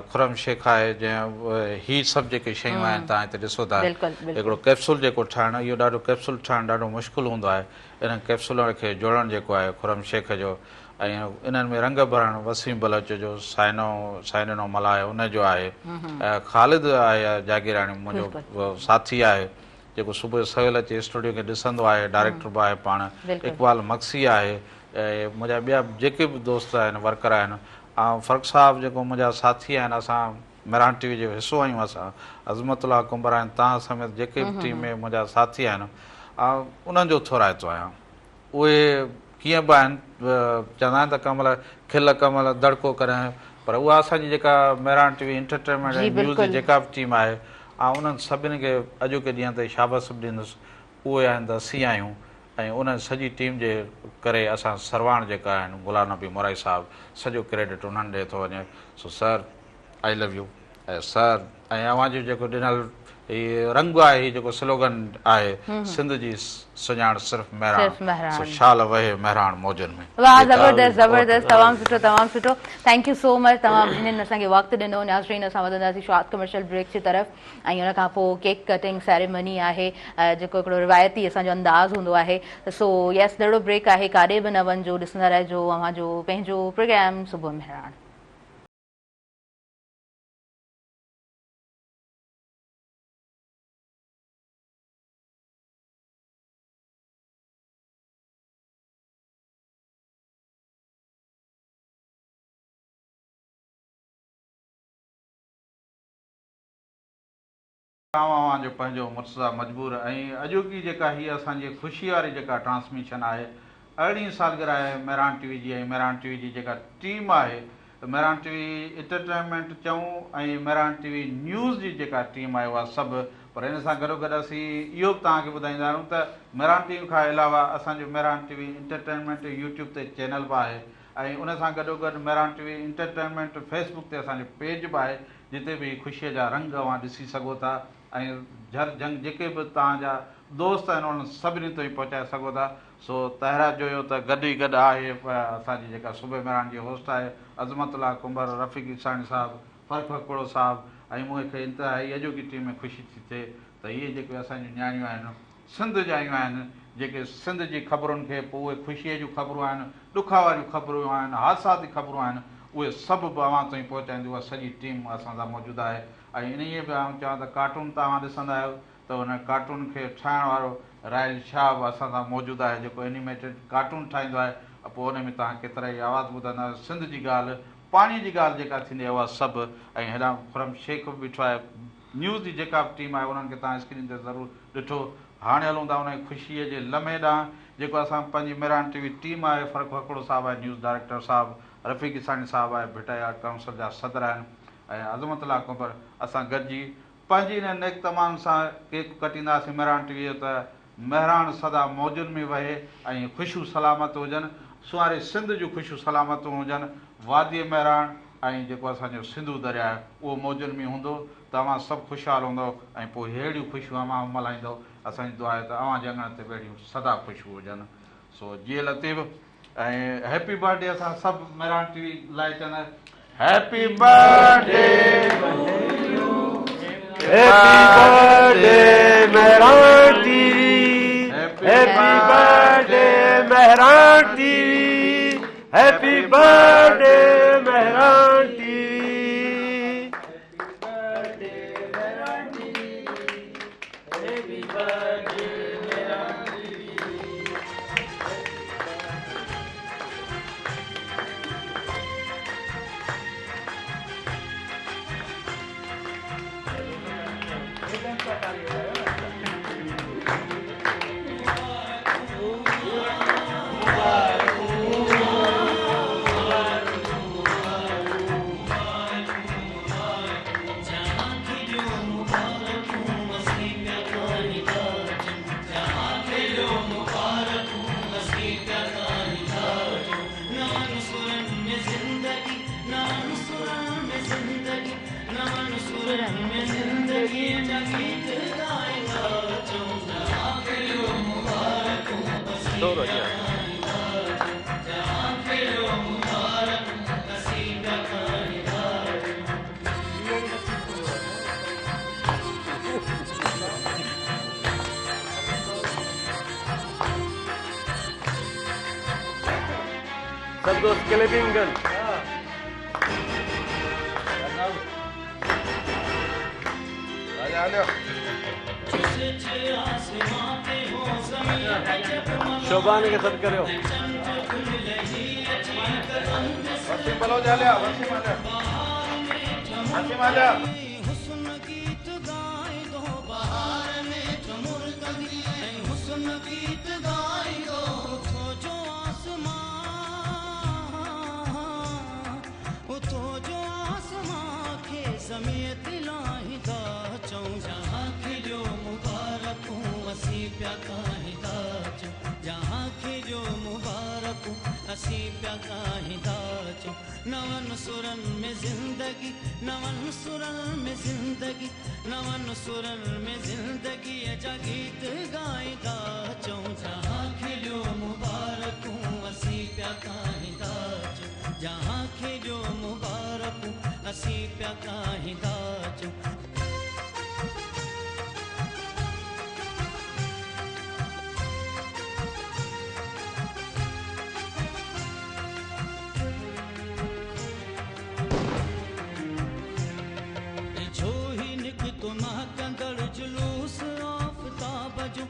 खुरम शेख आहे जंहिं ही सभु जेके शयूं आहिनि तव्हां हिते ॾिसो था, हिकिड़ो कैप्सूल जेको ठाहिणु, इहो ॾाढो कैप्सूल ठाहिणु ॾाढो मुश्किल हूंदो आहे। इन कैप्सूल खे जोड़णु जेको आहे खुरम शेख जो, ऐं इन्हनि में रंग भरणु वसीम बलोच जो, साइनो मलाए उनजो आहे, ख़ालिद आहे जागीराणी मुंहिंजो साथी आहे जेको सुबुह जो सवेल अची स्टूडियो खे ॾिसंदो आहे, डायरेक्टर बि आहे पाण, इकबाल मक्सी आहे, ऐं मुंहिंजा ॿिया जेके बि दोस्त आहिनि वर्कर आहिनि, ऐं फ़र्क़ साहब जेको मुंहिंजा साथी आहिनि, असां मेहरान टीवी जो हिसो आहियूं, असां अज़मतुल्ला कुंबर आहिनि, तव्हां समेत जेके बि टीम में मुंहिंजा साथी आहिनि, उन्हनि जो थोराइतो आहियां। उहे कीअं बि आहिनि, चवंदा आहिनि त कमल खिल कमल दड़को करें, पर उहा असांजी जेका मेहरान टीवी एंटरटेनमेंट ऐं न्यूज़ जी जेका बि टीम आहे, ऐं उन्हनि सभिनी खे अॼोके ॾींहं ते शाबाश बि ॾींदुसि। उहे आहिनि त असीं आहियूं, ऐं उन्हनि सॼी टीम जे करे असां सरवाण जेका आहिनि गुलाम नबी मोराई साहब, सॼो क्रेडिट उन्हनि ॾे थो वञे। So sir I love U. ऐं सर ऐं अवांजो जेको ॾिनल हीअ रंग आहे, हीअ जेको स्लोगन आहे, सिंध जी सुञाण सिर्फ़ु मेहरान, शाल वहे मेहरान मौजनि में। वाह, ज़बरदस्त ज़बरदस्त, तमामु सुठो तमामु सुठो। थैंक यू सो मच, तव्हां ॿिन्हिनि असांखे वक़्तु ॾिनो। नाज़रीन, असां वधंदासीं शॉर्ट कमर्शियल ब्रेक जी तरफ़, ऐं उन खां पोइ केक कटिंग सेरेमनी आहे, जेको हिकिड़ो रिवायती असांजो अंदाज़ हूंदो आहे। सो यस, ॾाढो ब्रेक आहे, काॾे बि न वञिजो, ॾिसंदा रहिजो अव्हांजो पंहिंजो प्रोग्राम सुबुह मेहरान। जो पंहिंजो मुर्तज़ा मजबूर ऐं अॼोकी जेका हीअ असांजी ख़ुशी वारी जेका ट्रांसमिशन आहे, 18 सालगिरह आहे मेहरान टीवी जी, ऐं मेहरान टीवी जी जेका टीम आहे, मेहरान टीवी एंटरटेनमेंट चऊं ऐं मेहरान टीवी न्यूज़ जी जेका टीम आहे उहा सभु। पर हिन सां गॾोगॾु असीं इहो बि तव्हांखे ॿुधाईंदा आहियूं त मेहरान टीवी खां अलावा असांजो मेहरान टीवी एंटरटेनमेंट यूट्यूब ते चैनल बि आहे, ऐं उन सां गॾोगॾु मेहरान टीवी एंटरटेनमेंट फेसबुक ते असांजो पेज बि आहे, जिते बि ख़ुशीअ जा रंग तव्हां ॾिसी सघो था, ऐं झर झंग जेके बि तव्हांजा दोस्त आहिनि उन्हनि सभिनी ताईं पहुचाए सघो था। सो तहरा जो त गॾु ई गॾु आहे असांजी जेका सुबह मेहरान जी होस्ट आहे अज़मतुल्ला कुंबर, रफ़ीक इसानी साहिबु, फ़र्क़ हकड़ो साहिबु, ऐं मूंखे इंतिहाई अॼोकी टीम में ख़ुशी थी थिए त इहे जेके असांजूं न्याणियूं आहिनि, सिंध जायूं आहिनि, जेके सिंध जी ख़बरुनि खे पोइ उहे ख़ुशीअ जूं ख़बरूं आहिनि, ॾुखा वारियूं ख़बरूं आहिनि, हादसाती ख़बरूं आहिनि, उहे सभु बि अव्हां ताईं पहुचाईंदी। उहा सॼी टीम असां सां मौजूदु आहे। ऐं इन ई बि आउं चवां त कार्टून तव्हां ॾिसंदा आहियो त हुन कार्टून खे ठाहिण वारो रायल शाह बि असां सां मौजूदु आहे, जेको एनिमेटेड कार्टून ठाहींदो आहे। पोइ हुन में तव्हां केतिरा ई आवाज़ ॿुधंदा, सिंध जी ॻाल्हि, पाणी जी ॻाल्हि जेका थींदी आहे उहा सभु, ऐं हेॾां खुरम शेख बि बीठो आहे। न्यूज़ जी जेका बि टीम आहे उन्हनि खे तव्हां स्क्रीन ते ज़रूरु ॾिठो। हाणे हलूं था उन ख़ुशीअ जे लम्हे ॾांहुं, जेको असां पंहिंजी मेहरान टीवी टीम आहे। फ़र्क़ हकड़ो साहिबु आहे न्यूज़ डायरेक्टर साहिबु, रफ़ीक इसानी साहिबु आहे, भिटाया काउंसिल जा सदर आहिनि, ऐं अज़मतुल्ला कुंबर असां गॾिजी पंहिंजी हिन नेक तमाम सां केक कटींदासीं मेहरान टीवीअ त मेहरान सदा मौजुनि में वहे ऐं ख़ुशियूं सलामत हुजनि, सुवारे सिंध जूं ख़ुशियूं सलामतूं हुजनि, वादीअ मेहरान ऐं जेको असांजो सिंधू दरिया आहे उहो मौजुनि में हूंदो, तव्हां सभु ख़ुशहाल हूंदव ऐं पोइ अहिड़ियूं ख़ुशियूं अवां मल्हाईंदव। असांजी दुआ आहे त अवां जे अङण ते बेड़ियूं सदा ख़ुशियूं हुजनि। सो जीअं लतीफ़ ऐं हैप्पी बर्थडे असां सभु मेहरान टीवी लाइ चवंदा happy birthday Mehran TV, happy birthday Mehran TV, happy birthday Mehran TV, happy birthday Mehran TV. सब दोस्त क्लैपिंग गन शोभान के सद करो वसीम बोलो जालिया वसीम आजा हुस्न गीत गाए दो बहार में चमुर गगी हुस्न गीत गाए दो उठो जो आसमां के समेत लाही दा चऊं जहां खिलियो मुबारक असी प्या काहिदा चऊं जहां खिलियो मुबारक असी प्या काहिदा चऊं नवन सुरन में जिंदगी नवन सुरन में जिंदगी नवन सुरन में जिंदगी जा गीत गाईंदा चऊं जहां खिलियो मुबारक असी प्या काहिदा चऊं जहां खिलियो मुबारक असी प्या काहिदा चऊं जो ही निकतो महकंदड़ जुलूस आफ़ताब जो